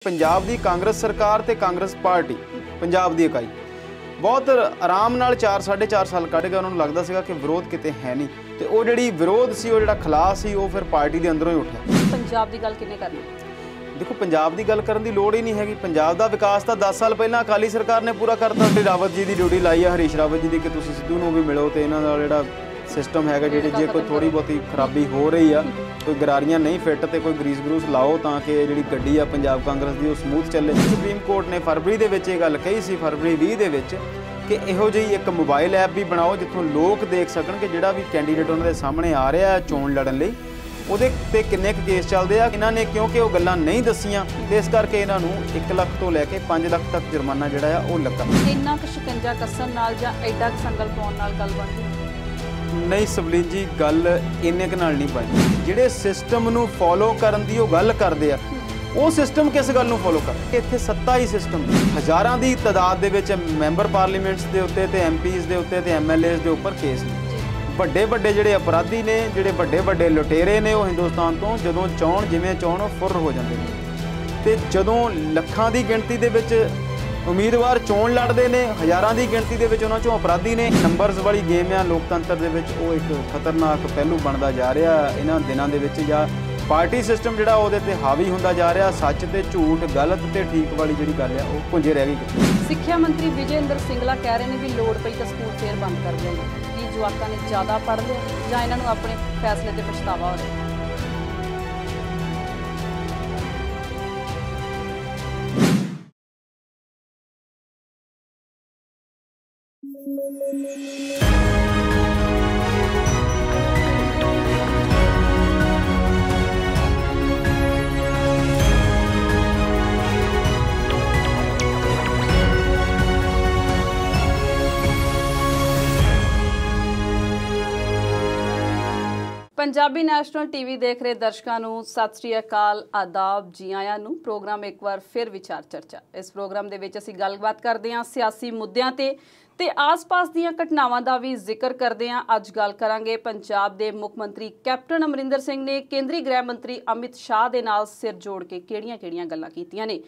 पंजाब दी कांग्रेस सरकार ते कांग्रेस पार्टी पंजाब दी इकाई बहुत आराम नाल 4-4.5 साल कढ़ गए। उन्होंने लगता सीगा कि विरोध किते है नहीं ते वो जिहड़ी विरोध सी, वो जिहड़ा खिलाफ सी, वो फिर पार्टी दे अंदरों ही उठिया। पंजाब दी गल किन्ने करनी? देखो, पंजाब की गल करने की लोड़ ही नहीं हैगी। पंजाब का विकास तो 10 साल पहला अकाली सरकार ने पूरा करता। रावत जी की ड्यूटी लाई है, हरीश रावत जी की, कि तुसीं सिद्धू नूं भी मिलो तो इन्हां दा जिहड़ा सिस्टम है जी, जे कोई थोड़ी बहुती खराबी हो रही है, कोई गरारियां नहीं फिट तो कोई ग्रीस ग्रूस लाओ ताकि जी गड्डी आ पंजाब कांग्रेस की स्मूथ चले। सुप्रीम कोर्ट ने फरवरी के गल कही सी, फरवरी 20 कि इहो जी एक मोबाइल ऐप भी बनाओ जिथों लोग देख सकन कि जिहड़ा भी कैंडीडेट उन्होंने सामने आ रहा है चोण लड़न लई ਉਹਦੇ ਤੇ ਕਿੰਨੇ केस चलते हैं। इन्हों ने क्योंकि वो गल्लां नहीं दसियां तो इस करके इन्हों 1 ਲੱਖ तो लैके 5 ਲੱਖ तक जुर्माना जिहड़ा आ वो लगा। इन्ना क शिकंजा कसन नाल जां एडा संगल पाउण नाल गल बनदी नहीं सबलीन जी, गल इन्ने क नाल नहीं बनदी। जिहड़े सिस्टम नूं फॉलो करन दी गल करदे आ, वो सिस्टम किस गल नूं फॉलो कर? इत्थे सत्ता ही सिस्टम हज़ारां दी तादाद दे विच मैंबर पार्लीमेंट्स दे उत्ते ते MPs दे उत्ते ते MLAs दे उपर केस ने। ਵੱਡੇ ਵੱਡੇ ਜਿਹੜੇ ਅਪਰਾਧੀ ਨੇ, ਜਿਹੜੇ ਵੱਡੇ ਵੱਡੇ ਲੁਟੇਰੇ ਨੇ, ਉਹ ਹਿੰਦੁਸਤਾਨ ਤੋਂ ਜਦੋਂ ਚਾਹਣ ਜਿਵੇਂ ਚਾਹਣ ਉਹ ਫੁਰ ਹੋ ਜਾਂਦੇ ਨੇ। ਤੇ ਜਦੋਂ ਲੱਖਾਂ ਦੀ ਗਿਣਤੀ ਦੇ ਵਿੱਚ ਉਮੀਦਵਾਰ ਚੋਣ ਲੜਦੇ ਨੇ, ਹਜ਼ਾਰਾਂ ਦੀ ਗਿਣਤੀ ਦੇ ਵਿੱਚ ਉਹਨਾਂ ਚੋਂ ਅਪਰਾਧੀ ਨੇ। ਨੰਬਰਸ ਵਾਲੀ ਗੇਮ ਆ ਲੋਕਤੰਤਰ ਦੇ ਵਿੱਚ, ਉਹ ਇੱਕ ਖਤਰਨਾਕ ਪਹਿਲੂ ਬਣਦਾ ਜਾ ਰਿਹਾ ਇਹਨਾਂ ਦਿਨਾਂ ਦੇ ਵਿੱਚ। ਜਾਂ ਪਾਰਟੀ ਸਿਸਟਮ ਜਿਹੜਾ ਉਹਦੇ ਤੇ ਹਾਵੀ ਹੁੰਦਾ ਜਾ ਰਿਹਾ, ਸੱਚ ਤੇ ਝੂਠ, ਗਲਤ ਤੇ ਠੀਕ ਵਾਲੀ ਜਿਹੜੀ ਗੱਲ ਆ ਉਹ ਪੁੰਜੇ ਰਹਿ ਗਈ। ਸਿੱਖਿਆ ਮੰਤਰੀ ਵਿਜੇ ਇੰਦਰ ਸਿੰਗਲਾ ਕਹਿ ਰਹੇ ਨੇ ਵੀ ਲੋੜ ਪਈ ਤਾਂ ਸਕੂਲ ਫੇਰ ਬੰਦ ਕਰ ਦੇਣਗੇ। ਕੀ ਜਵਾਕਾਂ ਨੇ ਜ਼ਿਆਦਾ ਪੜ੍ਹ ਲਿਆ ਜਾਂ ਇਹਨਾਂ ਨੂੰ ਆਪਣੇ ਫੈਸਲੇ ਤੇ ਪਛਤਾਵਾ ਹੋ ਰਿਹਾ? पंजाबी नैशनल टीवी देख रहे दर्शकों को सत श्री अकाल, आदाब, जी आयां नूं। प्रोग्राम एक बार फिर विचार चर्चा। इस प्रोग्राम दे विच असीं गलबात करदे हां सियासी मुद्दिआं ते आस-पास दीआं घटनावां दा भी जिक्र करदे हां। अज गल करांगे पंजाब दे मुख मंत्री कैप्टन अमरिंदर सिंह ने केंद्रीय गृह मंत्री अमित शाह दे नाल सिर जोड़ के किहड़ियां-किहड़ियां गल्लां कीतीआं ने।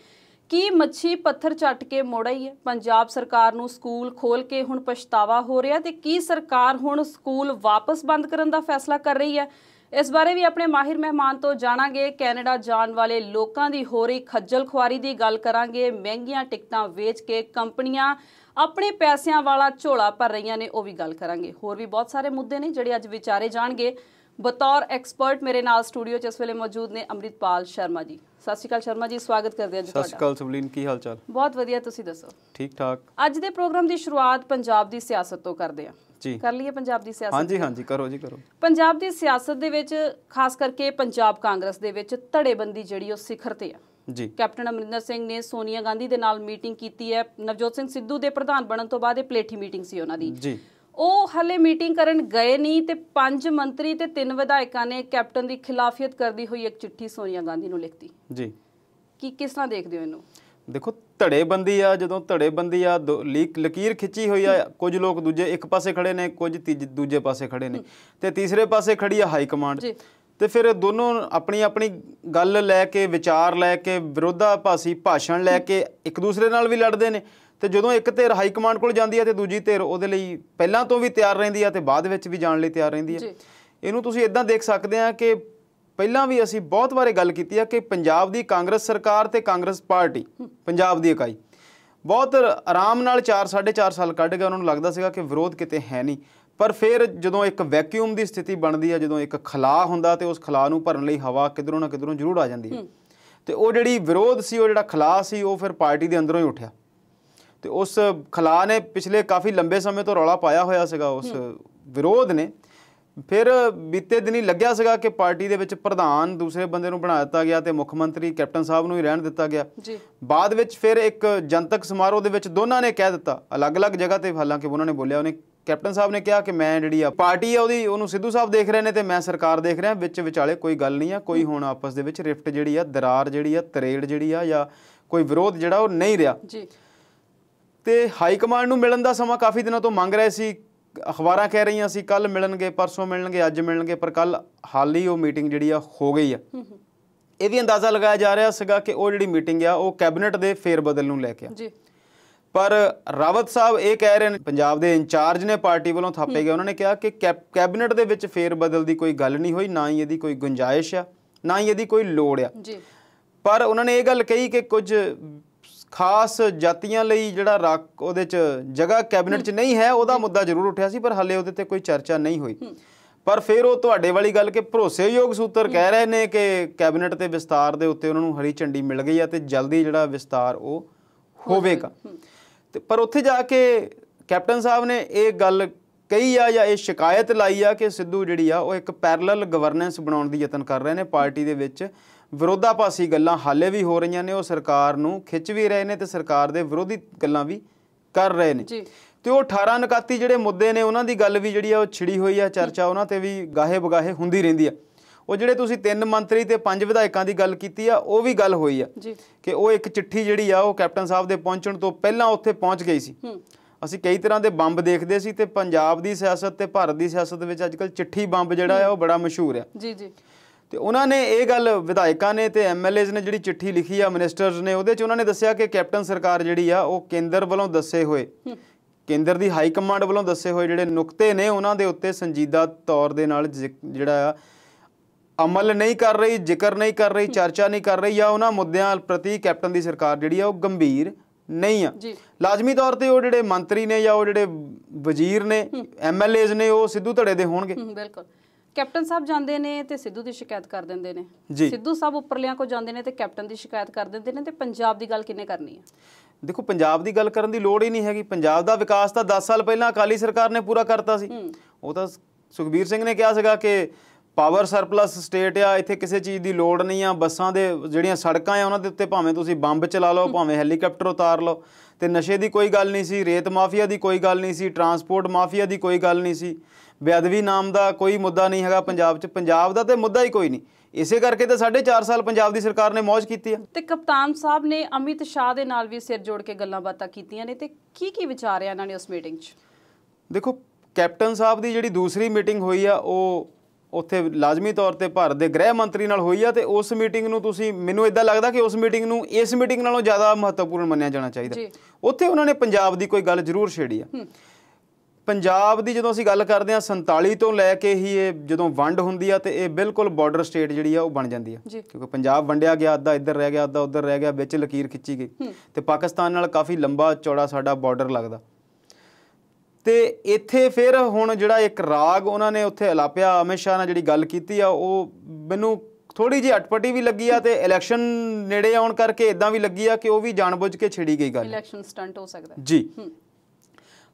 की मच्छी पत्थर झट के मुड़ आई है? पंजाब सरकार नूं स्कूल खोल के हुण पछतावा हो रहा ते की सरकार हुण स्कूल वापस बंद करन दा फैसला कर रही है? इस बारे भी अपने माहिर मेहमान तो जाणांगे। कैनेडा जाण वाले लोकां दी हो रही खज्जल खुआरी दी गल करांगे। महंगियां टिकटां वेच के कंपनियां अपने पैसिਆਂ वाला झोला भर रही ने, वो भी गल करांगे। होर भी बहुत सारे मुद्दे ने जिहड़े अज विचारे जाणगे। बतौर एक्सपर्ट मेरे नाल स्टूडियो च इस वेले मौजूद ने अमृतपाल शर्मा जी। सत श्री अकाल शर्मा जी, स्वागत करते हैं। सत श्री अकाल सबलीन, की हाल चाल? बहुत वधिया, तुसीं दसो? ठीक ठाक। अज दे प्रोग्राम की शुरुआत पंजाब की सियासत तो करते हैं जी। कर लीए पंजाब की सियासत? हाँ जी, हाँ जी, करो जी करो। पंजाब की सियासत दे विच खास करके पंजाब कांग्रेस दे विच धड़ेबंदी जिहड़ी ਉਹ ਸਿਖਰ ਤੇ ਆ ਜੀ। कैप्टन अमरिंदर सिंह ने सोनिया गांधी ਦੇ ਨਾਲ ਮੀਟਿੰਗ ਕੀਤੀ ਹੈ। ਨਵਜੋਤ ਸਿੰਘ ਸਿੱਧੂ ਦੇ ਪ੍ਰਧਾਨ ਬਣਨ ਤੋਂ ਬਾਅਦ ਇਹ ਪਲੇਠੀ ਮੀਟਿੰਗ ਸੀ ਉਹਨਾਂ ਦੀ ਜੀ। ਉਹ ਹਲੇ ਮੀਟਿੰਗ ਕਰਨ ਗਏ ਨਹੀਂ ਤੇ 5 ਮੰਤਰੀ ਤੇ 3 ਵਿਧਾਇਕਾਂ ਨੇ ਕੈਪਟਨ ਦੀ ਖਿਲਾਫੀਅਤ ਕਰਦੀ ਹੋਈ ਇੱਕ ਚਿੱਠੀ ਸੋਨੀਆ ਗਾਂਧੀ ਨੂੰ ਲਿਖਤੀ ਜੀ। ਕੀ ਕਿਸ ਤਰ੍ਹਾਂ ਦੇਖਦੇ ਹੋ ਇਹਨੂੰ? ਦੇਖੋ, ਧੜੇਬੰਦੀ ਆ, ਜਦੋਂ ਧੜੇਬੰਦੀ ਆ, ਲਕੀਰ ਖਿੱਚੀ ਹੋਈ ਆ। ਕੁਝ ਲੋਕ ਦੂਜੇ ਇੱਕ ਪਾਸੇ ਖੜੇ ਨੇ, ਕੁਝ ਦੂਜੇ ਪਾਸੇ ਖੜੇ ਨੇ ਤੇ ਤੀਸਰੇ ਪਾਸੇ ਖੜੀ ਆ ਹਾਈ ਕਮਾਂਡ। ਤੇ ਫਿਰ ਦੋਨੋਂ ਆਪਣੀ ਆਪਣੀ ਗੱਲ ਲੈ ਕੇ, ਵਿਚਾਰ ਲੈ ਕੇ, ਵਿਰੋਧਾਭਾਸੀ ਭਾਸ਼ਣ ਲੈ ਕੇ ਇੱਕ ਦੂਸਰੇ ਨਾਲ ਵੀ ਲੜਦੇ ਨੇ। ਤੇ ਜਦੋਂ ਇੱਕ ਧਿਰ ਹਾਈ ਕਮਾਂਡ ਕੋਲ ਜਾਂਦੀ ਹੈ ਤੇ ਦੂਜੀ ਧਿਰ ਉਹਦੇ ਲਈ ਪਹਿਲਾਂ ਤੋਂ ਵੀ ਤਿਆਰ ਰਹਿੰਦੀ ਆ ਤੇ ਬਾਅਦ ਵਿੱਚ ਵੀ ਜਾਣ ਲਈ ਤਿਆਰ ਰਹਿੰਦੀ ਹੈ। ਇਹਨੂੰ ਤੁਸੀਂ ਇੱਦਾਂ ਦੇਖ ਸਕਦੇ ਆ ਕਿ ਪਹਿਲਾਂ ਵੀ ਅਸੀਂ ਬਹੁਤ ਵਾਰੇ ਗੱਲ ਕੀਤੀ ਆ ਕਿ ਪੰਜਾਬ ਦੀ ਕਾਂਗਰਸ ਸਰਕਾਰ ਤੇ ਕਾਂਗਰਸ ਪਾਰਟੀ ਪੰਜਾਬ ਦੀ ਇਕਾਈ ਬਹੁਤ ਆਰਾਮ ਨਾਲ 4-4.5 ਸਾਲ ਕੱਢ ਗਏ। ਉਹਨਾਂ ਨੂੰ ਲੱਗਦਾ ਸੀਗਾ ਕਿ ਵਿਰੋਧ ਕਿਤੇ ਹੈ ਨਹੀਂ, ਪਰ ਫਿਰ ਜਦੋਂ ਇੱਕ ਵੈਕਿਊਮ ਦੀ ਸਥਿਤੀ ਬਣਦੀ ਹੈ, ਜਦੋਂ ਇੱਕ ਖਲਾਅ ਹੁੰਦਾ ਤੇ ਉਸ ਖਲਾਅ ਨੂੰ ਭਰਨ ਲਈ ਹਵਾ ਕਿਧਰੋਂ ਨਾ ਕਿਧਰੋਂ ਜ਼ਰੂਰ ਆ ਜਾਂਦੀ ਹੈ। ਤੇ ਉਹ ਜਿਹੜੀ ਵਿਰੋਧ ਸੀ, ਉਹ ਜਿਹੜਾ ਖਲਾਅ ਸੀ, ਉਹ ਫਿਰ ਪਾਰਟੀ ਦੇ ਅੰਦਰੋਂ ਹੀ ਉੱਠਿਆ। ਤੇ ਉਸ ਖਲਾਅ ਨੇ ਪਿਛਲੇ ਕਾਫੀ ਲੰਬੇ ਸਮੇਂ ਤੋਂ ਰੌਲਾ ਪਾਇਆ ਹੋਇਆ ਸੀਗਾ। ਉਸ ਵਿਰੋਧ ਨੇ ਫਿਰ ਬੀਤੇ ਦਿਨੀ ਲੱਗਿਆ ਸੀਗਾ ਕਿ ਪਾਰਟੀ ਦੇ ਵਿੱਚ ਪ੍ਰਧਾਨ ਦੂਸਰੇ ਬੰਦੇ ਨੂੰ ਬਣਾ ਦਿੱਤਾ ਗਿਆ ਤੇ ਮੁੱਖ ਮੰਤਰੀ ਕੈਪਟਨ ਸਾਹਿਬ ਨੂੰ ਹੀ ਰਹਿਣ ਦਿੱਤਾ ਗਿਆ। ਬਾਅਦ ਵਿੱਚ ਫਿਰ ਇੱਕ ਜਨਤਕ ਸਮਾਰੋਹ ਦੇ ਵਿੱਚ ਦੋਨਾਂ ਨੇ ਕਹਿ ਦਿੱਤਾ ਅਲੱਗ-ਅਲੱਗ ਜਗ੍ਹਾ ਤੇ, ਹਾਲਾਂਕਿ ਉਹਨਾਂ ਨੇ ਬੋਲਿਆ, ਉਹਨੇ ਕੈਪਟਨ ਸਾਹਿਬ ਨੇ ਕਿਹਾ ਕਿ ਮੈਂ ਜਿਹੜੀ ਆ ਪਾਰਟੀ ਆ ਉਹਨੂੰ ਸਿੱਧੂ ਸਾਹਿਬ ਦੇਖ ਰਹੇ ਨੇ ਤੇ ਮੈਂ ਸਰਕਾਰ ਦੇਖ ਰਿਹਾ, ਵਿੱਚ ਵਿਚਾਲੇ ਕੋਈ ਗੱਲ ਨਹੀਂ ਆ, ਕੋਈ ਹੁਣ ਆਪਸ ਦੇ ਵਿੱਚ ਰਿਫਟ ਜਿਹੜੀ ਆ, ਦਰਾਰ ਜਿਹੜੀ ਆ, ਤਰੇੜ ਜਿਹੜੀ ਆ, ਜਾਂ ਕੋਈ ਵਿਰੋਧ ਜਿਹੜਾ ਉਹ ਨਹੀਂ ਰਿਹਾ। ਤੇ ਹਾਈ ਕਮਾਂਡ ਨੂੰ ਮਿਲਣ ਦਾ ਸਮਾਂ ਕਾਫੀ ਦਿਨਾਂ ਤੋਂ ਮੰਗ ਰਹੇ ਸੀ। ਅਖਬਾਰਾਂ ਕਹਿ ਰਹੀਆਂ ਸੀ ਕੱਲ ਮਿਲਣਗੇ, ਪਰਸੋਂ ਮਿਲਣਗੇ, ਅੱਜ ਮਿਲਣਗੇ, ਪਰ ਕੱਲ ਹਾਲ ਹੀ ਉਹ ਮੀਟਿੰਗ ਜਿਹੜੀ ਆ ਹੋ ਗਈ ਆ। ਇਹ ਵੀ ਅੰਦਾਜ਼ਾ ਲਗਾਇਆ ਜਾ ਰਿਹਾ ਸੀਗਾ ਕਿ ਉਹ ਜਿਹੜੀ ਮੀਟਿੰਗ ਆ ਉਹ ਕੈਬਨਿਟ ਦੇ ਫੇਰ ਬਦਲ ਨੂੰ ਲੈ ਕੇ ਜੀ। ਪਰ ਰਾਵਤ ਸਾਹਿਬ ਇਹ ਕਹਿ ਰਹੇ ਨੇ, ਪੰਜਾਬ ਦੇ ਇੰਚਾਰਜ ਨੇ ਪਾਰਟੀ ਵੱਲੋਂ ਥਾਪੇ ਗਏ, ਉਹਨਾਂ ਨੇ ਕਿਹਾ ਕਿ ਕੈਬਨਿਟ ਦੇ ਵਿੱਚ ਫੇਰ ਬਦਲ ਦੀ ਕੋਈ ਗੱਲ ਨਹੀਂ ਹੋਈ, ਨਾ ਹੀ ਇਹਦੀ ਕੋਈ ਗੁੰਜਾਇਸ਼ ਆ, ਨਾ ਹੀ ਇਹਦੀ ਕੋਈ ਲੋੜ ਆ ਜੀ। ਪਰ ਉਹਨਾਂ ਨੇ ਇਹ ਗੱਲ ਕਹੀ ਕਿ ਕੁਝ ਖਾਸ ਜਾਤੀਆਂ ਲਈ ਜਿਹੜਾ ਉਹਦੇ 'ਚ ਜਗ੍ਹਾ ਕੈਬਨਿਟ 'ਚ ਨਹੀਂ ਹੈ, ਉਹਦਾ ਮੁੱਦਾ ਜ਼ਰੂਰ ਉੱਠਿਆ ਸੀ, ਪਰ ਹਾਲੇ ਉਹਦੇ ਤੇ ਕੋਈ ਚਰਚਾ ਨਹੀਂ ਹੋਈ। ਪਰ ਫਿਰ ਉਹ ਤੁਹਾਡੇ ਵਾਲੀ ਗੱਲ ਕਿ ਭਰੋਸੇਯੋਗ ਸੂਤਰ ਕਹਿ ਰਹੇ ਨੇ ਕਿ ਕੈਬਨਿਟ ਦੇ ਵਿਸਤਾਰ ਦੇ ਉੱਤੇ ਉਹਨਾਂ ਨੂੰ ਹਰੀ ਝੰਡੀ ਮਿਲ ਗਈ ਆ ਤੇ ਜਲਦੀ ਜਿਹੜਾ ਵਿਸਤਾਰ ਉਹ ਹੋਵੇਗਾ। ਤੇ ਪਰ ਉੱਥੇ ਜਾ ਕੇ ਕੈਪਟਨ ਸਾਹਿਬ ਨੇ ਇਹ ਗੱਲ ਕਹੀ ਆ ਜਾਂ ਇਹ ਸ਼ਿਕਾਇਤ ਲਾਈ ਆ ਕਿ ਸਿੱਧੂ ਜਿਹੜੀ ਆ ਉਹ ਇੱਕ ਪੈਰਲਲ ਗਵਰਨੈਂਸ ਬਣਾਉਣ ਦੀ ਯਤਨ ਕਰ ਰਹੇ ਨੇ। ਪਾਰਟੀ ਦੇ ਵਿੱਚ ਵਿਰੋਧਾਭਾਸੀ ਗੱਲਾਂ ਹਾਲੇ ਵੀ ਹੋ ਰਹੀਆਂ ਨੇ, ਉਹ ਸਰਕਾਰ ਨੂੰ ਖਿੱਚ ਵੀ ਰਹੇ ਨੇ ਤੇ ਸਰਕਾਰ ਦੇ ਵਿਰੋਧੀ ਗੱਲਾਂ ਵੀ ਕਰ ਰਹੇ ਨੇ। ਤੇ ਉਹ 18 ਨਿਕਾਤੀ ਜਿਹੜੇ ਮੁੱਦੇ ਨੇ ਉਹਨਾਂ ਦੀ ਗੱਲ ਵੀ ਜਿਹੜੀ ਆ ਉਹ ਛਿੜੀ ਹੋਈ ਆ, ਚਰਚਾ ਉਹਨਾਂ ਤੇ ਵੀ ਗਾਹੇ ਬਗਾਹੇ ਹੁੰਦੀ ਰਹਿੰਦੀ ਆ। ਉਹ ਜਿਹੜੇ ਤੁਸੀਂ 3 ਮੰਤਰੀ ਤੇ 5 ਵਿਧਾਇਕਾਂ ਦੀ ਗੱਲ ਕੀਤੀ ਆ, ਉਹ ਵੀ ਗੱਲ ਹੋਈ ਆ ਕਿ ਉਹ ਇੱਕ ਚਿੱਠੀ ਜਿਹੜੀ ਆ ਉਹ ਕੈਪਟਨ ਸਾਹਿਬ ਦੇ ਪਹੁੰਚਣ ਤੋਂ ਪਹਿਲਾਂ ਉੱਥੇ ਪਹੁੰਚ ਗਈ ਸੀ। ਅਸੀਂ ਕਈ ਤਰ੍ਹਾਂ ਦੇ ਬੰਬ ਦੇਖਦੇ ਸੀ ਤੇ ਪੰਜਾਬ ਦੀ ਸਿਆਸਤ ਤੇ ਭਾਰਤ ਦੀ ਸਿਆਸਤ ਵਿੱਚ ਅੱਜ ਕੱਲ੍ਹ ਚਿੱਠੀ ਬੰਬ ਜਿਹੜਾ ਆ ਉਹ ਬੜਾ ਮਸ਼ਹੂਰ ਆ। ਤੇ ਉਹਨਾਂ ਨੇ ਇਹ ਗੱਲ ਵਿਧਾਇਕਾਂ ਨੇ ਤੇ MLAs ਨੇ ਜਿਹੜੀ ਚਿੱਠੀ ਲਿਖੀ ਆ ਮਿਨਿਸਟਰਸ ਨੇ, ਉਹਦੇ 'ਚ ਉਹਨਾਂ ਨੇ ਦੱਸਿਆ ਕਿ ਕੈਪਟਨ ਸਰਕਾਰ ਜਿਹੜੀ ਆ ਉਹ ਕੇਂਦਰ ਵੱਲੋਂ ਦੱਸੇ ਹੋਏ, ਕੇਂਦਰ ਦੀ ਹਾਈ ਕਮਾਂਡ ਵੱਲੋਂ ਦੱਸੇ ਹੋਏ ਜਿਹੜੇ ਨੁਕਤੇ ਨੇ ਉਹਨਾਂ ਦੇ ਉੱਤੇ ਸੰਜੀਦਾ ਤੌਰ ਦੇ ਨਾਲ ਜਿਹੜਾ ਆ ਅਮਲ ਨਹੀਂ ਕਰ ਰਹੀ, ਜ਼ਿਕਰ ਨਹੀਂ ਕਰ ਰਹੀ, ਚਰਚਾ ਨਹੀਂ ਕਰ ਰਹੀ, ਜਾਂ ਉਹਨਾਂ ਮੁੱਦਿਆਂ ਪ੍ਰਤੀ ਕੈਪਟਨ ਦੀ ਸਰਕਾਰ ਜਿਹੜੀ ਆ ਉਹ ਗੰਭੀਰ ਨਹੀਂ ਆ। ਲਾਜ਼ਮੀ ਤੌਰ ਤੇ ਉਹ ਜਿਹੜੇ ਮੰਤਰੀ ਨੇ ਜਾਂ ਉਹ ਜਿਹੜੇ ਵਜ਼ੀਰ ਨੇ, MLAs ਨੇ, ਉਹ ਸਿੱਧੂ ਧੜੇ ਦੇ ਹੋਣਗੇ। ਬਿਲਕੁਲ। ਕੈਪਟਨ ਸਾਹਿਬ ਜਾਂਦੇ ਨੇ ਤੇ ਸਿੱਧੂ ਦੀ ਸ਼ਿਕਾਇਤ ਕਰ ਦਿੰਦੇ ਨੇ, ਸਿੱਧੂ ਸਾਹਿਬ ਉੱਪਰਲਿਆਂ ਕੋ ਜਾਂਦੇ ਨੇ ਤੇ ਕੈਪਟਨ ਦੀ ਸ਼ਿਕਾਇਤ ਕਰ ਦਿੰਦੇ ਨੇ, ਤੇ ਪੰਜਾਬ ਦੀ ਗੱਲ ਕਿਹਨੇ ਕਰਨੀ ਹੈ? ਦੇਖੋ, ਪੰਜਾਬ ਦੀ ਗੱਲ ਕਰਨ ਦੀ ਲੋੜ ਹੀ ਨਹੀਂ ਹੈਗੀ। ਪੰਜਾਬ ਦਾ ਵਿਕਾਸ ਤਾਂ 10 ਸਾਲ ਪਹਿਲਾਂ ਅਕਾਲੀ ਸਰਕਾਰ ਨੇ ਪੂਰਾ ਕਰਤਾ ਸੀ। ਉਹ ਤਾਂ ਸੁਖਬੀਰ ਸਿੰਘ ਨੇ ਕਿਹਾ ਸੀਗਾ ਕਿ ਪਾਵਰ ਸਰਪਲਸ ਸਟੇਟ ਆ, ਇੱਥੇ ਕਿਸੇ ਚੀਜ਼ ਦੀ ਲੋੜ ਨਹੀਂ ਆ। ਬੱਸਾਂ ਦੇ ਜਿਹੜੀਆਂ ਸੜਕਾਂ ਆ ਉਹਨਾਂ ਦੇ ਉੱਤੇ ਭਾਵੇਂ ਤੁਸੀਂ ਬੰਬ ਚਲਾ ਲਓ, ਭਾਵੇਂ ਹੈਲੀਕਾਪਟਰ ਉਤਾਰ ਲਓ, ਤੇ ਨਸ਼ੇ ਦੀ ਕੋਈ ਗੱਲ ਨਹੀਂ ਸੀ, ਰੇਤ ਮਾਫੀਆ ਦੀ ਕੋਈ ਗੱਲ ਨਹੀਂ ਸੀ, ਟਰਾਂਸਪੋਰਟ ਮਾਫੀਆ ਦੀ ਕੋਈ ਗੱਲ ਨਹੀਂ ਸੀ, ਬੇਅਦਬੀ ਨਾਮ ਦਾ ਕੋਈ ਮੁੱਦਾ ਨਹੀਂ ਹੈਗਾ ਪੰਜਾਬ 'ਚ। ਪੰਜਾਬ ਦਾ ਤੇ ਮੁੱਦਾ ਹੀ ਕੋਈ ਨਹੀਂ। ਇਸੇ ਕਰਕੇ ਤਾਂ 4.5 ਸਾਲ ਪੰਜਾਬ ਦੀ ਸਰਕਾਰ ਨੇ ਮੌਜ ਕੀਤੀ ਆ। ਤੇ ਕਪਤਾਨ ਸਾਹਿਬ ਨੇ ਅਮਿਤ ਸ਼ਾਹ ਦੇ ਨਾਲ ਵੀ ਸਿਰ ਜੋੜ ਕੇ ਗੱਲਾਂ ਬਾਤਾਂ ਕੀਤੀਆਂ ਨੇ, ਤੇ ਕੀ ਵਿਚਾਰਿਆ ਇਹਨਾਂ ਨੇ ਉਸ ਮੀਟਿੰਗ 'ਚ? ਦੇਖੋ, ਕੈਪਟਨ ਸਾਹਿਬ ਦੀ ਜਿਹੜੀ ਦੂਸਰੀ ਮੀਟਿੰਗ ਹੋਈ ਆ ਉਹ ਉੱਥੇ ਲਾਜ਼ਮੀ ਤੌਰ ਤੇ ਭਾਰਤ ਦੇ ਗ੍ਰਹਿ ਮੰਤਰੀ ਨਾਲ ਹੋਈ ਆ, ਤੇ ਉਸ ਮੀਟਿੰਗ ਨੂੰ ਤੁਸੀਂ, ਮੈਨੂੰ ਇਦਾਂ ਲੱਗਦਾ ਕਿ ਉਸ ਮੀਟਿੰਗ ਨੂੰ ਇਸ ਮੀਟਿੰਗ ਨਾਲੋਂ ਜ਼ਿਆਦਾ ਮਹੱਤਵਪੂਰਨ ਮੰਨਿਆ ਜਾਣਾ ਚਾਹੀਦਾ। ਉੱਥੇ ਉਹਨਾਂ ਨੇ ਪੰਜਾਬ ਦੀ ਕੋਈ ਗੱਲ ਜ਼ਰੂਰ ਛੇੜੀ ਆ। ਪੰਜਾਬ ਦੀ ਜਦੋਂ ਅਸੀਂ ਗੱਲ ਕਰਦੇ ਹਾਂ 47 ਤੋਂ ਲੈ ਕੇ ਹੀ ਇਹ ਜਦੋਂ ਵੰਡ ਹੁੰਦੀ ਆ ਤੇ ਇਹ ਬਿਲਕੁਲ ਬਾਰਡਰ ਸਟੇਟ ਜਿਹੜੀ ਆ ਉਹ ਬਣ ਜਾਂਦੀ ਆ, ਕਿਉਂਕਿ ਪੰਜਾਬ ਵੰਡਿਆ ਗਿਆ, ਅੱਧਾ ਇੱਧਰ ਰਹਿ ਗਿਆ, ਅੱਧਾ ਉੱਧਰ ਰਹਿ ਗਿਆ, ਵਿੱਚ ਲਕੀਰ ਖਿੱਚੀ ਗਈ ਤੇ ਪਾਕਿਸਤਾਨ ਨਾਲ ਕਾਫੀ ਲੰਬਾ ਚੌੜਾ ਸਾਡਾ ਬਾਰਡਰ ਲੱਗਦਾ। ਤੇ ਇੱਥੇ ਫਿਰ ਹੁਣ ਜਿਹੜਾ ਇੱਕ ਰਾਗ ਉਹਨਾਂ ਨੇ ਉੱਥੇ ਅਲਾਪਿਆ, ਅਮਿਤ ਸ਼ਾਹ ਨਾਲ ਜਿਹੜੀ ਗੱਲ ਕੀਤੀ ਆ, ਉਹ ਮੈਨੂੰ ਥੋੜੀ ਜਿਹੀ ਅਟਪਟੀ ਵੀ ਲੱਗੀ ਆ, ਤੇ ਇਲੈਕਸ਼ਨ ਨੇੜੇ ਆਉਣ ਕਰਕੇ ਇਦਾਂ ਵੀ ਲੱਗੀ ਆ ਕਿ ਉਹ ਵੀ ਜਾਣਬੁੱਝ ਕੇ ਛੇੜੀ ਗਈ ਗੱਲ। ਇਲੈਕਸ਼ਨ ਸਟੰਟ ਹੋ ਸਕਦਾ ਜੀ।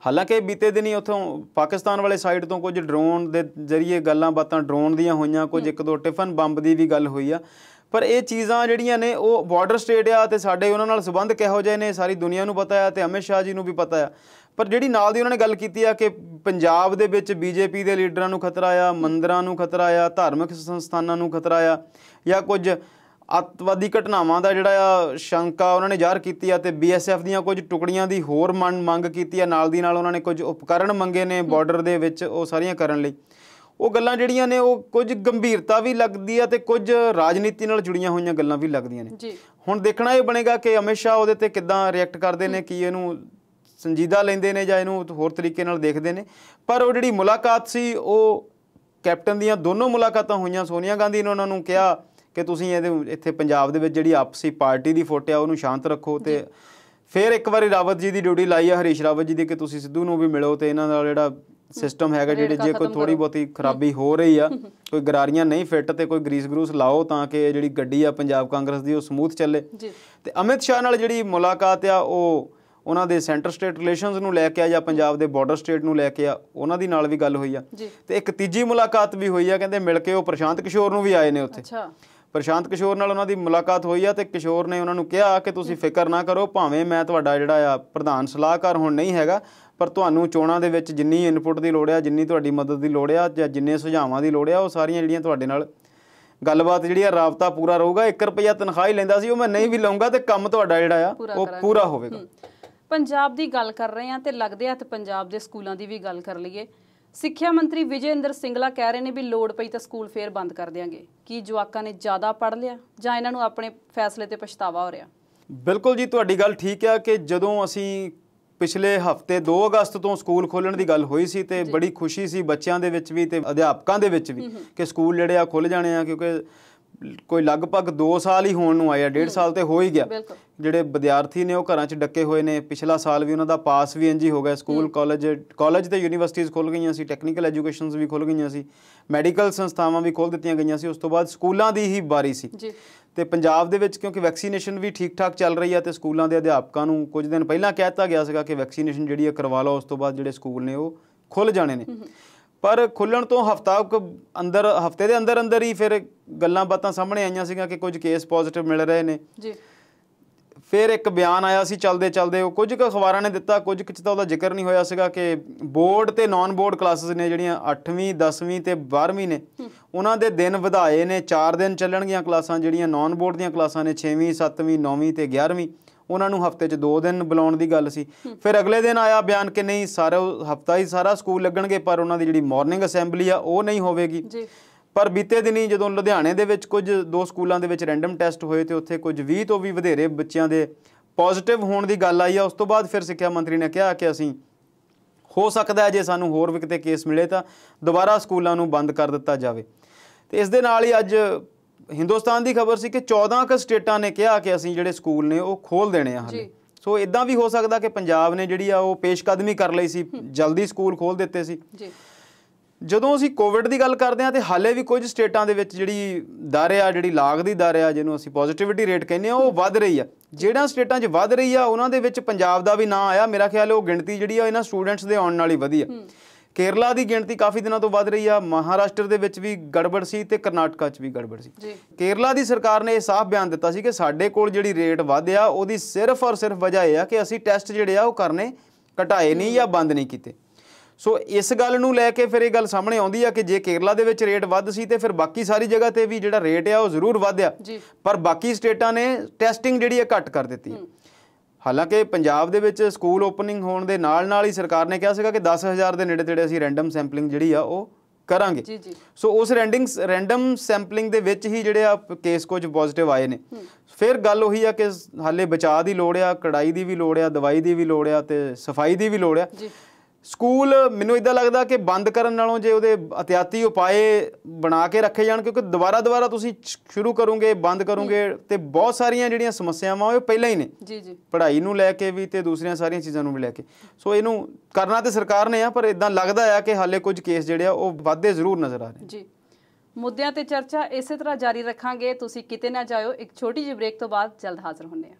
ਹਾਲਾਂਕਿ ਬੀਤੇ ਦਿਨੀ ਉੱਥੋਂ ਪਾਕਿਸਤਾਨ ਵਾਲੇ ਸਾਈਡ ਤੋਂ ਕੁਝ ਡਰੋਨ ਦੇ ਜ਼ਰੀਏ ਗੱਲਾਂ ਬਾਤਾਂ ਡਰੋਨ ਦੀਆਂ ਹੋਈਆਂ, ਕੁਝ 1-2 ਟਿਫਨ ਬੰਬ ਦੀ ਵੀ ਗੱਲ ਹੋਈ ਆ। ਪਰ ਇਹ ਚੀਜ਼ਾਂ ਜਿਹੜੀਆਂ ਨੇ ਉਹ ਬਾਰਡਰ ਸਟੇਟ ਆ ਤੇ ਸਾਡੇ ਉਹਨਾਂ ਨਾਲ ਸੰਬੰਧ ਕਿਹੋ ਜਿਹੇ ਨੇ ਸਾਰੀ ਦੁਨੀਆ ਨੂੰ ਪਤਾ ਆ ਤੇ ਅਮਿਤ ਸ਼ਾਹ ਜੀ ਨੂੰ ਵੀ ਪਤਾ ਆ। ਪਰ ਜਿਹੜੀ ਨਾਲ ਦੀ ਉਹਨਾਂ ਨੇ ਗੱਲ ਕੀਤੀ ਆ ਕਿ ਪੰਜਾਬ ਦੇ ਵਿੱਚ BJP ਦੇ ਲੀਡਰਾਂ ਨੂੰ ਖਤਰਾ ਆ, ਮੰਦਿਰਾਂ ਨੂੰ ਖਤਰਾ ਆ, ਧਾਰਮਿਕ ਸੰਸਥਾਨਾਂ ਨੂੰ ਖਤਰਾ ਆ, ਜਾਂ ਕੁਝ ਅੱਤਵਾਦੀ ਘਟਨਾਵਾਂ ਦਾ ਜਿਹੜਾ ਆ ਸ਼ੰਕਾ ਉਹਨਾਂ ਨੇ ਜ਼ਾਹਰ ਕੀਤੀ ਆ, ਤੇ BSF ਦੀਆਂ ਕੁਝ ਟੁਕੜੀਆਂ ਦੀ ਹੋਰ ਮੰਗ ਕੀਤੀ ਆ। ਨਾਲ ਦੀ ਨਾਲ ਉਹਨਾਂ ਨੇ ਕੁਝ ਉਪਕਰਨ ਮੰਗੇ ਨੇ ਬਾਰਡਰ ਦੇ ਵਿੱਚ ਉਹ ਸਾਰੀਆਂ ਕਰਨ ਲਈ। ਉਹ ਗੱਲਾਂ ਜਿਹੜੀਆਂ ਨੇ ਉਹ ਕੁਝ ਗੰਭੀਰਤਾ ਵੀ ਲੱਗਦੀ ਆ ਤੇ ਕੁਝ ਰਾਜਨੀਤੀ ਨਾਲ ਜੁੜੀਆਂ ਹੋਈਆਂ ਗੱਲਾਂ ਵੀ ਲੱਗਦੀਆਂ ਨੇ। ਹੁਣ ਦੇਖਣਾ ਇਹ ਬਣੇਗਾ ਕਿ ਅਮਿਤ ਸ਼ਾਹ ਉਹਦੇ ਤੇ ਕਿੱਦਾਂ ਰਿਐਕਟ ਕਰਦੇ ਨੇ, ਕੀ ਇਹਨੂੰ ਸੰਜੀਦਾ ਲੈਂਦੇ ਨੇ ਜਾਂ ਇਹਨੂੰ ਹੋਰ ਤਰੀਕੇ ਨਾਲ ਦੇਖਦੇ ਨੇ। ਪਰ ਉਹ ਜਿਹੜੀ ਮੁਲਾਕਾਤ ਸੀ ਉਹ ਕੈਪਟਨ ਦੀਆਂ ਦੋਨੋਂ ਮੁਲਾਕਾਤਾਂ ਹੋਈਆਂ। ਸੋਨੀਆ ਗਾਂਧੀ ਨੇ ਉਹਨਾਂ ਨੂੰ ਕਿਹਾ ਕਿ ਤੁਸੀਂ ਇੱਥੇ ਪੰਜਾਬ ਦੇ ਵਿੱਚ ਜਿਹੜੀ ਆਪਸੀ ਪਾਰਟੀ ਦੀ ਫੋਟ ਆ ਉਹਨੂੰ ਸ਼ਾਂਤ ਰੱਖੋ, ਤੇ ਫਿਰ ਇੱਕ ਵਾਰੀ ਰਾਵਤ ਜੀ ਦੀ ਡਿਊਟੀ ਲਾਈ ਆ, ਹਰੀਸ਼ ਰਾਵਤ ਜੀ ਦੀ, ਕਿ ਤੁਸੀਂ ਸਿੱਧੂ ਨੂੰ ਵੀ ਮਿਲੋ ਤੇ ਇਹਨਾਂ ਦਾ ਜਿਹੜਾ ਸਿਸਟਮ ਹੈਗਾ, ਜਿਹੜੇ ਜੇ ਕੋਈ ਥੋੜੀ ਬਹੁਤੀ ਖਰਾਬੀ ਹੋ ਰਹੀ ਆ, ਕੋਈ ਗਰਾਰੀਆਂ ਨਹੀਂ ਫਿੱਟ ਤੇ ਕੋਈ ਗਰੀਸ ਗਰੂਸ ਲਾਓ ਤਾਂ ਕਿ ਜਿਹੜੀ ਗੱਡੀ ਆ ਪੰਜਾਬ ਕਾਂਗਰਸ ਦੀ ਉਹ ਸਮੂਥ ਚੱਲੇ। ਤੇ ਅਮਿਤ ਸ਼ਾਹ ਨਾਲ ਜਿਹੜੀ ਮੁਲਾਕਾਤ ਆ ਉਹ ਉਹਨਾਂ ਦੇ ਸੈਂਟਰ ਸਟੇਟ ਰਿਲੇਸ਼ਨਸ ਨੂੰ ਲੈ ਕੇ ਆ ਜਾਂ ਪੰਜਾਬ ਦੇ ਬਾਰਡਰ ਸਟੇਟ ਨੂੰ ਲੈ ਕੇ ਆ, ਉਹਨਾਂ ਦੀ ਨਾਲ ਵੀ ਗੱਲ ਹੋਈ ਆ। ਤੇ ਇੱਕ ਤੀਜੀ ਮੁਲਾਕਾਤ ਵੀ ਹੋਈ ਆ, ਕਹਿੰਦੇ ਮਿਲ ਕੇ ਉਹ ਪ੍ਰਸ਼ਾਂਤ ਕਿਸ਼ੋਰ ਨੂੰ ਵੀ ਆਏ ਨੇ ਉੱਥੇ। ਪ੍ਰਸ਼ਾਂਤ ਕਿਸ਼ੋਰ ਨਾਲ ਉਹਨਾਂ ਦੀ ਮੁਲਾਕਾਤ ਹੋਈ ਆ ਤੇ ਕਿਸ਼ੋਰ ਨੇ ਉਹਨਾਂ ਨੂੰ ਕਿਹਾ ਕਿ ਤੁਸੀਂ ਫਿਕਰ ਨਾ ਕਰੋ, ਭਾਵੇਂ ਮੈਂ ਤੁਹਾਡਾ ਜਿਹੜਾ ਆ ਪ੍ਰਧਾਨ ਸਲਾਹਕਾਰ ਹੁਣ ਨਹੀਂ ਹੈਗਾ, ਪਰ ਤੁਹਾਨੂੰ ਚੋਣਾਂ ਦੇ ਵਿੱਚ ਜਿੰਨੀ ਇਨਪੁਟ ਦੀ ਲੋੜ ਆ, ਜਿੰਨੀ ਤੁਹਾਡੀ ਮਦਦ ਦੀ ਲੋੜ ਆ ਜਾਂ ਜਿੰਨੇ ਸੁਝਾਵਾਂ ਦੀ ਲੋੜ ਆ, ਉਹ ਸਾਰੀਆਂ ਜਿਹੜੀਆਂ ਤੁਹਾਡੇ ਨਾਲ ਗੱਲਬਾਤ ਜਿਹੜੀ ਆ ਰਾਬਤਾ ਪੂਰਾ ਰਹੂਗਾ। 1 ਰੁਪਈਆ ਤਨਖਾਹ ਹੀ ਲੈਂਦਾ ਸੀ, ਉਹ ਮੈਂ ਨਹੀਂ ਵੀ ਲਊਂਗਾ ਤੇ ਕੰਮ ਤੁਹਾਡਾ ਜਿਹੜਾ ਆ ਉਹ ਪੂਰਾ ਹੋਵੇਗਾ। ਪੰਜਾਬ ਦੀ ਗੱਲ ਕਰ ਰਹੇ ਆ ਤੇ ਲੱਗਦੇ ਆ ਤੇ ਪੰਜਾਬ ਦੇ ਸਕੂਲਾਂ ਦੀ ਵੀ ਗੱਲ ਕਰ ਲਈਏ। ਸਿੱਖਿਆ ਮੰਤਰੀ ਵਿਜੇ ਇੰਦਰ ਸਿੰਗਲਾ ਕਹਿ ਰਹੇ ਨੇ ਵੀ ਲੋੜ ਪਈ ਤਾਂ ਸਕੂਲ ਫੇਰ ਬੰਦ ਕਰ ਦਿਆਂਗੇ। ਕੀ ਜਵਾਕਾਂ ਨੇ ਜ਼ਿਆਦਾ ਪੜ੍ਹ ਲਿਆ ਜਾਂ ਇਹਨਾਂ ਨੂੰ ਆਪਣੇ ਫੈਸਲੇ ਤੇ ਪਛਤਾਵਾ ਹੋ ਰਿਹਾ? ਬਿਲਕੁਲ ਜੀ, ਤੁਹਾਡੀ ਗੱਲ ਠੀਕ ਆ ਕਿ ਜਦੋਂ ਅਸੀਂ ਪਿਛਲੇ ਹਫਤੇ 2 ਅਗਸਤ ਤੋਂ ਸਕੂਲ ਖੋਲ੍ਹਣ ਦੀ ਗੱਲ ਹੋਈ ਸੀ ਤੇ ਬੜੀ ਖੁਸ਼ੀ ਸੀ ਬੱਚਿਆਂ ਦੇ ਵਿੱਚ ਵੀ ਤੇ ਅਧਿਆਪਕਾਂ ਦੇ ਵਿੱਚ ਵੀ ਕਿ ਸਕੂਲ ਜਿਹੜੇ ਆ ਖੁੱਲ੍ਹ ਜਾਣੇ ਆ, ਕਿਉਂਕਿ ਕੋਈ ਲਗਭਗ 2 ਸਾਲ ਹੀ ਹੋਣ ਨੂੰ ਆਏ ਆ, 1.5 ਸਾਲ ਤੇ ਹੋ ਹੀ ਗਿਆ। ਜਿਹੜੇ ਵਿਦਿਆਰਥੀ ਨੇ ਉਹ ਘਰਾਂ 'ਚ ਡੱਕੇ ਹੋਏ ਨੇ। ਪਿਛਲਾ ਸਾਲ ਵੀ ਉਹਨਾਂ ਦਾ ਪਾਸ ਵੀ ਇੰਝ ਹੀ ਹੋ ਗਿਆ। ਸਕੂਲ ਕਾਲਜ ਤੇ ਯੂਨੀਵਰਸਿਟੀਜ਼ ਖੁੱਲ੍ਹ ਗਈਆਂ ਸੀ, ਟੈਕਨੀਕਲ ਐਜੂਕੇਸ਼ਨਸ ਵੀ ਖੁੱਲ੍ਹ ਗਈਆਂ ਸੀ, ਮੈਡੀਕਲ ਸੰਸਥਾਵਾਂ ਵੀ ਖੋਲ੍ਹ ਦਿੱਤੀਆਂ ਗਈਆਂ ਸੀ। ਉਸ ਤੋਂ ਬਾਅਦ ਸਕੂਲਾਂ ਦੀ ਹੀ ਵਾਰੀ ਸੀ ਤੇ ਪੰਜਾਬ ਦੇ ਵਿੱਚ ਕਿਉਂਕਿ ਵੈਕਸੀਨੇਸ਼ਨ ਵੀ ਠੀਕ ਠਾਕ ਚੱਲ ਰਹੀ ਆ ਤੇ ਸਕੂਲਾਂ ਦੇ ਅਧਿਆਪਕਾਂ ਨੂੰ ਕੁਝ ਦਿਨ ਪਹਿਲਾਂ ਕਹਿ ਦਿੱਤਾ ਗਿਆ ਸੀਗਾ ਕਿ ਵੈਕਸੀਨੇਸ਼ਨ ਜਿਹੜੀ ਆ ਕਰਵਾ ਲਓ, ਉਸ ਤੋਂ ਬਾਅਦ ਜਿਹੜੇ ਸਕੂਲ ਨੇ ਉਹ ਖੁੱਲ੍ਹ ਜਾਣੇ ਨੇ। ਪਰ ਖੁੱਲ੍ਹਣ ਤੋਂ ਹਫਤੇ ਦੇ ਅੰਦਰ ਹੀ ਫਿਰ ਗੱਲਾਂ ਬਾਤਾਂ ਸਾਹਮਣੇ ਆਈਆਂ ਸੀਗੀਆਂ ਕਿ ਕੁਝ ਕੇਸ ਪੋਜ਼ਿਟਿਵ ਮਿਲ ਰਹੇ ਨੇ। ਫਿਰ ਇੱਕ ਬਿਆਨ ਆਇਆ ਸੀ ਚੱਲਦੇ ਉਹ ਕੁਝ ਕੁ ਅਖਬਾਰਾਂ ਨੇ ਦਿੱਤਾ, ਕੁਝ ਕੁ 'ਚ ਤਾਂ ਉਹਦਾ ਜ਼ਿਕਰ ਨਹੀਂ ਹੋਇਆ ਸੀਗਾ ਕਿ ਬੋਰਡ ਤੇ ਨਾਨ ਬੋਰਡ ਕਲਾਸਿਸ ਨੇ ਜਿਹੜੀਆਂ 8ਵੀਂ 10ਵੀਂ ਤੇ 12ਵੀਂ ਨੇ ਉਹਨਾਂ ਦੇ ਦਿਨ ਵਧਾਏ ਨੇ। 4 ਦਿਨ ਚੱਲਣਗੀਆਂ ਕਲਾਸਾਂ। ਜਿਹੜੀਆਂ ਨਾਨ ਬੋਰਡ ਦੀਆਂ ਕਲਾਸਾਂ ਨੇ 6ਵੀਂ 7ਵੀਂ 9ਵੀਂ ਤੇ 11ਵੀਂ ਉਹਨਾਂ ਨੂੰ ਹਫਤੇ 'ਚ 2 ਦਿਨ ਬੁਲਾਉਣ ਦੀ ਗੱਲ ਸੀ। ਫਿਰ ਅਗਲੇ ਦਿਨ ਆਇਆ ਬਿਆਨ ਕਿ ਨਹੀਂ, ਸਾਰਾ ਹਫਤਾ ਹੀ ਸਾਰਾ ਸਕੂਲ ਲੱਗਣਗੇ ਪਰ ਉਹਨਾਂ ਦੀ ਜਿਹੜੀ ਮਾਰਨਿੰਗ ਅਸੈਂਬਲੀ ਆ ਉਹ ਨਹੀਂ ਹੋਵੇਗੀ। ਪਰ ਬੀਤੇ ਦਿਨੀ ਜਦੋਂ ਲੁਧਿਆਣੇ ਦੇ ਵਿੱਚ ਕੁਝ 2 ਸਕੂਲਾਂ ਦੇ ਵਿੱਚ ਰੈਂਡਮ ਟੈਸਟ ਹੋਏ ਤੇ ਉੱਥੇ ਕੁਝ 20 ਤੋਂ ਵੀ ਵਧੇਰੇ ਬੱਚਿਆਂ ਦੇ ਪੋਜ਼ਿਟਿਵ ਹੋਣ ਦੀ ਗੱਲ ਆਈ ਆ। ਉਸ ਤੋਂ ਬਾਅਦ ਫਿਰ ਸਿੱਖਿਆ ਮੰਤਰੀ ਨੇ ਕਿਹਾ ਕਿ ਅਸੀਂ ਹੋ ਸਕਦਾ ਹੈ ਜੇ ਸਾਨੂੰ ਹੋਰ ਵੀ ਕਿਤੇ ਕੇਸ ਮਿਲੇ ਤਾਂ ਦੁਬਾਰਾ ਸਕੂਲਾਂ ਨੂੰ ਬੰਦ ਕਰ ਦਿੱਤਾ ਜਾਵੇ। ਤੇ ਇਸ ਦੇ ਨਾਲ ਹੀ ਅੱਜ ਹਿੰਦੁਸਤਾਨ ਦੀ ਖਬਰ ਸੀ ਕਿ 14 ਕੁ ਸਟੇਟਾਂ ਨੇ ਕਿਹਾ ਕਿ ਅਸੀਂ ਜਿਹੜੇ ਸਕੂਲ ਨੇ ਉਹ ਖੋਲ੍ਹ ਦੇਣੇ ਆ ਹਾਲੇ। ਸੋ ਇੱਦਾਂ ਵੀ ਹੋ ਸਕਦਾ ਕਿ ਪੰਜਾਬ ਨੇ ਜਿਹੜੀ ਆ ਉਹ ਪੇਸ਼ਕਦਮੀ ਕਰ ਲਈ ਸੀ, ਜਲਦੀ ਸਕੂਲ ਖੋਲ੍ਹ ਦਿੱਤੇ ਸੀ। ਜਦੋਂ ਅਸੀਂ ਕੋਵਿਡ ਦੀ ਗੱਲ ਕਰਦੇ ਹਾਂ ਤੇ ਹਾਲੇ ਵੀ ਕੁਝ ਸਟੇਟਾਂ ਦੇ ਵਿੱਚ ਜਿਹੜੀ ਦਰ ਆ, ਜਿਹੜੀ ਲਾਗ ਦੀ ਦਰ ਆ, ਜਿਹਨੂੰ ਅਸੀਂ ਪੋਜ਼ਿਟਿਵਿਟੀ ਰੇਟ ਕਹਿੰਦੇ ਆ, ਉਹ ਵੱਧ ਰਹੀ ਆ। ਜਿਹੜੀਆਂ ਸਟੇਟਾਂ 'ਚ ਵੱਧ ਰਹੀ ਆ ਉਹਨਾਂ ਦੇ ਵਿੱਚ ਪੰਜਾਬ ਦਾ ਵੀ ਨਾਂ ਆਇਆ। ਮੇਰਾ ਖਿਆਲ ਉਹ ਗਿਣਤੀ ਜਿਹੜੀ ਆ ਇਹਨਾਂ ਸਟੂਡੈਂਟਸ ਦੇ ਆਉਣ ਨਾਲ ਹੀ ਵਧੀ ਆ। ਕੇਰਲਾ ਦੀ ਗਿਣਤੀ ਕਾਫੀ ਦਿਨਾਂ ਤੋਂ ਵੱਧ ਰਹੀ ਆ। ਮਹਾਰਾਸ਼ਟਰ ਦੇ ਵਿੱਚ ਵੀ ਗੜਬੜ ਸੀ ਤੇ ਕਰਨਾਟਕਾ 'ਚ ਵੀ ਗੜਬੜ ਸੀ। ਕੇਰਲਾ ਦੀ ਸਰਕਾਰ ਨੇ ਇਹ ਸਾਫ਼ ਬਿਆਨ ਦਿੱਤਾ ਸੀ ਕਿ ਸਾਡੇ ਕੋਲ ਜਿਹੜੀ ਰੇਟ ਵਧਿਆ ਉਹਦੀ ਸਿਰਫ ਔਰ ਸਿਰਫ ਵਜ੍ਹਾ ਇਹ ਆ ਕਿ ਅਸੀਂ ਟੈਸਟ ਜਿਹੜੇ ਆ ਉਹ ਕਰਨੇ ਘਟਾਏ ਨਹੀਂ ਜਾਂ ਬੰਦ ਨਹੀਂ ਕੀਤੇ। ਸੋ ਇਸ ਗੱਲ ਨੂੰ ਲੈ ਕੇ ਫਿਰ ਇਹ ਗੱਲ ਸਾਹਮਣੇ ਆਉਂਦੀ ਆ ਕਿ ਜੇ ਕੇਰਲਾ ਦੇ ਵਿੱਚ ਰੇਟ ਵੱਧ ਸੀ ਤੇ ਫਿਰ ਬਾਕੀ ਸਾਰੀ ਜਗ੍ਹਾ ਤੇ ਵੀ ਜਿਹੜਾ ਰੇਟ ਆ ਉਹ ਜ਼ਰੂਰ ਵਧਿਆ, ਪਰ ਬਾਕੀ ਸਟੇਟਾਂ ਨੇ ਟੈਸਟਿੰਗ ਜਿਹੜੀ ਆ ਘੱਟ ਕਰ ਦਿੱਤੀ। ਹਾਲਾਂਕਿ ਪੰਜਾਬ ਦੇ ਵਿੱਚ ਸਕੂਲ ਓਪਨਿੰਗ ਹੋਣ ਦੇ ਨਾਲ ਹੀ ਸਰਕਾਰ ਨੇ ਕਿਹਾ ਸੀਗਾ ਕਿ 10,000 ਦੇ ਨੇੜੇ ਤੇੜੇ ਅਸੀਂ ਰੈਂਡਮ ਸੈਂਪਲਿੰਗ ਜਿਹੜੀ ਆ ਉਹ ਕਰਾਂਗੇ। ਸੋ ਉਸ ਰੈਂਡਮ ਸੈਂਪਲਿੰਗ ਦੇ ਵਿੱਚ ਹੀ ਜਿਹੜੇ ਆ ਕੇਸ ਕੁਝ ਪੋਜ਼ਿਟਿਵ ਆਏ ਨੇ। ਫਿਰ ਗੱਲ ਉਹੀ ਆ ਕਿ ਹਾਲੇ ਬਚਾਅ ਦੀ ਲੋੜ ਆ, ਕੜਾਈ ਦੀ ਵੀ ਲੋੜ ਆ, ਦਵਾਈ ਦੀ ਵੀ ਲੋੜ ਆ ਤੇ ਸਫਾਈ ਦੀ ਵੀ ਲੋੜ ਆ। ਸਕੂਲ ਮੈਨੂੰ ਇੱਦਾਂ ਲੱਗਦਾ ਕਿ ਬੰਦ ਕਰਨ ਨਾਲੋਂ ਜੇ ਉਹਦੇ ਅਹਤਿਆਤੀ ਉਪਾਏ ਬਣਾ ਕੇ ਰੱਖੇ ਜਾਣ, ਕਿਉਂਕਿ ਦੁਬਾਰਾ ਤੁਸੀਂ ਸ਼ੁਰੂ ਕਰੋਗੇ ਬੰਦ ਕਰੋਗੇ ਤੇ ਬਹੁਤ ਸਾਰੀਆਂ ਜਿਹੜੀਆਂ ਸਮੱਸਿਆਵਾਂ ਉਹ ਪਹਿਲਾਂ ਹੀ ਨੇ, ਪੜ੍ਹਾਈ ਨੂੰ ਲੈ ਕੇ ਵੀ ਤੇ ਦੂਸਰੀਆਂ ਸਾਰੀਆਂ ਚੀਜ਼ਾਂ ਨੂੰ ਵੀ ਲੈ ਕੇ। ਸੋ ਇਹਨੂੰ ਕਰਨਾ ਤੇ ਸਰਕਾਰ ਨੇ ਆ, ਪਰ ਇੱਦਾਂ ਲੱਗਦਾ ਆ ਕਿ ਹਾਲੇ ਕੁਝ ਕੇਸ ਜਿਹੜੇ ਆ ਉਹ ਵੱਧਦੇ ਜ਼ਰੂਰ ਨਜ਼ਰ ਆ ਰਹੇ। ਮੁੱਦਿਆਂ ਤੇ ਚਰਚਾ ਇਸੇ ਤਰ੍ਹਾਂ ਜਾਰੀ ਰੱਖਾਂਗੇ। ਤੁਸੀਂ ਕਿਤੇ ਨਾ ਜਾਇਓ। ਇੱਕ ਛੋਟੀ ਜਿਹੀ ਬ੍ਰੇਕ ਤੋਂ ਬਾਅਦ ਜਲਦ ਹਾਜ਼ਰ ਹੁੰਦੇ ਹਾਂ।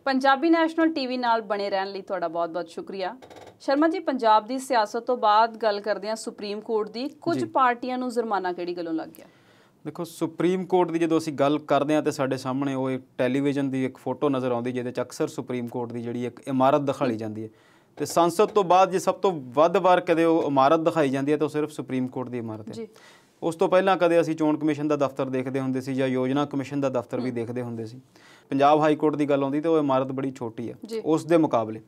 ਪੰਜਾਬੀ ਨੈਸ਼ਨਲ ਟੀਵੀ ਨਾਲ ਬਣੇ ਰਹਿਣ ਲਈ ਤੁਹਾਡਾ ਬਹੁਤ-ਬਹੁਤ ਸ਼ੁਕਰੀਆ। ਸ਼ਰਮਾ ਜੀ, ਪੰਜਾਬ ਦੀ ਸਿਆਸਤ ਤੋਂ ਬਾਅਦ ਗੱਲ ਕਰਦੇ ਹਾਂ ਸੁਪਰੀਮ ਕੋਰਟ ਦੀ। ਕੁਝ ਪਾਰਟੀਆਂ ਨੂੰ ਜੁਰਮਾਨਾ ਕਿਹੜੀ ਗੱਲੋਂ ਲੱਗ ਗਿਆ? ਦੇਖੋ, ਸੁਪਰੀਮ ਕੋਰਟ ਦੀ ਜਦੋਂ ਅਸੀਂ ਗੱਲ ਕਰਦੇ ਹਾਂ ਤੇ ਸਾਡੇ ਸਾਹਮਣੇ ਉਹ ਇੱਕ ਟੈਲੀਵਿਜ਼ਨ ਦੀ ਇੱਕ ਫੋਟੋ ਨਜ਼ਰ ਆਉਂਦੀ ਜਿਹਦੇ 'ਚ ਅਕਸਰ ਸੁਪਰੀਮ ਕੋਰਟ ਦੀ ਜਿਹੜੀ ਇੱਕ ਇਮਾਰਤ ਦਿਖਾਈ ਜਾਂਦੀ ਹੈ ਤੇ ਸੰਸਦ ਤੋਂ ਬਾਅਦ ਜੇ ਸਭ ਤੋਂ ਵੱਧ ਵਾਰ ਕਦੇ ਉਹ ਇਮਾਰਤ ਦਿਖਾਈ ਜਾਂਦੀ ਹੈ ਤਾਂ ਉਹ ਸਿਰਫ ਸੁਪਰੀਮ ਕੋਰਟ ਦੀ ਇਮਾਰਤ ਹੈ। ਉਸ ਤੋਂ ਪਹਿਲਾਂ ਕਦੇ ਅਸੀਂ ਚੋਣ ਕਮਿਸ਼ਨ ਦਾ ਦਫ਼ਤਰ ਦੇਖਦੇ ਹੁੰਦੇ ਸੀ ਜਾਂ ਯੋਜਨਾ ਕਮਿਸ਼ਨ ਦਾ ਦਫ਼ਤਰ ਵੀ ਦੇਖਦੇ ਹੁੰਦੇ ਸੀ। ਪੰਜਾਬ ਹਾਈ ਕੋਰਟ ਦੀ ਗੱਲ ਆਉਂਦੀ ਤਾਂ ਉਹ ਇਮਾਰਤ ਬੜੀ ਛੋਟੀ ਆ ਉਸ ਦੇ ਮੁਕਾਬਲੇ।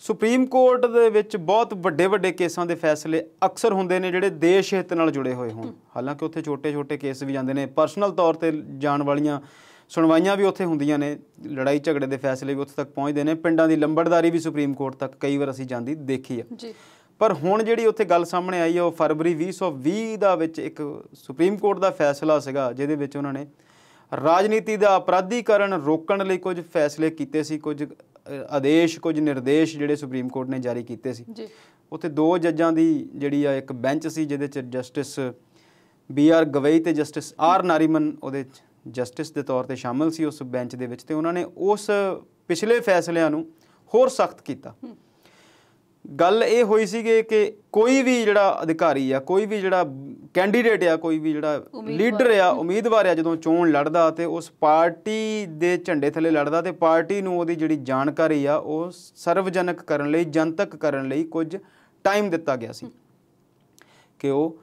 ਸੁਪਰੀਮ ਕੋਰਟ ਦੇ ਵਿੱਚ ਬਹੁਤ ਵੱਡੇ ਕੇਸਾਂ ਦੇ ਫੈਸਲੇ ਅਕਸਰ ਹੁੰਦੇ ਨੇ ਜਿਹੜੇ ਦੇਸ਼ ਹਿੱਤ ਨਾਲ ਜੁੜੇ ਹੋਏ ਹੋਣ। ਹਾਲਾਂਕਿ ਉੱਥੇ ਛੋਟੇ ਕੇਸ ਵੀ ਜਾਂਦੇ ਨੇ, ਪਰਸਨਲ ਤੌਰ 'ਤੇ ਜਾਣ ਵਾਲੀਆਂ ਸੁਣਵਾਈਆਂ ਵੀ ਉੱਥੇ ਹੁੰਦੀਆਂ ਨੇ, ਲੜਾਈ ਝਗੜੇ ਦੇ ਫੈਸਲੇ ਵੀ ਉੱਥੇ ਤੱਕ ਪਹੁੰਚਦੇ ਨੇ, ਪਿੰਡਾਂ ਦੀ ਲੰਬੜਦਾਰੀ ਵੀ ਸੁਪਰੀਮ ਕੋਰਟ ਤੱਕ ਕਈ ਵਾਰ ਅਸੀਂ ਜਾਂਦੀ ਦੇਖੀ ਆ। ਪਰ ਹੁਣ ਜਿਹੜੀ ਉੱਥੇ ਗੱਲ ਸਾਹਮਣੇ ਆਈ ਆ ਉਹ ਫਰਵਰੀ 2020 ਦਾ ਵਿੱਚ ਇੱਕ ਸੁਪਰੀਮ ਕੋਰਟ ਦਾ ਫੈਸਲਾ ਸੀਗਾ ਜਿਹਦੇ ਵਿੱਚ ਉਹਨਾਂ ਨੇ ਰਾਜਨੀਤੀ ਦਾ ਅਪਰਾਧੀਕਰਨ ਰੋਕਣ ਲਈ ਕੁਝ ਫੈਸਲੇ ਕੀਤੇ ਸੀ, ਕੁਝ ਆਦੇਸ਼, ਕੁਝ ਨਿਰਦੇਸ਼ ਜਿਹੜੇ ਸੁਪਰੀਮ ਕੋਰਟ ਨੇ ਜਾਰੀ ਕੀਤੇ ਸੀ। ਉੱਥੇ 2 ਜੱਜਾਂ ਦੀ ਜਿਹੜੀ ਆ ਇੱਕ ਬੈਂਚ ਸੀ ਜਿਹਦੇ 'ਚ ਜਸਟਿਸ BR ਗਵਈ ਤੇ ਜਸਟਿਸ R ਨਾਰੀਮਨ ਉਹਦੇ ਜਸਟਿਸ ਦੇ ਤੌਰ 'ਤੇ ਸ਼ਾਮਿਲ ਸੀ ਉਸ ਬੈਂਚ ਦੇ ਵਿੱਚ, ਤੇ ਉਹਨਾਂ ਨੇ ਉਸ ਪਿਛਲੇ ਫੈਸਲਿਆਂ ਨੂੰ ਹੋਰ ਸਖਤ ਕੀਤਾ। ਗੱਲ ਇਹ ਹੋਈ ਸੀਗੇ ਕਿ ਕੋਈ ਵੀ ਜਿਹੜਾ ਅਧਿਕਾਰੀ ਆ, ਕੋਈ ਵੀ ਜਿਹੜਾ ਕੈਂਡੀਡੇਟ ਆ, ਕੋਈ ਵੀ ਜਿਹੜਾ ਲੀਡਰ ਆ, ਉਮੀਦਵਾਰ ਆ, ਜਦੋਂ ਚੋਣ ਲੜਦਾ ਤੇ ਉਸ ਪਾਰਟੀ ਦੇ ਝੰਡੇ ਥੱਲੇ ਲੜਦਾ ਤੇ ਪਾਰਟੀ ਨੂੰ ਉਹਦੀ ਜਿਹੜੀ ਜਾਣਕਾਰੀ ਆ ਉਹ ਸਰਵਜਨਕ ਕਰਨ ਲਈ, ਜਨਤਕ ਕਰਨ ਲਈ ਕੁਝ ਟਾਈਮ ਦਿੱਤਾ ਗਿਆ ਸੀ ਕਿ ਉਹ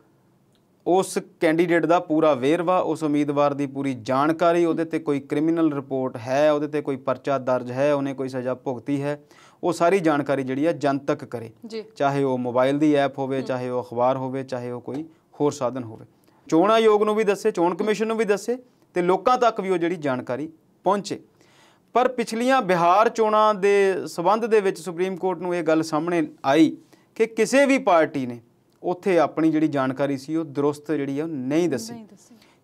ਉਸ ਕੈਂਡੀਡੇਟ ਦਾ ਪੂਰਾ ਵੇਰਵਾ, ਉਸ ਉਮੀਦਵਾਰ ਦੀ ਪੂਰੀ ਜਾਣਕਾਰੀ, ਉਹਦੇ ਤੇ ਕੋਈ ਕ੍ਰਿਮੀਨਲ ਰਿਪੋਰਟ ਹੈ, ਉਹਦੇ ਤੇ ਕੋਈ ਪਰਚਾ ਦਰਜ ਹੈ, ਉਹਨੇ ਕੋਈ ਸਜ਼ਾ ਭੁਗਤੀ ਹੈ, ਉਹ ਸਾਰੀ ਜਾਣਕਾਰੀ ਜਿਹੜੀ ਆ ਜਨਤਕ ਕਰੇ। ਚਾਹੇ ਉਹ ਮੋਬਾਈਲ ਦੀ ਐਪ ਹੋਵੇ, ਚਾਹੇ ਉਹ ਅਖਬਾਰ ਹੋਵੇ, ਚਾਹੇ ਉਹ ਕੋਈ ਹੋਰ ਸਾਧਨ ਹੋਵੇ। ਚੋਣ ਆਯੋਗ ਨੂੰ ਵੀ ਦੱਸੇ, ਚੋਣ ਕਮਿਸ਼ਨ ਨੂੰ ਵੀ ਦੱਸੇ ਤੇ ਲੋਕਾਂ ਤੱਕ ਵੀ ਉਹ ਜਿਹੜੀ ਜਾਣਕਾਰੀ ਪਹੁੰਚੇ। ਪਰ ਪਿਛਲੀਆਂ ਬਿਹਾਰ ਚੋਣਾਂ ਦੇ ਸਬੰਧ ਦੇ ਵਿੱਚ ਸੁਪਰੀਮ ਕੋਰਟ ਨੂੰ ਇਹ ਗੱਲ ਸਾਹਮਣੇ ਆਈ ਕਿ ਕਿਸੇ ਵੀ ਪਾਰਟੀ ਨੇ ਉੱਥੇ ਆਪਣੀ ਜਿਹੜੀ ਜਾਣਕਾਰੀ ਸੀ ਉਹ ਦਰੁਸਤ ਜਿਹੜੀ ਆ ਨਹੀਂ ਦੱਸੀ।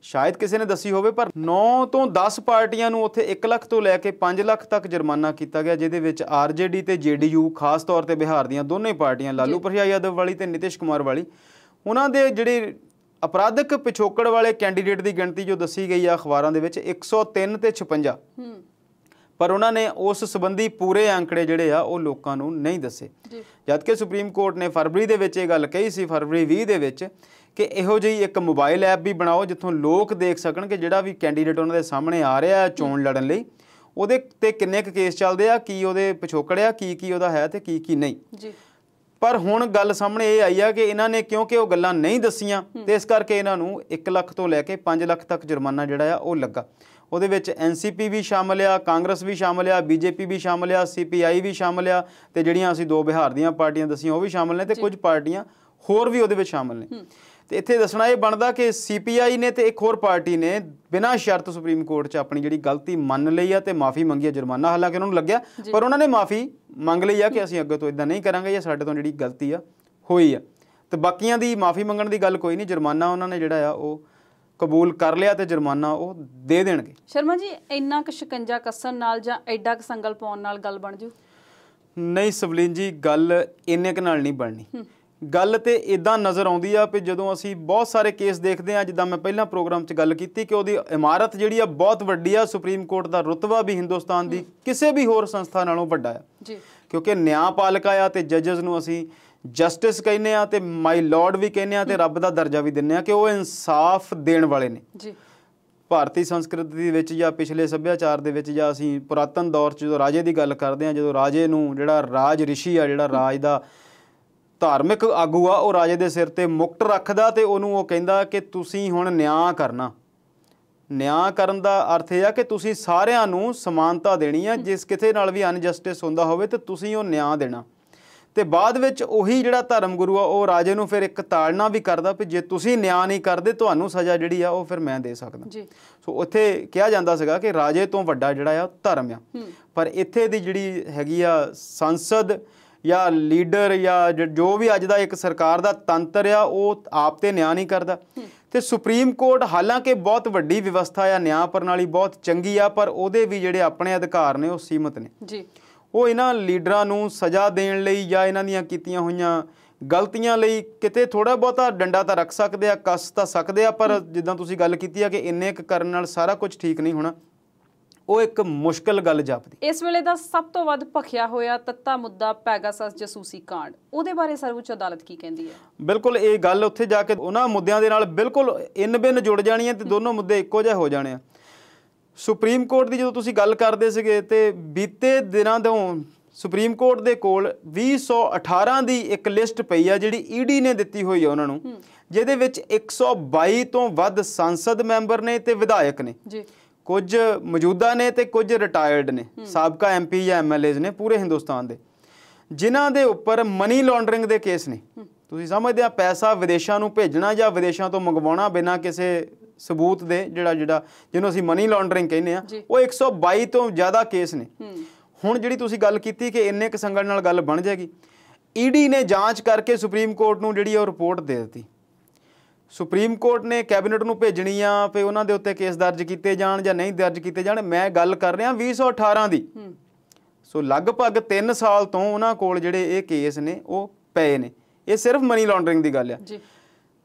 ਸ਼ਾਇਦ ਕਿਸੇ ਨੇ ਦੱਸੀ ਹੋਵੇ, ਪਰ 9 ਤੋਂ 10 ਪਾਰਟੀਆਂ ਨੂੰ ਉੱਥੇ 1 ਲੱਖ ਤੋਂ ਲੈ ਕੇ 5 ਲੱਖ ਤੱਕ ਜੁਰਮਾਨਾ ਕੀਤਾ ਗਿਆ, ਜਿਹਦੇ ਵਿੱਚ ਆਰਜੇਡੀ ਤੇ ਜੇਡੀਯੂ, ਖਾਸ ਤੌਰ ਤੇ ਬਿਹਾਰ ਦੀਆਂ ਦੋਨੇ ਪਾਰਟੀਆਂ, ਲਾਲੂ ਪ੍ਰਸਾਦ ਯਾਦਵ ਵਾਲੀ ਤੇ ਨਿਤਿਸ਼ ਕੁਮਾਰ ਵਾਲੀ, ਉਹਨਾਂ ਦੇ ਜਿਹੜੇ ਅਪਰਾਧਿਕ ਪਿਛੋਕੜ ਵਾਲੇ ਕੈਂਡੀਡੇਟ ਦੀ ਗਿਣਤੀ ਜੋ ਦੱਸੀ ਗਈ ਆ ਅਖਬਾਰਾਂ ਦੇ ਵਿੱਚ 103 ਤੇ 56, ਪਰ ਉਹਨਾਂ ਨੇ ਉਸ ਸੰਬੰਧੀ ਪੂਰੇ ਅੰਕੜੇ ਜਿਹੜੇ ਆ ਉਹ ਲੋਕਾਂ ਨੂੰ ਨਹੀਂ ਦੱਸੇ। ਜਦਕਿ ਸੁਪਰੀਮ ਕੋਰਟ ਨੇ ਫਰਵਰੀ ਦੇ ਵਿੱਚ ਇਹ ਗੱਲ ਕਹੀ ਸੀ, ਫਰਵਰੀ 20 ਦੇ ਵਿੱਚ, ਕਿ ਇਹੋ ਜਿਹੀ ਇੱਕ ਮੋਬਾਈਲ ਐਪ ਵੀ ਬਣਾਓ ਜਿੱਥੋਂ ਲੋਕ ਦੇਖ ਸਕਣ ਕਿ ਜਿਹੜਾ ਵੀ ਕੈਂਡੀਡੇਟ ਉਹਨਾਂ ਦੇ ਸਾਹਮਣੇ ਆ ਰਿਹਾ ਹੈ ਚੋਣ ਲੜਨ ਲਈ, ਉਹਦੇ ਤੇ ਕਿੰਨੇ ਕੁ ਕੇਸ ਚੱਲਦੇ ਆ, ਕੀ ਉਹਦੇ ਪਿਛੋਕੜ ਆ, ਕੀ ਉਹਦਾ ਹੈ ਤੇ ਕੀ ਨਹੀਂ। ਪਰ ਹੁਣ ਗੱਲ ਸਾਹਮਣੇ ਇਹ ਆਈ ਆ ਕਿ ਇਹਨਾਂ ਨੇ ਕਿਉਂਕਿ ਉਹ ਗੱਲਾਂ ਨਹੀਂ ਦੱਸੀਆਂ ਤੇ ਇਸ ਕਰਕੇ ਇਹਨਾਂ ਨੂੰ 1 ਲੱਖ ਤੋਂ ਲੈ ਕੇ 5 ਲੱਖ ਤੱਕ ਜੁਰਮਾਨਾ ਜਿਹੜਾ ਆ ਉਹ ਲੱਗਾ। ਉਹਦੇ ਵਿੱਚ ਐਨਸੀਪੀ ਵੀ ਸ਼ਾਮਲ ਆ, ਕਾਂਗਰਸ ਵੀ ਸ਼ਾਮਲ ਆ, ਬੀਜੇਪੀ ਵੀ ਸ਼ਾਮਲ ਆ, ਸੀਪੀਆਈ ਵੀ ਸ਼ਾਮਲ ਆ, ਤੇ ਜਿਹੜੀਆਂ ਅਸੀਂ 2 ਬਿਹਾਰ ਦੀਆਂ ਪਾਰਟੀਆਂ ਦੱਸੀਆਂ ਉਹ ਵੀ ਸ਼ਾਮਲ ਨੇ, ਤੇ ਕੁਝ ਪਾਰਟੀਆਂ ਹੋਰ ਵੀ ਉਹਦੇ ਵਿੱਚ ਸ਼ਾਮਲ ਨੇ। ਤੇ ਇੱਥੇ ਦੱਸਣਾ ਇਹ ਬਣਦਾ ਕਿ ਸੀਪੀਆਈ ਨੇ ਤੇ ਇੱਕ ਹੋਰ ਪਾਰਟੀ ਨੇ ਬਿਨਾਂ ਸ਼ਰਤ ਸੁਪਰੀਮ ਕੋਰਟ 'ਚ ਆਪਣੀ ਜਿਹੜੀ ਗਲਤੀ ਮੰਨ ਲਈ ਆ ਤੇ ਮਾਫੀ ਮੰਗੀ ਆ। ਜੁਰਮਾਨਾ ਹਾਲਾਂਕਿ ਉਹਨਾਂ ਨੂੰ ਲੱਗਿਆ, ਪਰ ਉਹਨਾਂ ਨੇ ਮਾਫੀ ਮੰਗ ਲਈ ਆ ਕਿ ਅਸੀਂ ਅੱਗੇ ਤੋਂ ਇੱਦਾਂ ਨਹੀਂ ਕਰਾਂਗੇ ਜਾਂ ਸਾਡੇ ਤੋਂ ਜਿਹੜੀ ਗਲਤੀ ਆ ਹੋਈ ਆ। ਤੇ ਬਾਕੀਆਂ ਦੀ ਮਾਫੀ ਮੰਗਣ ਦੀ ਗੱਲ ਕੋਈ ਨਹੀਂ, ਜੁਰਮਾਨਾ ਉਹਨਾਂ ਨੇ ਜਿਹੜਾ ਆ ਉਹ ਕਬੂਲ ਕਰ ਲਿਆ ਤੇ ਜੁਰਮਾਨਾ ਉਹ ਦੇ ਦੇਣਗੇ। ਸ਼ਰਮਾ ਜੀ, ਇੰਨਾ ਕੁ ਸ਼ਿਕੰਜਾ ਕੱਸਣ ਨਾਲ ਜਾਂ ਐਡਾ ਕੁ ਸੰਗਲ ਪਾਉਣ ਨਾਲ ਗੱਲ ਬਣ ਜੂ? ਨਹੀਂ ਸਵਲੀਨ ਜੀ, ਗੱਲ ਇੰਨੇ ਕੁ ਨਾਲ ਨਹੀਂ ਬਣਨੀ। ਗੱਲ ਤੇ ਇਦਾਂ ਨਜ਼ਰ ਆਉਂਦੀ ਆ ਵੀ ਜਦੋਂ ਅਸੀਂ ਬਹੁਤ ਸਾਰੇ ਕੇਸ ਦੇਖਦੇ ਹਾਂ, ਜਿੱਦਾਂ ਮੈਂ ਪਹਿਲਾਂ ਪ੍ਰੋਗਰਾਮ 'ਚ ਗੱਲ ਕੀਤੀ ਕਿ ਉਹਦੀ ਇਮਾਰਤ ਜਿਹੜੀ ਆ ਬਹੁਤ ਵੱਡੀ ਆ, ਸੁਪਰੀਮ ਕੋਰਟ ਦਾ ਰੁਤਬਾ ਵੀ ਹਿੰਦੁਸਤਾਨ ਦੀ ਕਿਸੇ ਵੀ ਹੋਰ ਸੰਸਥਾ ਨਾਲੋਂ ਵੱਡਾ ਆ, ਕਿਉਂਕਿ ਨਿਆਂਪਾਲਿਕਾ ਆ ਤੇ ਜੱਜਸ ਨੂੰ ਅਸੀਂ ਜਸਟਿਸ ਕਹਿੰਦੇ ਆ ਤੇ ਮਾਈ ਲਾਰਡ ਵੀ ਕਹਿੰਦੇ ਆ ਤੇ ਰੱਬ ਦਾ ਦਰਜਾ ਵੀ ਦਿੰਦੇ ਆ ਕਿ ਉਹ ਇਨਸਾਫ ਦੇਣ ਵਾਲੇ ਨੇ। ਭਾਰਤੀ ਸੰਸਕ੍ਰਿਤੀ ਦੇ ਵਿੱਚ ਜਾਂ ਪਿਛਲੇ ਸੱਭਿਆਚਾਰ ਦੇ ਵਿੱਚ, ਜਾਂ ਅਸੀਂ ਪੁਰਾਤਨ ਦੌਰ 'ਚ ਜਦੋਂ ਰਾਜੇ ਦੀ ਗੱਲ ਕਰਦੇ ਹਾਂ, ਜਦੋਂ ਰਾਜੇ ਨੂੰ ਜਿਹੜਾ ਰਾਜ ਰਿਸ਼ੀ ਆ, ਜਿਹੜਾ ਰਾਜ ਦਾ ਧਾਰਮਿਕ ਆਗੂ ਆ, ਉਹ ਰਾਜੇ ਦੇ ਸਿਰ ਤੇ ਮੁਕਟ ਰੱਖਦਾ ਤੇ ਉਹਨੂੰ ਉਹ ਕਹਿੰਦਾ ਕਿ ਤੁਸੀਂ ਹੁਣ ਨਿਆਂ ਕਰਨਾ। ਨਿਆਂ ਕਰਨ ਦਾ ਅਰਥ ਇਹ ਆ ਕਿ ਤੁਸੀਂ ਸਾਰਿਆਂ ਨੂੰ ਸਮਾਨਤਾ ਦੇਣੀ ਆ, ਜਿਸ ਕਿਸੇ ਨਾਲ ਵੀ ਅਨਜਸਟਿਸ ਹੁੰਦਾ ਹੋਵੇ ਤੇ ਤੁਸੀਂ ਉਹ ਨਿਆਂ ਦੇਣਾ। ਤੇ ਬਾਅਦ ਵਿੱਚ ਉਹੀ ਜਿਹੜਾ ਧਰਮ ਗੁਰੂ ਆ ਉਹ ਰਾਜੇ ਨੂੰ ਫਿਰ ਇੱਕ ਤਾੜਨਾ ਵੀ ਕਰਦਾ ਵੀ ਜੇ ਤੁਸੀਂ ਨਿਆਂ ਨਹੀਂ ਕਰਦੇ ਤੁਹਾਨੂੰ ਸਜ਼ਾ ਜਿਹੜੀ ਆ ਉਹ ਫਿਰ ਮੈਂ ਦੇ ਸਕਦਾ। ਸੋ ਉੱਥੇ ਕਿਹਾ ਜਾਂਦਾ ਸੀਗਾ ਕਿ ਰਾਜੇ ਤੋਂ ਵੱਡਾ ਜਿਹੜਾ ਆ ਧਰਮ ਆ। ਪਰ ਇੱਥੇ ਦੀ ਜਿਹੜੀ ਹੈਗੀ ਆ ਸੰਸਦ ਜਾਂ ਲੀਡਰ ਜਾਂ ਜੋ ਵੀ ਅੱਜ ਦਾ ਇੱਕ ਸਰਕਾਰ ਦਾ ਤੰਤਰ ਆ, ਉਹ ਆਪ ਤੇ ਨਿਆਂ ਨਹੀਂ ਕਰਦਾ। ਤੇ ਸੁਪਰੀਮ ਕੋਰਟ ਹਾਲਾਂਕਿ ਬਹੁਤ ਵੱਡੀ ਵਿਵਸਥਾ ਆ, ਨਿਆਂ ਪ੍ਰਣਾਲੀ ਬਹੁਤ ਚੰਗੀ ਆ, ਪਰ ਉਹਦੇ ਵੀ ਜਿਹੜੇ ਆਪਣੇ ਅਧਿਕਾਰ ਨੇ ਉਹ ਸੀਮਤ ਨੇ। ਉਹ ਇਹਨਾਂ ਲੀਡਰਾਂ ਨੂੰ ਸਜ਼ਾ ਦੇਣ ਲਈ ਜਾਂ ਇਹਨਾਂ ਦੀਆਂ ਕੀਤੀਆਂ ਹੋਈਆਂ ਗਲਤੀਆਂ ਲਈ ਕਿਤੇ ਥੋੜ੍ਹਾ ਬਹੁਤਾ ਡੰਡਾ ਤਾਂ ਰੱਖ ਸਕਦੇ ਆ, ਕੱਸ ਤਾਂ ਸਕਦੇ ਆ, ਪਰ ਜਿੱਦਾਂ ਤੁਸੀਂ ਗੱਲ ਕੀਤੀ ਆ ਕਿ ਇੰਨੇ ਕੁ ਕਰਨ ਨਾਲ ਸਾਰਾ ਕੁਝ ਠੀਕ ਨਹੀਂ ਹੋਣਾ, ਉਹ ਇੱਕ ਮੁਸ਼ਕਲ ਗੱਲ ਜਾਪਦੀ। ਇਸ ਵੇਲੇ ਦਾ ਸਭ ਤੋਂ ਵੱਧ ਭਖਿਆ ਹੋਇਆ ਤੱਤਾ ਮੁੱਦਾ ਪੈਗਾਸਸ ਜਸੂਸੀ ਕਾਂਡ, ਉਹਦੇ ਬਾਰੇ ਸਰਵਉੱਚ ਅਦਾਲਤ ਕੀ ਕਹਿੰਦੀ ਹੈ? ਬਿਲਕੁਲ, ਇਹ ਗੱਲ ਉੱਥੇ ਜਾ ਕੇ ਉਹਨਾਂ ਮੁੱਦਿਆਂ ਦੇ ਨਾਲ ਬਿਲਕੁਲ ਇੰਨ ਬਿੰਨ ਜੁੜ ਜਾਣੀ ਹੈ ਤੇ ਦੋਨੋਂ ਮੁੱਦੇ ਇੱਕੋ ਜਿਹੇ ਹੋ ਜਾਣੇ ਆ। ਸੁਪਰੀਮ ਕੋਰਟ ਦੀ ਜਦੋਂ ਤੁਸੀਂ ਗੱਲ ਕਰਦੇ ਸੀਗੇ ਤੇ ਬੀਤੇ ਦਿਨਾਂ ਤੋਂ ਸੁਪਰੀਮ ਕੋਰਟ ਦੇ ਕੋਲ 2018 ਦੀ ਇੱਕ ਲਿਸਟ ਪਈ ਆ ਜਿਹੜੀ ਈਡੀ ਨੇ ਦਿੱਤੀ ਹੋਈ ਆ ਉਹਨਾਂ ਨੂੰ, ਜਿਹਦੇ ਵਿੱਚ 122 ਤੋਂ ਵੱਧ ਸੰਸਦ ਮੈਂਬਰ ਨੇ ਤੇ ਵਿਧਾਇਕ ਨੇ, ਕੁਝ ਮੌਜੂਦਾ ਨੇ ਤੇ ਕੁਝ ਰਿਟਾਇਰਡ ਨੇ, ਸਾਬਕਾ ਐਮਪੀ ਜਾਂ ਐਮਐਲਏਜ਼ ਨੇ ਪੂਰੇ ਹਿੰਦੁਸਤਾਨ ਦੇ, ਜਿਨ੍ਹਾਂ ਦੇ ਉੱਪਰ ਮਨੀ ਲਾਂਡਰਿੰਗ ਦੇ ਕੇਸ ਨੇ। ਤੁਸੀਂ ਸਮਝਦੇ ਆ ਪੈਸਾ ਵਿਦੇਸ਼ਾਂ ਨੂੰ ਭੇਜਣਾ ਜਾਂ ਵਿਦੇਸ਼ਾਂ ਤੋਂ ਮੰਗਵਾਉਣਾ ਬਿਨਾਂ ਕਿਸੇ ਸਬੂਤ ਦੇ, ਜਿਹੜਾ ਜਿਹਨੂੰ ਅਸੀਂ ਮਨੀ ਲਾਂਡਰਿੰਗ ਕਹਿੰਦੇ ਆ, ਉਹ 122 ਤੋਂ ਜ਼ਿਆਦਾ ਕੇਸ ਨੇ। ਹੁਣ ਜਿਹੜੀ ਤੁਸੀਂ ਗੱਲ ਕੀਤੀ ਕਿ ਇੰਨੇ ਕੁ ਸੰਗਲ ਨਾਲ ਗੱਲ ਬਣ ਜਾਏਗੀ, ਈਡੀ ਨੇ ਜਾਂਚ ਕਰਕੇ ਸੁਪਰੀਮ ਕੋਰਟ ਨੂੰ ਜਿਹੜੀ ਉਹ ਰਿਪੋਰਟ ਦੇ ਦਿੱਤੀ। ਸੁਪਰੀਮ ਕੋਰਟ ਨੇ ਕੈਬਨਿਟ ਨੂੰ ਭੇਜਣੀ ਆ ਵੀ ਉਹਨਾਂ ਦੇ ਉੱਤੇ ਕੇਸ ਦਰਜ ਕੀਤੇ ਜਾਣ ਜਾਂ ਨਹੀਂ ਦਰਜ ਕੀਤੇ ਜਾਣ। ਮੈਂ ਗੱਲ ਕਰ ਰਿਹਾ 2018 ਦੀ, ਸੋ ਲਗਭਗ 3 ਸਾਲ ਤੋਂ ਉਹਨਾਂ ਕੋਲ ਜਿਹੜੇ ਇਹ ਕੇਸ ਨੇ ਉਹ ਪਏ ਨੇ। ਇਹ ਸਿਰਫ ਮਨੀ ਲਾਂਡਰਿੰਗ ਦੀ ਗੱਲ ਆ।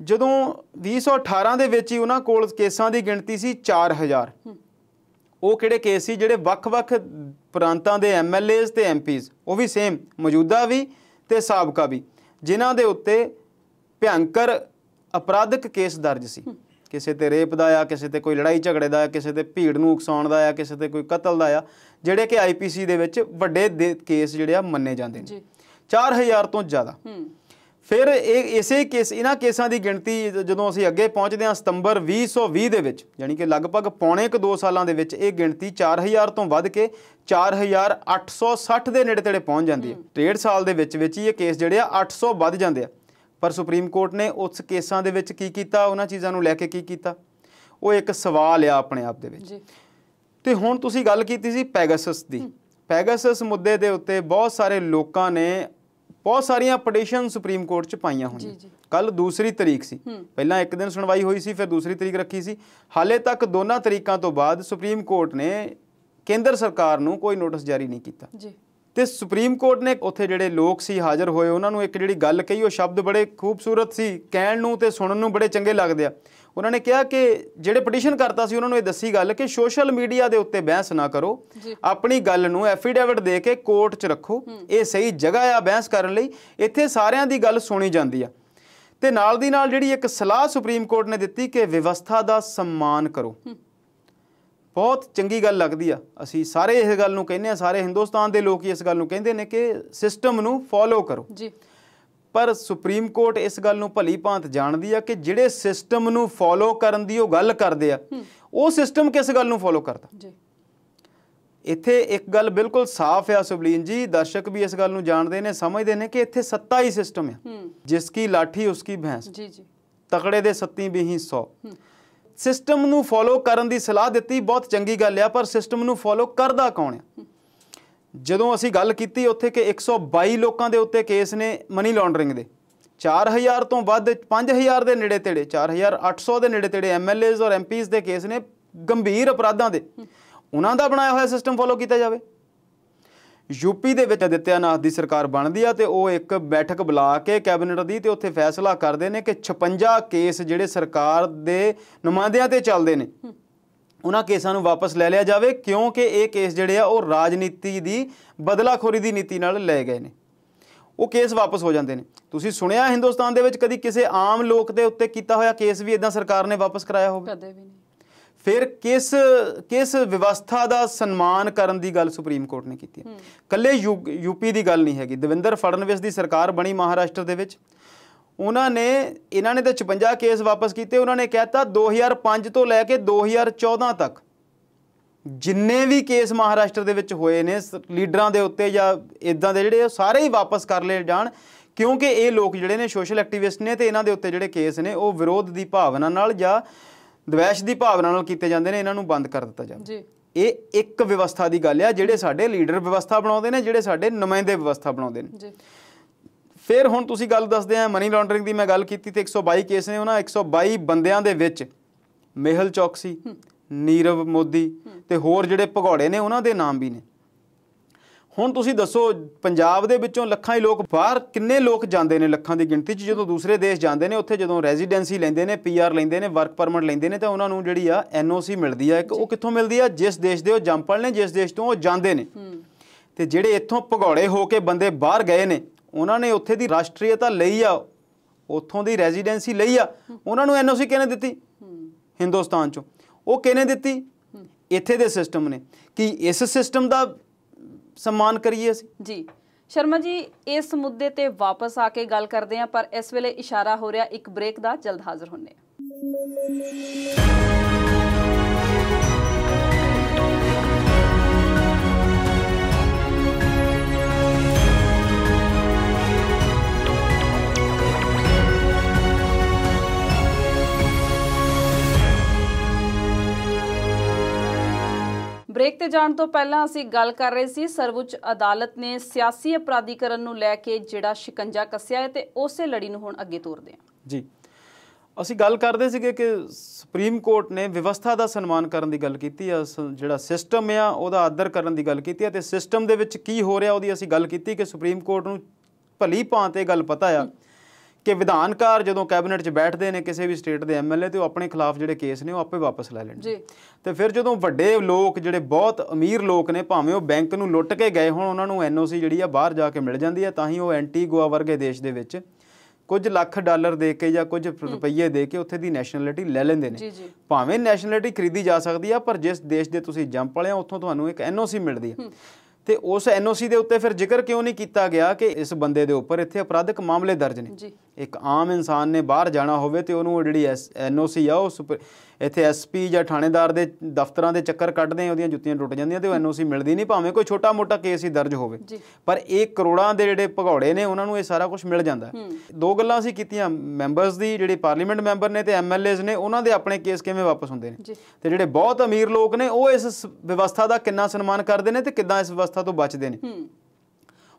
ਜਦੋਂ 2018 ਦੇ ਵਿੱਚ ਹੀ ਉਹਨਾਂ ਕੋਲ ਕੇਸਾਂ ਦੀ ਗਿਣਤੀ ਸੀ 4000। ਉਹ ਕਿਹੜੇ ਕੇਸ ਸੀ? ਜਿਹੜੇ ਵੱਖ-ਵੱਖ ਪ੍ਰਾਂਤਾਂ ਦੇ ਐਮਐਲਏਜ਼ ਤੇ ਐਮਪੀਜ਼, ਉਹ ਵੀ ਸੇਮ, ਮੌਜੂਦਾ ਵੀ ਤੇ ਸਾਬਕਾ ਵੀ, ਜਿਨ੍ਹਾਂ ਦੇ ਉੱਤੇ ਭਿਅੰਕਰ ਅਪਰਾਧਿਕ ਕੇਸ ਦਰਜ ਸੀ। ਕਿਸੇ ਤੇ ਰੇਪ ਦਾ ਆ, ਕਿਸੇ ਤੇ ਕੋਈ ਲੜਾਈ ਝਗੜੇ ਦਾ ਆ, ਕਿਸੇ ਤੇ ਭੀੜ ਨੂੰ ਉਕਸਾਉਣ ਦਾ ਆ, ਕਿਸੇ ਤੇ ਕੋਈ ਕਤਲ ਦਾ ਆ, ਜਿਹੜੇ ਕਿ IPC ਦੇ ਵਿੱਚ ਵੱਡੇ ਕੇਸ ਜਿਹੜੇ ਆ ਮੰਨੇ ਜਾਂਦੇ ਨੇ, 4000 ਤੋਂ ਜ਼ਿਆਦਾ। ਫਿਰ ਇਸੇ ਕੇਸ, ਇਹਨਾਂ ਕੇਸਾਂ ਦੀ ਗਿਣਤੀ ਜਦੋਂ ਅਸੀਂ ਅੱਗੇ ਪਹੁੰਚਦੇ ਹਾਂ ਸਤੰਬਰ 2020 ਦੇ ਵਿੱਚ, ਯਾਨੀ ਕਿ ਲਗਭਗ ਪੌਣੇ 2 ਸਾਲਾਂ ਦੇ ਵਿੱਚ ਇਹ ਗਿਣਤੀ 4000 ਤੋਂ ਵੱਧ ਕੇ 4860 ਦੇ ਨੇੜੇ ਤੇੜੇ ਪਹੁੰਚ ਜਾਂਦੀ ਹੈ। 1.5 ਸਾਲ ਦੇ ਵਿੱਚ ਹੀ ਇਹ ਕੇਸ ਜਿਹੜੇ ਆ 800 ਵੱਧ ਜਾਂਦੇ ਆ। ਪਰ ਸੁਪਰੀਮ ਕੋਰਟ ਨੇ ਉਸ ਕੇਸਾਂ ਦੇ ਵਿੱਚ ਕੀ ਕੀਤਾ, ਉਹਨਾਂ ਚੀਜ਼ਾਂ ਨੂੰ ਲੈ ਕੇ ਕੀ ਕੀਤਾ, ਉਹ ਇੱਕ ਸਵਾਲ ਆ ਆਪਣੇ ਆਪ ਦੇ ਵਿੱਚ। ਤੇ ਹੁਣ ਤੁਸੀਂ ਗੱਲ ਕੀਤੀ ਸੀ ਪੈਗਾਸਸ ਦੀ। ਪੈਗਾਸਸ ਮੁੱਦੇ ਦੇ ਉੱਤੇ ਬਹੁਤ ਸਾਰੇ ਲੋਕਾਂ ਨੇ ਬਹੁਤ ਸਾਰੀਆਂ ਪਟੀਸ਼ਨ ਸੁਪਰੀਮ ਕੋਰਟ 'ਚ ਪਾਈਆਂ ਹੋਈਆਂ। ਕੱਲ 2 ਤਰੀਕ ਸੀ, ਪਹਿਲਾਂ ਇੱਕ ਦਿਨ ਸੁਣਵਾਈ ਹੋਈ ਸੀ, ਫਿਰ 2 ਤਰੀਕ ਰੱਖੀ ਸੀ। ਹਾਲੇ ਤੱਕ ਦੋਨਾਂ ਤਰੀਕਾਂ ਤੋਂ ਬਾਅਦ ਸੁਪਰੀਮ ਕੋਰਟ ਨੇ ਕੇਂਦਰ ਸਰਕਾਰ ਨੂੰ ਕੋਈ ਨੋਟਿਸ ਜਾਰੀ ਨਹੀਂ ਕੀਤਾ। ਤੇ ਸੁਪਰੀਮ ਕੋਰਟ ਨੇ ਉੱਥੇ ਜਿਹੜੇ ਲੋਕ ਸੀ ਹਾਜ਼ਰ ਹੋਏ, ਉਹਨਾਂ ਨੂੰ ਇੱਕ ਜਿਹੜੀ ਗੱਲ ਕਹੀ, ਉਹ ਸ਼ਬਦ ਬੜੇ ਖੂਬਸੂਰਤ ਸੀ, ਕਹਿਣ ਨੂੰ ਤੇ ਸੁਣਨ ਨੂੰ ਬੜੇ ਚੰਗੇ ਲੱਗਦੇ ਆ। ਉਹਨਾਂ ਨੇ ਕਿਹਾ ਕਿ ਜਿਹੜੇ ਪਟੀਸ਼ਨ ਕਰਤਾ ਸੀ ਉਹਨਾਂ ਨੂੰ ਇਹ ਦੱਸੀ ਗੱਲ ਕਿ ਸੋਸ਼ਲ ਮੀਡੀਆ ਦੇ ਉੱਤੇ ਬਹਿਸ ਨਾ ਕਰੋ, ਆਪਣੀ ਗੱਲ ਨੂੰ ਐਫੀਡੇਵਿਟ ਦੇ ਕੇ ਕੋਰਟ 'ਚ ਰੱਖੋ, ਇਹ ਸਹੀ ਜਗ੍ਹਾ ਆ ਬਹਿਸ ਕਰਨ ਲਈ, ਇੱਥੇ ਸਾਰਿਆਂ ਦੀ ਗੱਲ ਸੁਣੀ ਜਾਂਦੀ ਆ। ਤੇ ਨਾਲ ਦੀ ਨਾਲ ਜਿਹੜੀ ਇੱਕ ਸਲਾਹ ਸੁਪਰੀਮ ਕੋਰਟ ਨੇ ਦਿੱਤੀ ਕਿ ਵਿਵਸਥਾ ਦਾ ਸਨਮਾਨ ਕਰੋ। ਬਹੁਤ ਚੰਗੀ ਗੱਲ ਲੱਗਦੀ ਆ, ਅਸੀਂ ਸਾਰੇ ਇਸ ਗੱਲ ਨੂੰ ਕਹਿੰਦੇ ਆ, ਸਾਰੇ ਹਿੰਦੁਸਤਾਨ ਦੇ ਲੋਕ ਇਸ ਗੱਲ ਨੂੰ ਕਹਿੰਦੇ ਨੇ ਕਿ ਸਿਸਟਮ ਨੂੰ ਫੋਲੋ ਕਰੋ। ਪਰ ਸੁਪਰੀਮ ਕੋਰਟ ਇਸ ਗੱਲ ਨੂੰ ਭਲੀ ਭਾਂਤ ਜਾਣਦੀ ਆ ਕਿ ਜਿਹੜੇ ਸਿਸਟਮ ਨੂੰ ਫੋਲੋ ਕਰਨ ਦੀ ਉਹ ਗੱਲ ਕਰਦੇ ਆ, ਉਹ ਸਿਸਟਮ ਕਿਸ ਗੱਲ ਨੂੰ ਫੋਲੋ ਕਰਦਾ। ਇੱਥੇ ਇੱਕ ਗੱਲ ਬਿਲਕੁਲ ਸਾਫ਼ ਆ ਸੁਬਲੀਨ ਜੀ, ਦਰਸ਼ਕ ਵੀ ਇਸ ਗੱਲ ਨੂੰ ਜਾਣਦੇ ਨੇ, ਸਮਝਦੇ ਨੇ ਕਿ ਇੱਥੇ ਸੱਤਾ ਹੀ ਸਿਸਟਮ ਆ। ਜਿਸ ਕੀ ਲਾਠੀ ਉਸ ਕੀ ਭੈਂਸ, ਤਕੜੇ ਦੇ ਸੱਤੀ ਬੀਹੀ 100। ਸਿਸਟਮ ਨੂੰ ਫੋਲੋ ਕਰਨ ਦੀ ਸਲਾਹ ਦਿੱਤੀ, ਬਹੁਤ ਚੰਗੀ ਗੱਲ ਆ, ਪਰ ਸਿਸਟਮ ਨੂੰ ਫੋਲੋ ਕਰਦਾ ਕੌਣ ਆ? ਜਦੋਂ ਅਸੀਂ ਗੱਲ ਕੀਤੀ ਉੱਥੇ ਕਿ 122 ਲੋਕਾਂ ਦੇ ਉੱਤੇ ਕੇਸ ਨੇ ਮਨੀ ਲਾਂਡਰਿੰਗ ਦੇ, 4000 ਤੋਂ ਵੱਧ, 5000 ਦੇ ਨੇੜੇ ਤੇੜੇ, 4800 ਦੇ ਨੇੜੇ ਤੇੜੇ MLAs ਔਰ MPs ਦੇ ਕੇਸ ਨੇ ਗੰਭੀਰ ਅਪਰਾਧਾਂ ਦੇ, ਉਹਨਾਂ ਦਾ ਬਣਾਇਆ ਹੋਇਆ ਸਿਸਟਮ ਫੋਲੋ ਕੀਤਾ ਜਾਵੇ। ਯੂਪੀ ਦੇ ਵਿੱਚ ਆਦਿੱਤਿਆਨਾਥ ਦੀ ਸਰਕਾਰ ਬਣਦੀ ਆ ਤੇ ਉਹ ਇੱਕ ਬੈਠਕ ਬੁਲਾ ਕੇ ਕੈਬਨਿਟ ਦੀ, ਤੇ ਉੱਥੇ ਫੈਸਲਾ ਕਰਦੇ ਨੇ ਕਿ 56 ਕੇਸ ਜਿਹੜੇ ਸਰਕਾਰ ਦੇ ਨੁਮਾਇੰਦਿਆਂ ਤੇ ਚੱਲਦੇ ਨੇ, ਉਹਨਾਂ ਕੇਸਾਂ ਨੂੰ ਵਾਪਸ ਲੈ ਲਿਆ ਜਾਵੇ, ਕਿਉਂਕਿ ਇਹ ਕੇਸ ਜਿਹੜੇ ਆ ਉਹ ਰਾਜਨੀਤੀ ਦੀ ਬਦਲਾਖੋਰੀ ਦੀ ਨੀਤੀ ਨਾਲ ਲਏ ਗਏ ਨੇ। ਉਹ ਕੇਸ ਵਾਪਸ ਹੋ ਜਾਂਦੇ ਨੇ। ਤੁਸੀਂ ਸੁਣਿਆ ਹਿੰਦੁਸਤਾਨ ਦੇ ਵਿੱਚ ਕਦੀ ਕਿਸੇ ਆਮ ਲੋਕ ਦੇ ਉੱਤੇ ਕੀਤਾ ਹੋਇਆ ਕੇਸ ਵੀ ਇਦਾਂ ਸਰਕਾਰ ਨੇ ਵਾਪਸ ਕਰਾਇਆ ਹੋਵੇ? ਕਦੇ ਵੀ ਨਹੀਂ। ਫਿਰ ਕਿਸ ਵਿਵਸਥਾ ਦਾ ਸਨਮਾਨ ਕਰਨ ਦੀ ਗੱਲ ਸੁਪਰੀਮ ਕੋਰਟ ਨੇ ਕੀਤੀ ਹੈ। ਕੱਲੇ ਯੂਪੀ ਦੀ ਗੱਲ ਨਹੀਂ ਹੈਗੀ। ਦੇਵੇਂਦਰ ਫੜਨਵੀਸ ਦੀ ਸਰਕਾਰ ਬਣੀ ਮਹਾਰਾਸ਼ਟਰ ਦੇ ਵਿੱਚ, ਇਹਨਾਂ ਨੇ ਤਾਂ 56 ਕੇਸ ਵਾਪਸ ਕੀਤੇ। ਉਹਨਾਂ ਨੇ ਕਹਿਤਾ 2005 ਤੋਂ ਲੈ ਕੇ 2014 ਤੱਕ ਜਿੰਨੇ ਵੀ ਕੇਸ ਮਹਾਰਾਸ਼ਟਰ ਦੇ ਵਿੱਚ ਹੋਏ ਨੇ ਲੀਡਰਾਂ ਦੇ ਉੱਤੇ ਜਾਂ ਇੱਦਾਂ ਦੇ ਜਿਹੜੇ, ਸਾਰੇ ਹੀ ਵਾਪਸ ਕਰ ਲਏ ਜਾਣ, ਕਿਉਂਕਿ ਇਹ ਲੋਕ ਜਿਹੜੇ ਨੇ ਸੋਸ਼ਲ ਐਕਟਿਵਿਸਟ ਨੇ, ਤੇ ਇਹਨਾਂ ਦੇ ਉੱਤੇ ਜਿਹੜੇ ਕੇਸ ਨੇ ਉਹ ਵਿਰੋਧ ਦੀ ਭਾਵਨਾ ਨਾਲ ਜਾਂ ਦਵੈਸ਼ ਦੀ ਭਾਵਨਾ ਨਾਲ ਕੀਤੇ ਜਾਂਦੇ ਨੇ, ਇਹਨਾਂ ਨੂੰ ਬੰਦ ਕਰ ਦਿੱਤਾ ਜਾਵੇ। ਇਹ ਇੱਕ ਵਿਵਸਥਾ ਦੀ ਗੱਲ ਆ, ਜਿਹੜੇ ਸਾਡੇ ਲੀਡਰ ਵਿਵਸਥਾ ਬਣਾਉਂਦੇ ਨੇ, ਜਿਹੜੇ ਸਾਡੇ ਨੁਮਾਇੰਦੇ ਵਿਵਸਥਾ ਬਣਾਉਂਦੇ ਨੇ। ਫਿਰ ਹੁਣ ਤੁਸੀਂ ਗੱਲ ਦੱਸਦੇ ਆ ਮਨੀ ਲਾਂਡਰਿੰਗ ਦੀ, ਮੈਂ ਗੱਲ ਕੀਤੀ ਤੇ 122 ਕੇਸ ਨੇ। ਉਹਨਾਂ 122 ਬੰਦਿਆਂ ਦੇ ਵਿੱਚ ਮੇਹਲ ਚੌਕਸੀ, ਨੀਰਵ ਮੋਦੀ ਤੇ ਹੋਰ ਜਿਹੜੇ ਭਗੌੜੇ ਨੇ ਉਹਨਾਂ ਦੇ ਨਾਮ ਵੀ ਨੇ। ਹੁਣ ਤੁਸੀਂ ਦੱਸੋ, ਪੰਜਾਬ ਦੇ ਵਿੱਚੋਂ ਲੱਖਾਂ ਹੀ ਲੋਕ ਬਾਹਰ, ਕਿੰਨੇ ਲੋਕ ਜਾਂਦੇ ਨੇ ਲੱਖਾਂ ਦੀ ਗਿਣਤੀ 'ਚ, ਜਦੋਂ ਦੂਸਰੇ ਦੇਸ਼ ਜਾਂਦੇ ਨੇ, ਉੱਥੇ ਜਦੋਂ ਰੈਜ਼ੀਡੈਂਸੀ ਲੈਂਦੇ ਨੇ, PR ਲੈਂਦੇ ਨੇ, ਵਰਕ ਪਰਮਿਟ ਲੈਂਦੇ ਨੇ, ਤਾਂ ਉਹਨਾਂ ਨੂੰ ਜਿਹੜੀ ਆ NOC ਮਿਲਦੀ ਆ ਇੱਕ। ਉਹ ਕਿੱਥੋਂ ਮਿਲਦੀ ਆ? ਜਿਸ ਦੇਸ਼ ਦੇ ਉਹ ਜੰਮਪਲ ਨੇ, ਜਿਸ ਦੇਸ਼ ਤੋਂ ਉਹ ਜਾਂਦੇ ਨੇ। ਤੇ ਜਿਹੜੇ ਇੱਥੋਂ ਭਗੌੜੇ ਹੋ ਕੇ ਬੰਦੇ ਬਾਹਰ ਗਏ ਨੇ, ਉਹਨਾਂ ਨੇ ਉੱਥੇ ਦੀ ਰਾਸ਼ਟਰੀਅਤਾ ਲਈ ਆ, ਉੱਥੋਂ ਦੀ ਰੈਜ਼ੀਡੈਂਸੀ ਲਈ ਆ, ਉਹਨਾਂ ਨੂੰ NOC ਕਿਹਨੇ ਦਿੱਤੀ? ਹਿੰਦੁਸਤਾਨ 'ਚੋਂ। ਉਹ ਕਿਹਨੇ ਦਿੱਤੀ? ਇੱਥੇ ਦੇ ਸਿਸਟਮ ਨੇ। ਕੀ ਇਸ ਸਿਸਟਮ ਦਾ सम्मान करिए ਅਸੀਂ? जी शर्मा जी, इस मुद्दे ते वापस आके गल करते हैं, पर इस वेले इशारा हो रहा एक ब्रेक दा, जल्द हाजिर होने। ब्रेक ते जाण तो पहला असीं गल कर रहे सी, सर्वोच्च अदालत ने सियासी अपराधीकरण नूं लैके जिहड़ा शिकंजा कसिया है ते उसे लड़ी नूं हुण अगे तोरदे हां। जी, ਅਸੀਂ ਗੱਲ ਕਰਦੇ ਸੀਗੇ ਕਿ ਸੁਪਰੀਮ ਕੋਰਟ ਨੇ ਵਿਵਸਥਾ ਦਾ ਸਨਮਾਨ ਕਰਨ ਦੀ ਗੱਲ ਕੀਤੀ ਆ, ਜਿਹੜਾ ਸਿਸਟਮ ਆ ਉਹਦਾ ਆਦਰ ਕਰਨ ਦੀ ਗੱਲ ਕੀਤੀ ਆ, ਤੇ ਸਿਸਟਮ ਦੇ ਵਿੱਚ ਕੀ ਹੋ ਰਿਹਾ ਉਹਦੀ ਅਸੀਂ ਗੱਲ ਕੀਤੀ ਕਿ ਸੁਪਰੀਮ ਕੋਰਟ ਨੂੰ ਭਲੀ ਭਾਂਤ ਇਹ ਗੱਲ ਪਤਾ ਆ ਕਿ ਵਿਧਾਨਕਾਰ ਜਦੋਂ ਕੈਬਨਿਟ 'ਚ ਬੈਠਦੇ ਨੇ ਕਿਸੇ ਵੀ ਸਟੇਟ ਦੇ ਐਮਐਲਏ ਤੇ ਉਹ ਆਪਣੇ ਖਿਲਾਫ ਜਿਹੜੇ ਕੇਸ ਨੇ ਉਹ ਆਪੇ ਵਾਪਸ ਲੈ ਲੈਣ ਜੀ। ਤੇ ਫਿਰ ਜਦੋਂ ਵੱਡੇ ਲੋਕ ਜਿਹੜੇ ਬਹੁਤ ਅਮੀਰ ਲੋਕ ਨੇ ਭਾਵੇਂ ਉਹ ਬੈਂਕ ਨੂੰ ਲੁੱਟ ਕੇ ਗਏ ਹੋਣ ਉਹਨਾਂ ਨੂੰ ਐਨਓਸੀ ਜਿਹੜੀ ਆ ਬਾਹਰ ਜਾ ਕੇ ਮਿਲ ਜਾਂਦੀ ਹੈ, ਤਾਂ ਹੀ ਉਹ ਐਂਟੀਗੁਆ ਵਰਗੇ ਦੇਸ਼ ਦੇ ਵਿੱਚ ਕੁਝ ਲੱਖ ਡਾਲਰ ਦੇ ਕੇ ਜਾਂ ਕੁਝ ਰੁਪਈਏ ਦੇ ਕੇ ਉੱਥੇ ਦੀ ਨੈਸ਼ਨੈਲਿਟੀ ਲੈ ਲੈਂਦੇ ਨੇ। ਭਾਵੇਂ ਨੈਸ਼ਨੈਲਿਟੀ ਖਰੀਦੀ ਜਾ ਸਕਦੀ ਆ, ਪਰ ਜਿਸ ਦੇਸ਼ ਦੇ ਤੁਸੀਂ ਜੰਮ ਪਲੇ ਹੋ ਉੱਥੋਂ ਤੁਹਾਨੂੰ ਇੱਕ ਐਨਓਸੀ ਮਿਲਦੀ ਹੈ। ਤੇ ਉਸ ਐਨਓਸੀ ਦੇ ਉੱਤੇ ਫਿਰ ਜ਼ਿਕਰ ਕਿਉਂ ਨਹੀਂ ਕੀਤਾ ਗਿਆ ਕਿ ਇਸ ਬੰਦੇ ਦੇ ਉੱਪਰ ਇੱਥੇ ਅਪਰਾਧਿਕ ਮਾਮਲੇ ਦਰਜ ਨੇ। ਇੱਕ ਆਮ ਇਨਸਾਨ ਨੇ ਬਾਹਰ ਜਾਣਾ ਹੋਵੇ ਤੇ ਉਹਨੂੰ ਜਿਹੜੀ ਐਨਓਸੀ ਆ ਉਹ ਇੱਥੇ ਐਸਪੀ ਜਾਂ ਥਾਣੇਦਾਰ ਦੇ ਦਫ਼ਤਰਾਂ ਦੇ ਚੱਕਰ ਕੱਢਦੇ ਉਹਦੀਆਂ ਜੁੱਤੀਆਂ ਟੁੱਟ ਜਾਂਦੀਆਂ ਤੇ ਉਹ ਐਨਓਸੀ ਮਿਲਦੀ ਨਹੀਂ, ਭਾਵੇਂ ਕੋਈ ਛੋਟਾ ਮੋਟਾ ਕੇਸ ਹੀ ਦਰਜ ਹੋਵੇ। ਪਰ ਇਹ ਕਰੋੜਾਂ ਦੇ ਜਿਹੜੇ ਭਗੌੜੇ ਨੇ ਉਹਨਾਂ ਨੂੰ ਇਹ ਸਾਰਾ ਕੁਝ ਮਿਲ ਜਾਂਦਾ। ਦੋ ਗੱਲਾਂ ਅਸੀਂ ਕੀਤੀਆਂ, ਮੈਂਬਰਸ ਦੀ ਜਿਹੜੇ ਪਾਰਲੀਮੈਂਟ ਮੈਂਬਰ ਨੇ ਤੇ ਐਮਐਲਏਜ਼ ਨੇ ਉਹਨਾਂ ਦੇ ਆਪਣੇ ਕੇਸ ਕਿਵੇਂ ਵਾਪਸ ਹੁੰਦੇ ਨੇ, ਤੇ ਜਿਹੜੇ ਬਹੁਤ ਅਮੀਰ ਲੋਕ ਨੇ ਉਹ ਇਸ ਵਿਵਸਥਾ ਦਾ ਕਿੰਨਾ ਸਨਮਾਨ ਕਰਦੇ ਨੇ ਤੇ ਕਿੱਦਾਂ ਇਸ ਵਿਵਸਥਾ ਤੋਂ ਬਚਦੇ ਨੇ।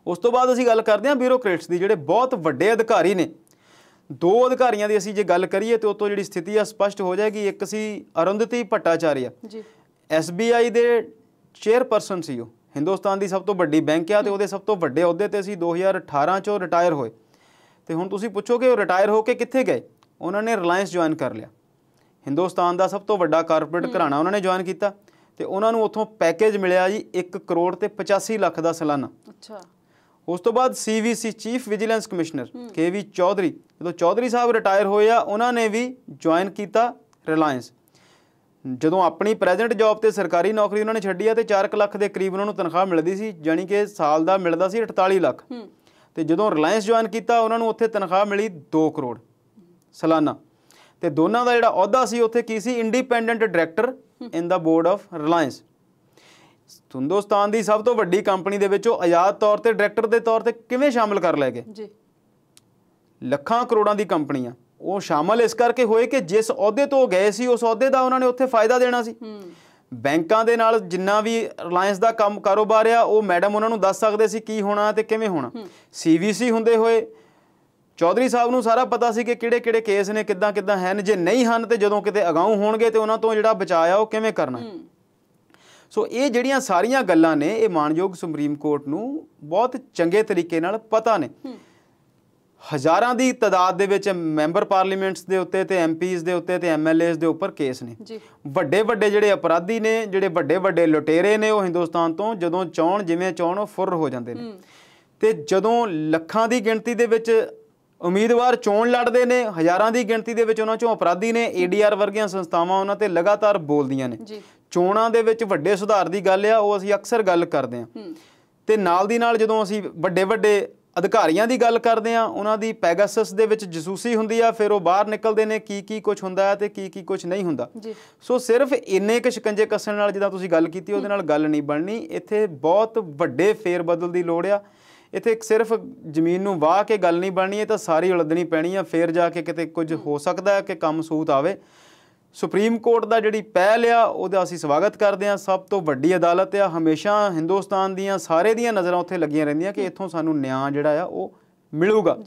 ਉਸ ਤੋਂ ਬਾਅਦ ਅਸੀਂ ਗੱਲ ਕਰਦੇ ਹਾਂ ਬਿਊਰੋਕਰੇਟਸ ਦੀ, ਜਿਹੜੇ ਬਹੁਤ ਵੱਡੇ ਅਧਿਕਾਰੀ ਨੇ। ਦੋ ਅਧਿਕਾਰੀਆਂ ਦੀ ਅਸੀਂ ਜੇ ਗੱਲ ਕਰੀਏ ਤੇ ਉਤੋਂ ਜਿਹੜੀ ਸਥਿਤੀ ਆ ਸਪਸ਼ਟ ਹੋ ਜਾਏਗੀ। ਇੱਕ ਸੀ ਅਰੁੰਧਤੀ ਭੱਟਾਚਾਰੀਆ, SBI ਦੇ ਚੇਅਰਪਰਸਨ ਸੀ। ਉਹ ਹਿੰਦੁਸਤਾਨ ਦੀ ਸਭ ਤੋਂ ਵੱਡੀ ਬੈਂਕ ਆ ਤੇ ਉਹਦੇ ਸਭ ਤੋਂ ਵੱਡੇ ਅਹੁਦੇ ਤੇ ਸੀ। 2018 'ਚੋਂ ਰਿਟਾਇਰ ਹੋਏ ਤੇ ਹੁਣ ਤੁਸੀਂ ਪੁੱਛੋਗੇ ਉਹ ਰਿਟਾਇਰ ਹੋ ਕੇ ਕਿੱਥੇ ਗਏ? ਉਹਨਾਂ ਨੇ ਰਿਲਾਇੰਸ ਜੁਆਇਨ ਕਰ ਲਿਆ। ਹਿੰਦੁਸਤਾਨ ਦਾ ਸਭ ਤੋਂ ਵੱਡਾ ਕਾਰਪੋਰੇਟ ਘਰਾਣਾ ਉਹਨਾਂ ਨੇ ਜੁਆਇਨ ਕੀਤਾ ਤੇ ਉਹਨਾਂ ਨੂੰ ਉੱਥੋਂ ਪੈਕੇਜ ਮਿਲਿਆ ਜੀ 1 ਕਰੋੜ ਤੇ 85 ਲੱਖ ਦਾ ਸਾਲਾਨਾ। ਉਸ ਤੋਂ ਬਾਅਦ CVC chief vigilance commissioner KV Chaudhary, ਜਦੋਂ ਚੌਧਰੀ ਸਾਹਿਬ ਰਿਟਾਇਰ ਹੋਏ ਆ ਉਹਨਾਂ ਨੇ ਵੀ ਜੁਆਇਨ ਕੀਤਾ ਰਿਲਾਇੰਸ। ਜਦੋਂ ਆਪਣੀ ਪ੍ਰੈਜ਼ੈਂਟ ਜੌਬ ਤੇ ਸਰਕਾਰੀ ਨੌਕਰੀ ਉਹਨਾਂ ਨੇ ਛੱਡੀ ਆ ਤੇ 4 ਲੱਖ ਦੇ ਕਰੀਬ ਉਹਨਾਂ ਨੂੰ ਤਨਖਾਹ ਮਿਲਦੀ ਸੀ, ਜਾਣੀ ਕਿ ਸਾਲ ਦਾ ਮਿਲਦਾ ਸੀ 48 ਲੱਖ। ਤੇ ਜਦੋਂ ਰਿਲਾਇੰਸ ਜੁਆਇਨ ਕੀਤਾ ਉਹਨਾਂ ਨੂੰ ਉੱਥੇ ਤਨਖਾਹ ਮਿਲੀ 2 ਕਰੋੜ ਸਾਲਾਨਾ। ਤੇ ਦੋਨਾਂ ਦਾ ਜਿਹੜਾ ਅਹੁਦਾ ਸੀ ਉੱਥੇ ਕੀ ਸੀ? Independent director in the board of Reliance. Hindustan ਦੀ ਸਭ ਤੋਂ ਵੱਡੀ ਕੰਪਨੀ ਦੇ ਵਿੱਚ ਉਹ ਆਜ਼ਾਦ ਤੌਰ ਤੇ ਡਾਇਰੈਕਟਰ ਦੇ ਤੌਰ ਤੇ ਕਿਵੇਂ ਸ਼ਾਮਲ ਕਰ ਲੈ ਗਏ? ਲੱਖਾਂ ਕਰੋੜਾਂ ਦੀ ਕੰਪਨੀ ਆ, ਉਹ ਸ਼ਾਮਲ ਇਸ ਕਰਕੇ ਹੋਏ ਕਿ ਜਿਸ ਅਹੁਦੇ ਤੋਂ ਗਏ ਸੀ ਉਸ ਅਹੁਦੇ ਦਾ ਉਹਨਾਂ ਨੇ ਉੱਥੇ ਫਾਇਦਾ ਦੇਣਾ ਸੀ। ਬੈਂਕਾਂ ਦੇ ਨਾਲ ਜਿੰਨਾ ਵੀ ਰਿਲਾਇੰਸ ਦਾ ਕੰਮ ਕਾਰੋਬਾਰ ਆ ਉਹ ਮੈਡਮ ਉਹਨਾਂ ਨੂੰ ਦੱਸ ਸਕਦੇ ਸੀ ਕੀ ਹੋਣਾ ਤੇ ਕਿਵੇਂ ਹੋਣਾ। CVC ਹੁੰਦੇ ਹੋਏ ਚੌਧਰੀ ਸਾਹਿਬ ਨੂੰ ਸਾਰਾ ਪਤਾ ਸੀ ਕਿ ਕਿਹੜੇ ਕਿਹੜੇ ਕੇਸ ਨੇ, ਕਿੱਦਾਂ ਕਿੱਦਾਂ ਹਨ, ਜੇ ਨਹੀਂ ਹਨ ਤੇ ਜਦੋਂ ਕਿਤੇ ਅਗਾਊਂ ਹੋਣਗੇ ਤੇ ਉਹਨਾਂ ਤੋਂ ਜਿਹੜਾ ਬਚਾਅ ਆ ਉਹ ਕਿਵੇਂ ਕਰਨਾ। ਸੋ ਇਹ ਜਿਹੜੀਆਂ ਸਾਰੀਆਂ ਗੱਲਾਂ ਨੇ ਇਹ ਮਾਣਯੋਗ ਸੁਪਰੀਮ ਕੋਰਟ ਨੂੰ ਬਹੁਤ ਚੰਗੇ ਤਰੀਕੇ ਨਾਲ ਪਤਾ ਨੇ। ਹਜ਼ਾਰਾਂ ਦੀ ਤਾਦਾਦ ਦੇ ਵਿੱਚ ਮੈਂਬਰ ਪਾਰਲੀਮੈਂਟਸ ਦੇ ਉੱਤੇ ਤੇ MPs ਦੇ ਉੱਤੇ ਤੇ MLAs ਦੇ ਉੱਪਰ ਕੇਸ ਨੇ। ਵੱਡੇ ਵੱਡੇ ਜਿਹੜੇ ਅਪਰਾਧੀ ਨੇ, ਜਿਹੜੇ ਵੱਡੇ ਵੱਡੇ ਲੁਟੇਰੇ ਨੇ, ਉਹ ਹਿੰਦੁਸਤਾਨ ਤੋਂ ਜਦੋਂ ਚਾਹੁਣ ਜਿਵੇਂ ਚਾਹੁਣ ਉਹ ਫੁਰ ਹੋ ਜਾਂਦੇ ਨੇ। ਤੇ ਜਦੋਂ ਲੱਖਾਂ ਦੀ ਗਿਣਤੀ ਦੇ ਵਿੱਚ ਉਮੀਦਵਾਰ ਚੋਣ ਲੜਦੇ ਨੇ, ਹਜ਼ਾਰਾਂ ਦੀ ਗਿਣਤੀ ਦੇ ਵਿੱਚ ਉਹਨਾਂ ਚੋਂ ਅਪਰਾਧੀ ਨੇ। ADR ਵਰਗੀਆਂ ਸੰਸਥਾਵਾਂ ਉਹਨਾਂ ਤੇ ਲਗਾਤਾਰ ਬੋਲਦੀਆਂ ਨੇ। ਚੋਣਾਂ ਦੇ ਵਿੱਚ ਵੱਡੇ ਸੁਧਾਰ ਦੀ ਗੱਲ ਆ, ਉਹ ਅਸੀਂ ਅਕਸਰ ਗੱਲ ਕਰਦੇ ਹਾਂ। ਤੇ ਨਾਲ ਦੀ ਨਾਲ ਜਦੋਂ ਅਸੀਂ ਵੱਡੇ ਵੱਡੇ ਅਧਿਕਾਰੀਆਂ ਦੀ ਗੱਲ ਕਰਦੇ ਹਾਂ, ਉਹਨਾਂ ਦੀ ਪੈਗਾਸਸ ਦੇ ਵਿੱਚ ਜਸੂਸੀ ਹੁੰਦੀ ਆ, ਫਿਰ ਉਹ ਬਾਹਰ ਨਿਕਲਦੇ ਨੇ ਕੀ ਕੁਝ ਹੁੰਦਾ ਹੈ ਤੇ ਕੀ ਕੁਝ ਨਹੀਂ ਹੁੰਦਾ। ਸੋ ਸਿਰਫ ਇੰਨੇ ਕੁ ਸ਼ਿਕੰਜੇ ਕੱਸਣ ਨਾਲ ਜਿੱਦਾਂ ਤੁਸੀਂ ਗੱਲ ਕੀਤੀ ਉਹਦੇ ਨਾਲ ਗੱਲ ਨਹੀਂ ਬਣਨੀ। ਇੱਥੇ ਬਹੁਤ ਵੱਡੇ ਫੇਰ ਬਦਲ ਦੀ ਲੋੜ ਆ। ਇੱਥੇ ਸਿਰਫ ਜ਼ਮੀਨ ਨੂੰ ਵਾਹ ਕੇ ਗੱਲ ਨਹੀਂ ਬਣਨੀ, ਇਹ ਤਾਂ ਸਾਰੀ ਉਲਝਣੀ ਪੈਣੀ ਆ, ਫਿਰ ਜਾ ਕੇ ਕਿਤੇ ਕੁਝ ਹੋ ਸਕਦਾ ਹੈ ਕਿ ਕੰਮ ਸੂਤ ਆਵੇ। ਸੁਪਰੀਮ ਕੋਰਟ ਦਾ ਜਿਹੜੀ ਪਹਿਲ ਆ ਉਹਦਾ ਅਸੀਂ ਸਵਾਗਤ ਕਰਦੇ ਹਾਂ। ਸਭ ਤੋਂ ਵੱਡੀ ਅਦਾਲਤ ਆ, ਹਮੇਸ਼ਾ ਹਿੰਦੁਸਤਾਨ ਦੀਆਂ ਸਾਰੇ ਦੀਆਂ ਨਜ਼ਰਾਂ ਉੱਥੇ ਲੱਗੀਆਂ ਰਹਿੰਦੀਆਂ ਕਿ ਇੱਥੋਂ ਸਾਨੂੰ ਨਿਆਂ ਜਿਹੜਾ ਆ ਉਹ ਮਿਲੂਗਾ।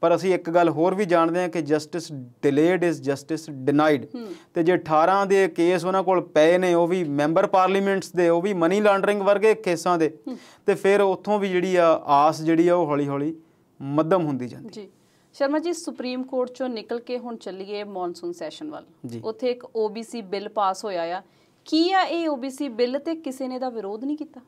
ਪਰ ਅਸੀਂ ਇੱਕ ਗੱਲ ਹੋਰ ਵੀ ਜਾਣਦੇ ਹਾਂ ਕਿ justice delayed is justice denied. ਤੇ ਜੇ 18 ਦੇ ਕੇਸ ਉਹਨਾਂ ਕੋਲ ਪਏ ਨੇ, ਉਹ ਵੀ ਮੈਂਬਰ ਪਾਰਲੀਮੈਂਟਸ ਦੇ, ਉਹ ਵੀ ਮਨੀ ਲਾਂਡਰਿੰਗ ਵਰਗੇ ਕੇਸਾਂ ਦੇ, ਤੇ ਫਿਰ ਉੱਥੋਂ ਵੀ ਜਿਹੜੀ ਆ ਆਸ ਜਿਹੜੀ ਆ ਉਹ ਹੌਲੀ ਹੌਲੀ ਮੱਧਮ ਹੁੰਦੀ ਜਾਂਦੀ। ਸ਼ਰਮਾ ਜੀ, ਸੁਪਰੀਮ ਕੋਰਟ ਚੋਂ ਨਿਕਲ ਕੇ ਹੁਣ ਚੱਲੀਏ ਮੌਨਸੂਨ ਸੈਸ਼ਨ ਵੱਲ। ਉੱਥੇ ਇੱਕ OBC ਬਿੱਲ ਪਾਸ ਹੋਇਆ ਆ। ਕੀ ਆ ਇਹ OBC ਬਿੱਲ ਤੇ ਕਿਸੇ ਨੇ ਦਾ ਵਿਰੋਧ ਨਹੀਂ ਕੀਤਾ?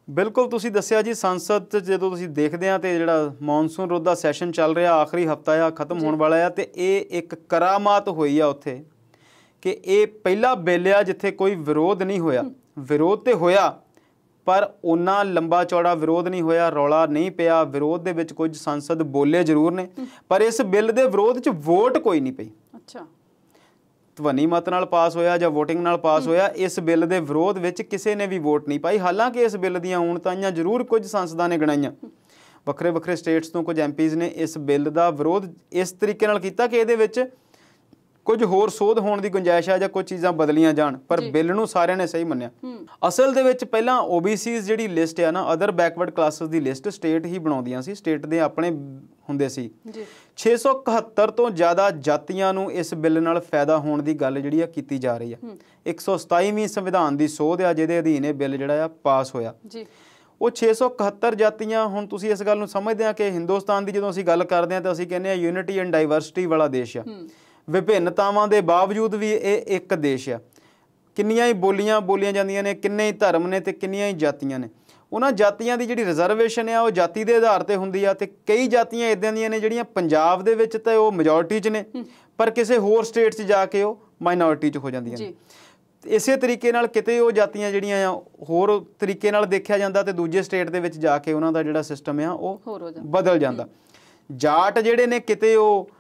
ਬਿਲਕੁਲ ਤੁਸੀਂ ਦੱਸਿਆ ਜੀ, ਸੰਸਦ 'ਚ ਜਦੋਂ ਤੁਸੀਂ ਦੇਖਦੇ ਆ ਤੇ ਜਿਹੜਾ ਮੌਨਸੂਨ ਰੁੱਤ ਦਾ ਸੈਸ਼ਨ ਚੱਲ ਰਿਹਾ, ਆਖਰੀ ਹਫਤਾ ਆ, ਖਤਮ ਹੋਣ ਵਾਲਾ ਆ, ਤੇ ਇਹ ਇੱਕ ਕਰਾਮਾਤ ਹੋਈ ਆ ਉੱਥੇ ਕਿ ਇਹ ਪਹਿਲਾ ਬਿੱਲ ਆ ਜਿੱਥੇ ਕੋਈ ਵਿਰੋਧ ਨਹੀਂ ਹੋਇਆ। ਵਿਰੋਧ ਤੇ ਹੋਇਆ ਪਰ ਉਹਨਾਂ ਲੰਬਾ ਚੌੜਾ ਵਿਰੋਧ ਨਹੀਂ ਹੋਇਆ, ਰੌਲਾ ਨਹੀਂ ਪਿਆ। ਵਿਰੋਧ ਦੇ ਵਿੱਚ ਕੁਝ ਸੰਸਦ ਬੋਲੇ ਜ਼ਰੂਰ ਨੇ, ਪਰ ਇਸ ਬਿੱਲ ਦੇ ਵਿਰੋਧ 'ਚ ਵੋਟ ਕੋਈ ਨਹੀਂ ਪਈ। ਧਵਨੀ ਮਤ ਨਾਲ ਪਾਸ ਹੋਇਆ ਜਾਂ VOTING ਨਾਲ ਪਾਸ ਹੋਇਆ। ਇਸ ਬਿੱਲ ਦੇ ਵਿਰੋਧ ਵਿੱਚ ਕਿਸੇ ਨੇ ਵੀ ਵੋਟ ਨਹੀਂ ਪਾਈ। ਹਾਲਾਂਕਿ ਇਸ ਬਿੱਲ ਦੀਆਂ ਊਣਤਾਈਆਂ ਜ਼ਰੂਰ ਕੁਝ ਸੰਸਦਾਂ ਨੇ ਗਿਣਾਈਆਂ। ਵੱਖਰੇ ਵੱਖਰੇ ਸਟੇਟਸ ਤੋਂ ਕੁਝ MPs ਨੇ ਇਸ ਬਿੱਲ ਦਾ ਵਿਰੋਧ ਇਸ ਤਰੀਕੇ ਨਾਲ ਕੀਤਾ ਕਿ ਇਹਦੇ ਵਿੱਚ ਕੁਝ ਹੋਰ ਸੋਧ ਹੋਣ ਦੀ ਗੁੰਜਾਇਸ਼ ਆ ਜਾਂ ਕੁਝ ਚੀਜ਼ਾਂ ਬਦਲੀਆਂ ਜਾਣ, ਪਰ ਬਿੱਲ ਨੂੰ ਸਾਰਿਆਂ ਨੇ ਸਹੀ ਮੰਨਿਆ। ਅਸਲ ਦੇ ਵਿੱਚ ਪਹਿਲਾਂ OBCs ਜਿਹੜੀ ਲਿਸਟ ਆ ਨਾ, ਅਦਰ ਬੈਕਵਰਡ ਕਲਾਸਿਸ ਦੀ ਲਿਸਟ ਸਟੇਟ ਹੀ ਬਣਾਉਂਦੀਆਂ ਸੀ, ਸਟੇਟ ਦੇ ਆਪਣੇ ਹੁੰਦੇ ਸੀ। 671 ਤੋਂ ਜ਼ਿਆਦਾ ਜਾਤੀਆਂ ਨੂੰ ਇਸ ਬਿੱਲ ਨਾਲ ਫਾਇਦਾ ਹੋਣ ਦੀ ਗੱਲ ਜਿਹੜੀ ਆ ਕੀਤੀ ਜਾ ਰਹੀ ਆ। 127ਵੀਂ ਸੰਵਿਧਾਨ ਦੀ ਸੋਧ ਆ ਜਿਹਦੇ ਅਧੀਨ ਇਹ ਬਿੱਲ ਜਿਹੜਾ ਆ ਪਾਸ ਹੋਇਆ। ਉਹ 671 ਜਾਤੀਆਂ। ਹੁਣ ਤੁਸੀਂ ਇਸ ਗੱਲ ਨੂੰ ਸਮਝਦੇ ਆ ਕਿ ਹਿੰਦੁਸਤਾਨ ਦੀ ਜਦੋਂ ਅਸੀਂ ਗੱਲ ਕਰਦੇ ਹਾਂ ਤਾਂ ਅਸੀਂ ਕਹਿੰਦੇ ਹਾਂ ਯੂਨਿਟੀ ਐਂਡ ਡਾਈਵਰਸਿਟੀ ਵਾਲਾ ਦੇਸ਼ ਆ, ਵਿਭਿੰਨਤਾਵਾਂ ਦੇ ਬਾਵਜੂਦ ਵੀ ਇਹ ਇੱਕ ਦੇਸ਼ ਆ। ਕਿੰਨੀਆਂ ਹੀ ਬੋਲੀਆਂ ਜਾਂਦੀਆਂ ਨੇ, ਕਿੰਨੇ ਹੀ ਧਰਮ ਨੇ ਤੇ ਕਿੰਨੀਆਂ ਹੀ ਜਾਤੀਆਂ ਨੇ। ਉਹਨਾਂ ਜਾਤੀਆਂ ਦੀ ਜਿਹੜੀ ਰਿਜ਼ਰਵੇਸ਼ਨ ਆ ਉਹ ਜਾਤੀ ਦੇ ਆਧਾਰ ਤੇ ਹੁੰਦੀ ਆ, ਤੇ ਕਈ ਜਾਤੀਆਂ ਇੱਦਾਂ ਦੀਆਂ ਨੇ ਜਿਹੜੀਆਂ ਪੰਜਾਬ ਦੇ ਵਿੱਚ ਤਾਂ ਉਹ ਮੈਜੋਰਟੀ 'ਚ ਨੇ, ਪਰ ਕਿਸੇ ਹੋਰ ਸਟੇਟ 'ਚ ਜਾ ਕੇ ਉਹ ਮਾਈਨੋਰਿਟੀ 'ਚ ਹੋ ਜਾਂਦੀਆਂ ਨੇ। ਇਸੇ ਤਰੀਕੇ ਨਾਲ ਕਿਤੇ ਉਹ ਜਾਤੀਆਂ ਜਿਹੜੀਆਂ ਆ ਹੋਰ ਤਰੀਕੇ ਨਾਲ ਦੇਖਿਆ ਜਾਂਦਾ ਤੇ ਦੂਜੇ ਸਟੇਟ ਦੇ ਵਿੱਚ ਜਾ ਕੇ ਉਹਨਾਂ ਦਾ ਜਿਹੜਾ ਸਿਸਟਮ ਆ ਉਹ ਬਦਲ ਜਾਂਦਾ। ਜਾਟ ਜਿਹੜੇ ਨੇ ਕਿਤੇ ਉਹ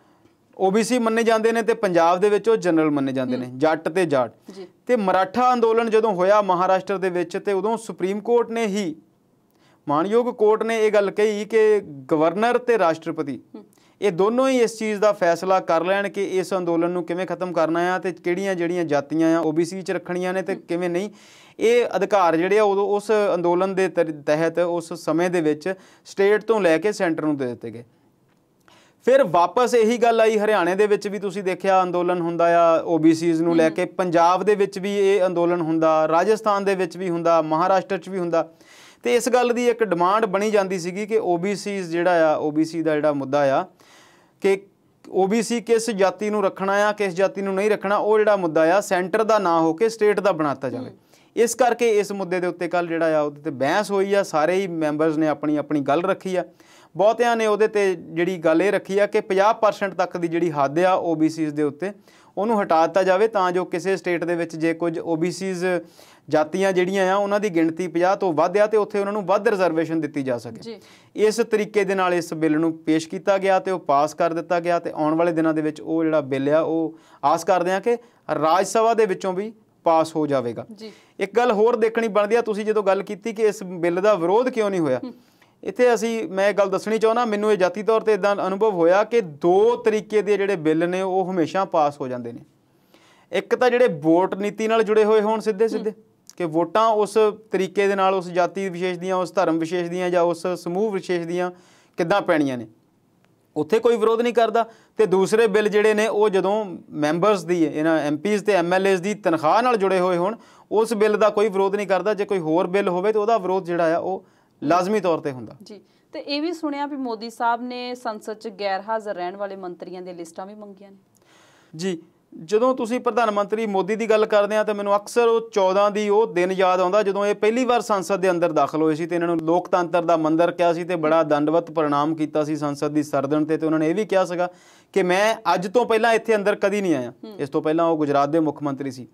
OBC ਮੰਨੇ ਜਾਂਦੇ ਨੇ ਤੇ ਪੰਜਾਬ ਦੇ ਵਿੱਚ ਉਹ ਜਨਰਲ ਮੰਨੇ ਜਾਂਦੇ ਨੇ, ਜੱਟ ਤੇ ਜਾਟ। ਤੇ ਮਰਾਠਾ ਅੰਦੋਲਨ ਜਦੋਂ ਹੋਇਆ ਮਹਾਰਾਸ਼ਟਰ ਦੇ ਵਿੱਚ, ਤੇ ਉਦੋਂ ਸੁਪਰੀਮ ਕੋਰਟ ਨੇ ਹੀ, ਮਾਣਯੋਗ ਕੋਰਟ ਨੇ ਇਹ ਗੱਲ ਕਹੀ ਕਿ ਗਵਰਨਰ ਤੇ ਰਾਸ਼ਟਰਪਤੀ ਇਹ ਦੋਨੋਂ ਹੀ ਇਸ ਚੀਜ਼ ਦਾ ਫੈਸਲਾ ਕਰ ਲੈਣ ਕਿ ਇਸ ਅੰਦੋਲਨ ਨੂੰ ਕਿਵੇਂ ਖਤਮ ਕਰਨਾ ਆ ਤੇ ਕਿਹੜੀਆਂ ਜਿਹੜੀਆਂ ਜਾਤੀਆਂ ਆ OBC 'ਚ ਰੱਖਣੀਆਂ ਨੇ ਤੇ ਕਿਵੇਂ ਨਹੀਂ। ਇਹ ਅਧਿਕਾਰ ਜਿਹੜੇ ਆ ਉਦੋਂ ਉਸ ਅੰਦੋਲਨ ਦੇ ਤਹਿਤ ਉਸ ਸਮੇਂ ਦੇ ਵਿੱਚ ਸਟੇਟ ਤੋਂ ਲੈ ਕੇ ਸੈਂਟਰ ਨੂੰ ਦੇ ਦਿੱਤੇ ਗਏ। ਫਿਰ ਵਾਪਸ ਇਹੀ ਗੱਲ ਆਈ ਹਰਿਆਣੇ ਦੇ ਵਿੱਚ ਵੀ ਤੁਸੀਂ ਦੇਖਿਆ ਅੰਦੋਲਨ ਹੁੰਦਾ ਆ OBCs ਨੂੰ ਲੈ ਕੇ, ਪੰਜਾਬ ਦੇ ਵਿੱਚ ਵੀ ਇਹ ਅੰਦੋਲਨ ਹੁੰਦਾ, ਰਾਜਸਥਾਨ ਦੇ ਵਿੱਚ ਵੀ ਹੁੰਦਾ, ਮਹਾਰਾਸ਼ਟਰ 'ਚ ਵੀ ਹੁੰਦਾ। ਤੇ ਇਸ ਗੱਲ ਦੀ ਇੱਕ ਡਿਮਾਂਡ ਬਣੀ ਜਾਂਦੀ ਸੀਗੀ ਕਿ OBCs ਜਿਹੜਾ ਆ, OBC ਦਾ ਜਿਹੜਾ ਮੁੱਦਾ ਆ ਕਿ OBC ਕਿਸ ਜਾਤੀ ਨੂੰ ਰੱਖਣਾ ਆ, ਕਿਸ ਜਾਤੀ ਨੂੰ ਨਹੀਂ ਰੱਖਣਾ, ਉਹ ਜਿਹੜਾ ਮੁੱਦਾ ਆ ਸੈਂਟਰ ਦਾ ਨਾ ਹੋ ਕੇ ਸਟੇਟ ਦਾ ਬਣਾਤਾ ਜਾਵੇ। ਇਸ ਕਰਕੇ ਇਸ ਮੁੱਦੇ ਦੇ ਉੱਤੇ ਕੱਲ੍ਹ ਜਿਹੜਾ ਆ ਉਹਦੇ 'ਤੇ ਬਹਿਸ ਹੋਈ ਆ। ਸਾਰੇ ਹੀ ਮੈਂਬਰਸ ਨੇ ਆਪਣੀ ਆਪਣੀ ਗੱਲ ਰੱਖੀ ਆ। ਬਹੁਤਿਆਂ ਨੇ ਉਹਦੇ 'ਤੇ ਜਿਹੜੀ ਗੱਲ ਇਹ ਰੱਖੀ ਆ ਕਿ 50% ਤੱਕ ਦੀ ਜਿਹੜੀ ਹੱਦ ਆ OBCs ਦੇ ਉੱਤੇ ਉਹਨੂੰ ਹਟਾ ਦਿੱਤਾ ਜਾਵੇ, ਤਾਂ ਜੋ ਕਿਸੇ ਸਟੇਟ ਦੇ ਵਿੱਚ ਜੇ ਕੁਝ OBCs ਜਾਤੀਆਂ ਜਿਹੜੀਆਂ ਆ ਉਹਨਾਂ ਦੀ ਗਿਣਤੀ 50 ਤੋਂ ਵੱਧ ਆ ਤੇ ਉੱਥੇ ਉਹਨਾਂ ਨੂੰ ਵੱਧ ਰਿਜ਼ਰਵੇਸ਼ਨ ਦਿੱਤੀ ਜਾ ਸਕੇ। ਇਸ ਤਰੀਕੇ ਦੇ ਨਾਲ ਇਸ ਬਿੱਲ ਨੂੰ ਪੇਸ਼ ਕੀਤਾ ਗਿਆ ਤੇ ਉਹ ਪਾਸ ਕਰ ਦਿੱਤਾ ਗਿਆ। ਤੇ ਆਉਣ ਵਾਲੇ ਦਿਨਾਂ ਦੇ ਵਿੱਚ ਉਹ ਜਿਹੜਾ ਬਿੱਲ ਆ ਉਹ ਆਸ ਕਰਦੇ ਆ ਕਿ ਰਾਜ ਸਭਾ ਦੇ ਵਿੱਚੋਂ ਵੀ ਪਾਸ ਹੋ ਜਾਵੇਗਾ। ਇੱਕ ਗੱਲ ਹੋਰ ਦੇਖਣੀ ਬਣਦੀ ਆ, ਤੁਸੀਂ ਜਦੋਂ ਗੱਲ ਕੀਤੀ ਕਿ ਇਸ ਬਿੱਲ ਦਾ ਵਿਰੋਧ ਕਿਉਂ ਨਹੀਂ ਹੋਇਆ, ਇੱਥੇ ਮੈਂ ਇਹ ਗੱਲ ਦੱਸਣੀ ਚਾਹੁੰਦਾ, ਮੈਨੂੰ ਇਹ ਜਾਤੀ ਤੌਰ 'ਤੇ ਇੱਦਾਂ ਅਨੁਭਵ ਹੋਇਆ ਕਿ ਦੋ ਤਰੀਕੇ ਦੇ ਜਿਹੜੇ ਬਿੱਲ ਨੇ ਉਹ ਹਮੇਸ਼ਾ ਪਾਸ ਹੋ ਜਾਂਦੇ ਨੇ। ਇੱਕ ਤਾਂ ਜਿਹੜੇ ਵੋਟ ਨੀਤੀ ਨਾਲ ਜੁੜੇ ਹੋਏ ਹੋਣ ਸਿੱਧੇ ਕਿ ਵੋਟਾਂ ਉਸ ਤਰੀਕੇ ਦੇ ਨਾਲ ਉਸ ਜਾਤੀ ਵਿਸ਼ੇਸ਼ ਦੀਆਂ, ਉਸ ਧਰਮ ਵਿਸ਼ੇਸ਼ ਦੀਆਂ ਜਾਂ ਉਸ ਸਮੂਹ ਵਿਸ਼ੇਸ਼ ਦੀਆਂ ਕਿੱਦਾਂ ਪੈਣੀਆਂ ਨੇ, ਉੱਥੇ ਕੋਈ ਵਿਰੋਧ ਨਹੀਂ ਕਰਦਾ। ਤੇ ਦੂਸਰੇ ਬਿੱਲ ਜਿਹੜੇ ਨੇ ਉਹ ਜਦੋਂ ਮੈਂਬਰਸ ਦੀ, ਇਹਨਾਂ MPs ਤੇ MLAs ਦੀ ਤਨਖਾਹ ਨਾਲ ਜੁੜੇ ਹੋਏ ਹੋਣ, ਉਸ ਬਿੱਲ ਦਾ ਕੋਈ ਵਿਰੋਧ ਨਹੀਂ ਕਰਦਾ। ਜੇ ਕੋਈ ਹੋਰ ਬਿੱਲ ਹੋਵੇ ਤਾਂ ਉਹਦਾ ਵਿਰੋਧ ਜਿਹੜਾ ਆ ਉਹ ਲਾਜ਼ਮੀ ਤੌਰ ਤੇ ਹੁੰਦਾ। ਜੀ, ਤੇ ਇਹ ਵੀ ਸੁਣਿਆ ਵੀ ਮੋਦੀ ਸਾਹਿਬ ਨੇ ਸੰਸਦ 'ਚ ਗੈਰ ਹਾਜ਼ਰ ਰਹਿਣ ਵਾਲੇ ਮੰਤਰੀਆਂ ਦੀਆਂ ਲਿਸਟਾਂ ਵੀ ਮੰਗੀਆਂ ਨੇ। ਜੀ, ਜਦੋਂ ਤੁਸੀਂ ਪ੍ਰਧਾਨ ਮੰਤਰੀ ਮੋਦੀ ਦੀ ਗੱਲ ਕਰਦੇ ਆ ਤਾਂ ਮੈਨੂੰ ਅਕਸਰ ਉਹ 14 ਦੀ ਉਹ ਦਿਨ ਯਾਦ ਆਉਂਦਾ ਜਦੋਂ ਇਹ ਪਹਿਲੀ ਵਾਰ ਸੰਸਦ ਦੇ ਅੰਦਰ ਦਾਖਲ ਹੋਏ ਸੀ ਤੇ ਇਹਨਾਂ ਨੂੰ ਲੋਕਤੰਤਰ ਦਾ ਮੰਦਰ ਕਿਹਾ ਸੀ ਤੇ ਬੜਾ ਦੰਡਵਤ ਪ੍ਰਣਾਮ ਕੀਤਾ ਸੀ ਸੰਸਦ ਦੀ ਸਰਦਣ ਤੇ ਉਹਨਾਂ ਨੇ ਇਹ ਵੀ ਕਿਹਾ ਸੀਗਾ ਕਿ ਮੈਂ ਅੱਜ ਤੋਂ ਪਹਿਲਾਂ ਇੱਥੇ ਅੰਦਰ ਕਦੀ ਨਹੀਂ ਆਇਆ। ਇਸ ਤੋਂ ਪਹਿਲਾਂ ਉਹ ਗੁਜਰਾਤ ਦੇ ਮੁੱਖ ਮੰਤਰੀ ਸੀ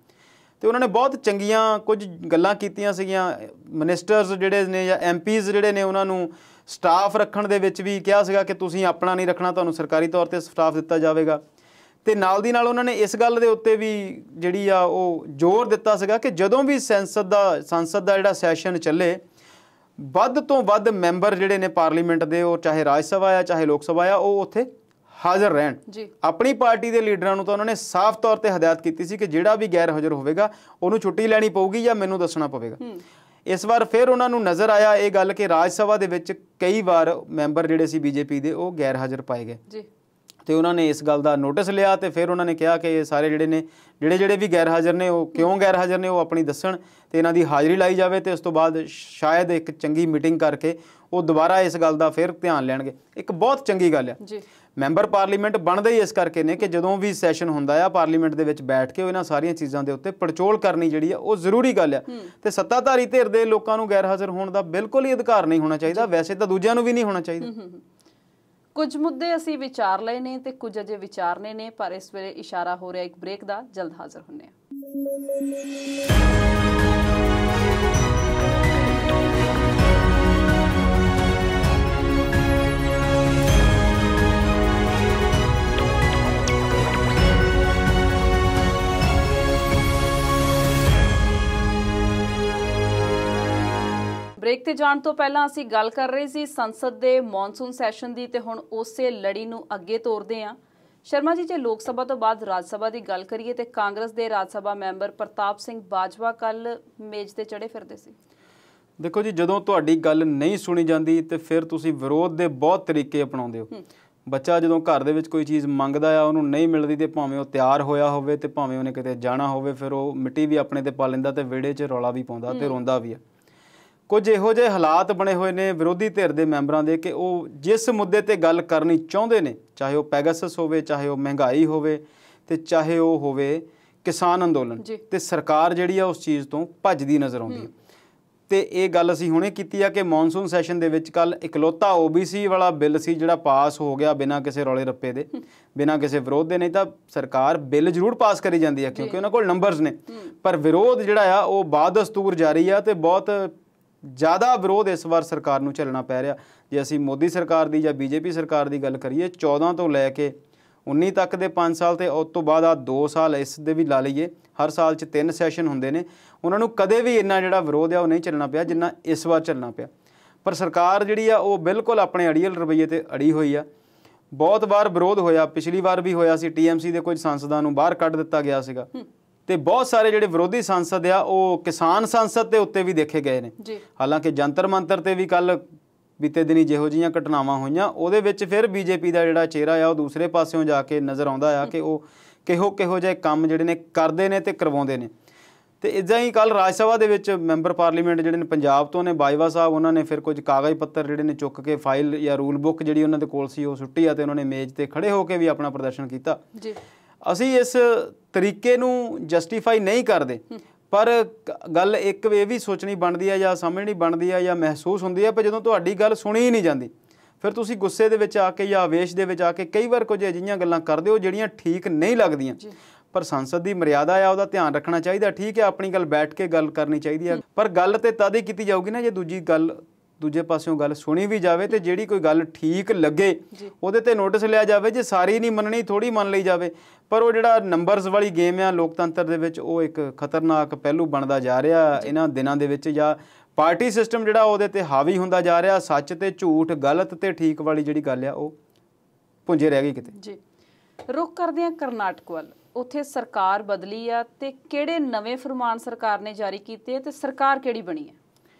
ਤੇ ਉਹਨਾਂ ਨੇ ਬਹੁਤ ਚੰਗੀਆਂ ਕੁਝ ਗੱਲਾਂ ਕੀਤੀਆਂ ਸੀਗੀਆਂ। ਮਿਨਿਸਟਰਸ ਜਿਹੜੇ ਨੇ ਜਾਂ MPs ਜਿਹੜੇ ਨੇ ਉਹਨਾਂ ਨੂੰ ਸਟਾਫ ਰੱਖਣ ਦੇ ਵਿੱਚ ਵੀ ਕਿਹਾ ਸੀਗਾ ਕਿ ਤੁਸੀਂ ਆਪਣਾ ਨਹੀਂ ਰੱਖਣਾ, ਤੁਹਾਨੂੰ ਸਰਕਾਰੀ ਤੌਰ ਤੇ ਸਟਾਫ ਦਿੱਤਾ ਜਾਵੇਗਾ। ਤੇ ਨਾਲ ਦੀ ਨਾਲ ਉਹਨਾਂ ਨੇ ਇਸ ਗੱਲ ਦੇ ਉੱਤੇ ਵੀ ਜਿਹੜੀ ਆ ਉਹ ਜ਼ੋਰ ਦਿੱਤਾ ਸੀਗਾ ਕਿ ਜਦੋਂ ਵੀ ਸੰਸਦ ਦਾ ਜਿਹੜਾ ਸੈਸ਼ਨ ਚੱਲੇ, ਵੱਧ ਤੋਂ ਵੱਧ ਮੈਂਬਰ ਜਿਹੜੇ ਨੇ ਪਾਰਲੀਮੈਂਟ ਦੇ, ਉਹ ਚਾਹੇ ਰਾਜ ਸਭਾ ਆ ਚਾਹੇ ਲੋਕ ਸਭਾ ਆ, ਉਹ ਉੱਥੇ ਹਾਜ਼ਰ ਰਹਿਣ। ਆਪਣੀ ਪਾਰਟੀ ਦੇ ਲੀਡਰਾਂ ਨੂੰ ਤਾਂ ਉਹਨਾਂ ਨੇ ਸਾਫ਼ ਤੌਰ ਤੇ ਹਦਾਇਤ ਕੀਤੀ ਸੀ ਕਿ ਜਿਹੜਾ ਵੀ ਗੈਰ ਹਾਜ਼ਰ ਹੋਵੇਗਾ ਉਹਨੂੰ ਛੁੱਟੀ ਲੈਣੀ ਪਊਗੀ ਜਾਂ ਮੈਨੂੰ ਦੱਸਣਾ ਪਵੇਗਾ। ਇਸ ਵਾਰ ਫਿਰ ਉਹਨਾਂ ਨੂੰ ਨਜ਼ਰ ਆਇਆ ਇਹ ਗੱਲ ਕਿ ਰਾਜ ਸਭਾ ਦੇ ਵਿੱਚ ਕਈ ਵਾਰ ਮੈਂਬਰ ਜਿਹੜੇ ਸੀ BJP ਦੇ ਉਹ ਗੈਰ ਹਾਜ਼ਰ ਪਾਏ ਗਏ ਤੇ ਉਹਨਾਂ ਨੇ ਇਸ ਗੱਲ ਦਾ ਨੋਟਿਸ ਲਿਆ ਤੇ ਫਿਰ ਉਹਨਾਂ ਨੇ ਕਿਹਾ ਕਿ ਇਹ ਸਾਰੇ ਜਿਹੜੇ ਨੇ ਜਿਹੜੇ ਵੀ ਗੈਰ ਹਾਜ਼ਰ ਨੇ ਉਹ ਕਿਉਂ ਗੈਰ ਹਾਜ਼ਰ ਨੇ ਉਹ ਆਪਣੀ ਦੱਸਣ ਤੇ ਇਹਨਾਂ ਦੀ ਹਾਜ਼ਰੀ ਲਾਈ ਜਾਵੇ ਤੇ ਉਸ ਤੋਂ ਬਾਅਦ ਸ਼ਾਇਦ ਇੱਕ ਚੰਗੀ ਮੀਟਿੰਗ ਕਰਕੇ ਉਹ ਦੁਬਾਰਾ ਇਸ ਗੱਲ ਦਾ ਫਿਰ ਧਿਆਨ ਲੈਣਗੇ। ਇੱਕ ਬਹੁਤ ਚੰਗੀ ਗੱਲ ਆ। ਮੈਂਬਰ ਪਾਰਲੀਮੈਂਟ ਬਣਦੇ ਹੀ ਇਸ ਕਰਕੇ ਨੇ ਕਿ ਜਦੋਂ ਵੀ ਸੈਸ਼ਨ ਹੁੰਦਾ ਆ ਪਾਰਲੀਮੈਂਟ ਦੇ ਵਿੱਚ ਬੈਠ ਕੇ ਉਹ ਇਹਨਾਂ ਸਾਰੀਆਂ ਚੀਜ਼ਾਂ ਦੇ ਉੱਤੇ ਪੜਚੋਲ ਕਰਨੀ ਜਿਹੜੀ ਆ ਉਹ ਜ਼ਰੂਰੀ ਗੱਲ ਆ। ਤੇ ਸੱਤਾਧਾਰੀ ਧਿਰ ਦੇ ਲੋਕਾਂ ਨੂੰ ਗੈਰ ਹਾਜ਼ਰ ਹੋਣ ਦਾ ਬਿਲਕੁਲ ਹੀ ਅਧਿਕਾਰ ਨਹੀਂ ਹੋਣਾ ਚਾਹੀਦਾ, ਵੈਸੇ ਤਾਂ ਦੂਜਿਆਂ ਨੂੰ ਵੀ ਨਹੀਂ ਹੋਣਾ ਚਾਹੀਦਾ। ਕੁਝ ਮੁੱਦੇ ਅਸੀਂ ਵਿਚਾਰ ਲਏ ਨੇ ਤੇ ਕੁਝ ਅਜੇ ਵਿਚਾਰਨੇ ਨੇ, ਪਰ ਇਸ ਵੇਲੇ ਇਸ਼ਾਰਾ ਹੋ ਰਿਹਾ ਇੱਕ ਬ੍ਰੇਕ ਦਾ। ਜਲਦ ਹਾਜ਼ਰ ਹੁੰਦੇ ਹਾਂ। ਬ੍ਰੇਕ ਤੇ ਜਾਣ ਤੋਂ ਪਹਿਲਾਂ ਅਸੀਂ ਗੱਲ ਕਰ ਰਹੇ ਸੀ ਸੰਸਦ ਦੇ ਮੌਨਸੂਨ ਸੈਸ਼ਨ ਦੀ ਤੇ ਹੁਣ ਉਸੇ ਲੜੀ ਨੂੰ ਅੱਗੇ ਤੋਰਦੇ ਹਾਂ। ਸ਼ਰਮਾ ਜੀ, ਜੇ ਲੋਕ ਸਭਾ ਤੋਂ ਬਾਅਦ ਰਾਜ ਸਭਾ ਦੀ ਗੱਲ ਕਰੀਏ ਤੇ ਕਾਂਗਰਸ ਦੇ ਰਾਜ ਸਭਾ ਮੈਂਬਰ ਪ੍ਰਤਾਪ ਸਿੰਘ ਬਾਜਵਾ ਕੱਲ ਮੇਜ਼ ਤੇ ਚੜੇ ਫਿਰਦੇ ਸੀ। ਦੇਖੋ ਜੀ, ਜਦੋਂ ਤੁਹਾਡੀ ਗੱਲ ਨਹੀਂ ਸੁਣੀ ਜਾਂਦੀ ਤੇ ਫਿਰ ਤੁਸੀਂ ਵਿਰੋਧ ਦੇ ਬਹੁਤ ਤਰੀਕੇ ਅਪਣਾਉਂਦੇ ਹੋ। ਬੱਚਾ ਜਦੋਂ ਘਰ ਦੇ ਵਿੱਚ ਕੋਈ ਚੀਜ਼ ਮੰਗਦਾ ਆ, ਉਹਨੂੰ ਨਹੀਂ ਮਿਲਦੀ ਤੇ ਭਾਵੇਂ ਉਹ ਤਿਆਰ ਹੋਇਆ ਹੋਵੇ ਤੇ ਭਾਵੇਂ ਉਹਨੇ ਕਿਤੇ ਜਾਣਾ ਹੋਵੇ, ਫਿਰ ਉਹ ਮਿੱਟੀ ਵੀ ਆਪਣੇ ਤੇ ਪਾ ਲੈਂਦਾ ਤੇ ਵਿਹੜੇ 'ਚ ਰੌਲਾ ਵੀ ਪਾਉਂਦਾ ਤੇ ਰੋਂਦਾ ਵੀ ਆ। ਕੁਝ ਇਹੋ ਜਿਹੇ ਹਾਲਾਤ ਬਣੇ ਹੋਏ ਨੇ ਵਿਰੋਧੀ ਧਿਰ ਦੇ ਮੈਂਬਰਾਂ ਦੇ ਕਿ ਉਹ ਜਿਸ ਮੁੱਦੇ ਤੇ ਗੱਲ ਕਰਨੀ ਚਾਹੁੰਦੇ ਨੇ, ਚਾਹੇ ਉਹ ਪੈਗਾਸਸ ਹੋਵੇ, ਚਾਹੇ ਉਹ ਮਹਿੰਗਾਈ ਹੋਵੇ, ਤੇ ਚਾਹੇ ਉਹ ਹੋਵੇ ਕਿਸਾਨ ਅੰਦੋਲਨ, ਤੇ ਸਰਕਾਰ ਜਿਹੜੀ ਆ ਉਸ ਚੀਜ਼ ਤੋਂ ਭੱਜਦੀ ਨਜ਼ਰ ਆਉਂਦੀ ਹੈ। ਤੇ ਇਹ ਗੱਲ ਅਸੀਂ ਹੁਣੇ ਕੀਤੀ ਆ ਕਿ ਮੌਨਸੂਨ ਸੈਸ਼ਨ ਦੇ ਵਿੱਚ ਕੱਲ ਇਕਲੌਤਾ OBC ਵਾਲਾ ਬਿੱਲ ਸੀ ਜਿਹੜਾ ਪਾਸ ਹੋ ਗਿਆ ਬਿਨਾਂ ਕਿਸੇ ਰੌਲੇ ਰੱਪੇ ਦੇ, ਬਿਨਾਂ ਕਿਸੇ ਵਿਰੋਧ ਦੇ। ਨਹੀਂ ਤਾਂ ਸਰਕਾਰ ਬਿੱਲ ਜ਼ਰੂਰ ਪਾਸ ਕਰੀ ਜਾਂਦੀ ਹੈ ਕਿਉਂਕਿ ਉਹਨਾਂ ਕੋਲ ਨੰਬਰਸ ਨੇ, ਪਰ ਵਿਰੋਧ ਜਿਹੜਾ ਆ ਉਹ ਬਾਦਸਤੂਰ ਜਾਰੀ ਆ ਤੇ ਬਹੁਤ ਜ਼ਿਆਦਾ ਵਿਰੋਧ ਇਸ ਵਾਰ ਸਰਕਾਰ ਨੂੰ ਝੱਲਣਾ ਪੈ ਰਿਹਾ। ਜੇ ਅਸੀਂ ਮੋਦੀ ਸਰਕਾਰ ਦੀ ਜਾਂ BJP ਸਰਕਾਰ ਦੀ ਗੱਲ ਕਰੀਏ, 14 ਤੋਂ ਲੈ ਕੇ 19 ਤੱਕ ਦੇ 5 ਸਾਲ ਤੇ ਉਸ ਤੋਂ ਬਾਅਦ ਆ 2 ਸਾਲ ਇਸ ਦੇ ਵੀ ਲਾ ਲਈਏ, ਹਰ ਸਾਲ 'ਚ 3 ਸੈਸ਼ਨ ਹੁੰਦੇ ਨੇ, ਉਹਨਾਂ ਨੂੰ ਕਦੇ ਵੀ ਇੰਨਾ ਜਿਹੜਾ ਵਿਰੋਧ ਆ ਉਹ ਨਹੀਂ ਚੱਲਣਾ ਪਿਆ ਜਿੰਨਾ ਇਸ ਵਾਰ ਚੱਲਣਾ ਪਿਆ। ਪਰ ਸਰਕਾਰ ਜਿਹੜੀ ਆ ਉਹ ਬਿਲਕੁਲ ਆਪਣੇ ਅੜੀਅਲ ਰਵੱਈਏ ਤੇ ਅੜੀ ਹੋਈ ਆ। ਬਹੁਤ ਵਾਰ ਵਿਰੋਧ ਹੋਇਆ, ਪਿਛਲੀ ਵਾਰ ਵੀ ਹੋਇਆ ਸੀ, TMC ਦੇ ਕੁਝ ਸੰਸਦਾਂ ਨੂੰ ਬਾਹਰ ਕੱਢ ਦਿੱਤਾ ਗਿਆ ਸੀਗਾ, ਤੇ ਬਹੁਤ ਸਾਰੇ ਜਿਹੜੇ ਵਿਰੋਧੀ ਸੰਸਦ ਆ ਉਹ ਕਿਸਾਨ ਸੰਸਦ ਦੇ ਉੱਤੇ ਵੀ ਦੇਖੇ ਗਏ ਨੇ। ਹਾਲਾਂਕਿ ਜੰਤਰ ਮੰਤਰ ਤੇ ਵੀ ਕੱਲ ਬੀਤੇ ਦਿਨੀ ਜਿਹੋ ਜਿਹੀਆਂ ਘਟਨਾਵਾਂ ਹੋਈਆਂ ਉਹਦੇ ਵਿੱਚ ਫਿਰ BJP ਦਾ ਜਿਹੜਾ ਚਿਹਰਾ ਆ ਉਹ ਦੂਸਰੇ ਪਾਸਿਓਂ ਜਾ ਕੇ ਨਜ਼ਰ ਆਉਂਦਾ ਆ ਕਿ ਉਹ ਕਿਹੋ ਜਿਹੇ ਕੰਮ ਜਿਹੜੇ ਨੇ ਕਰਦੇ ਨੇ ਤੇ ਕਰਵਾਉਂਦੇ ਨੇ। ਤੇ ਇੱਦਾਂ ਹੀ ਕੱਲ ਰਾਜ ਸਭਾ ਦੇ ਵਿੱਚ ਮੈਂਬਰ ਪਾਰਲੀਮੈਂਟ ਜਿਹੜੇ ਨੇ ਪੰਜਾਬ ਤੋਂ ਨੇ, ਬਾਜਵਾ ਸਾਹਿਬ, ਉਹਨਾਂ ਨੇ ਫਿਰ ਕੁਝ ਕਾਗਜ਼ ਪੱਤਰ ਜਿਹੜੇ ਨੇ ਚੁੱਕ ਕੇ ਫਾਈਲ ਜਾਂ ਰੂਲ ਬੁੱਕ ਜਿਹੜੀ ਉਹਨਾਂ ਦੇ ਕੋਲ ਸੀ ਉਹ ਸੁੱਟੀ ਆ ਤੇ ਉਹਨਾਂ ਨੇ ਮੇਜ਼ ਤੇ ਖੜੇ ਹੋ ਕੇ ਵੀ ਆਪਣਾ ਪ੍ਰਦਰਸ਼ਨ ਕੀਤਾ। ਅਸੀਂ ਇਸ ਤਰੀਕੇ ਨੂੰ ਜਸਟੀਫਾਈ ਨਹੀਂ ਕਰਦੇ, ਪਰ ਗੱਲ ਇੱਕ ਇਹ ਵੀ ਸੋਚਣੀ ਬਣਦੀ ਹੈ ਜਾਂ ਸਮਝਣੀ ਬਣਦੀ ਹੈ ਜਾਂ ਮਹਿਸੂਸ ਹੁੰਦੀ ਹੈ, ਪਰ ਜਦੋਂ ਤੁਹਾਡੀ ਗੱਲ ਸੁਣੀ ਹੀ ਨਹੀਂ ਜਾਂਦੀ ਫਿਰ ਤੁਸੀਂ ਗੁੱਸੇ ਦੇ ਵਿੱਚ ਆ ਕੇ ਜਾਂ ਆਵੇਸ਼ ਦੇ ਵਿੱਚ ਆ ਕੇ ਕਈ ਵਾਰ ਕੁਝ ਅਜਿਹੀਆਂ ਗੱਲਾਂ ਕਰਦੇ ਹੋ ਜਿਹੜੀਆਂ ਠੀਕ ਨਹੀਂ ਲੱਗਦੀਆਂ। ਪਰ ਸੰਸਦ ਦੀ ਮਰਿਆਦਾ ਆ, ਉਹਦਾ ਧਿਆਨ ਰੱਖਣਾ ਚਾਹੀਦਾ। ਠੀਕ ਹੈ, ਆਪਣੀ ਗੱਲ ਬੈਠ ਕੇ ਗੱਲ ਕਰਨੀ ਚਾਹੀਦੀ ਹੈ, ਪਰ ਗੱਲ ਤੇ ਤਦ ਹੀ ਕੀਤੀ ਜਾਊਗੀ ਨਾ ਜੇ ਦੂਜੇ ਪਾਸਿਓਂ ਗੱਲ ਸੁਣੀ ਵੀ ਜਾਵੇ ਤੇ ਜਿਹੜੀ ਕੋਈ ਗੱਲ ਠੀਕ ਲੱਗੇ ਉਹਦੇ ਤੇ ਨੋਟਿਸ ਲਿਆ ਜਾਵੇ। ਜੇ ਸਾਰੀ ਨਹੀਂ ਮੰਨਣੀ ਥੋੜ੍ਹੀ ਮੰਨ ਲਈ ਜਾਵੇ, ਪਰ ਉਹ ਜਿਹੜਾ ਨੰਬਰਸ ਵਾਲੀ ਗੇਮ ਆ ਲੋਕਤੰਤਰ ਦੇ ਵਿੱਚ ਉਹ ਇੱਕ ਖਤਰਨਾਕ ਪਹਿਲੂ ਬਣਦਾ ਜਾ ਰਿਹਾ ਇਹਨਾਂ ਦਿਨਾਂ ਦੇ ਵਿੱਚ, ਜਾਂ ਪਾਰਟੀ ਸਿਸਟਮ ਜਿਹੜਾ ਉਹਦੇ ਤੇ ਹਾਵੀ ਹੁੰਦਾ ਜਾ ਰਿਹਾ। ਸੱਚ ਤੇ ਝੂਠ, ਗਲਤ ਤੇ ਠੀਕ ਵਾਲੀ ਜਿਹੜੀ ਗੱਲ ਆ ਉਹ ਭੁੰਜੇ ਰਹਿ ਗਈ ਕਿਤੇ। ਜੀ, ਰੁਖ ਕਰਦੇ ਹਾਂ ਕਰਨਾਟਕ ਵੱਲ। ਉੱਥੇ ਸਰਕਾਰ ਬਦਲੀ ਆ ਤੇ ਕਿਹੜੇ ਨਵੇਂ ਫਰਮਾਨ ਸਰਕਾਰ ਨੇ ਜਾਰੀ ਕੀਤੇ ਤੇ ਸਰਕਾਰ ਕਿਹੜੀ ਬਣੀ ਹੈ?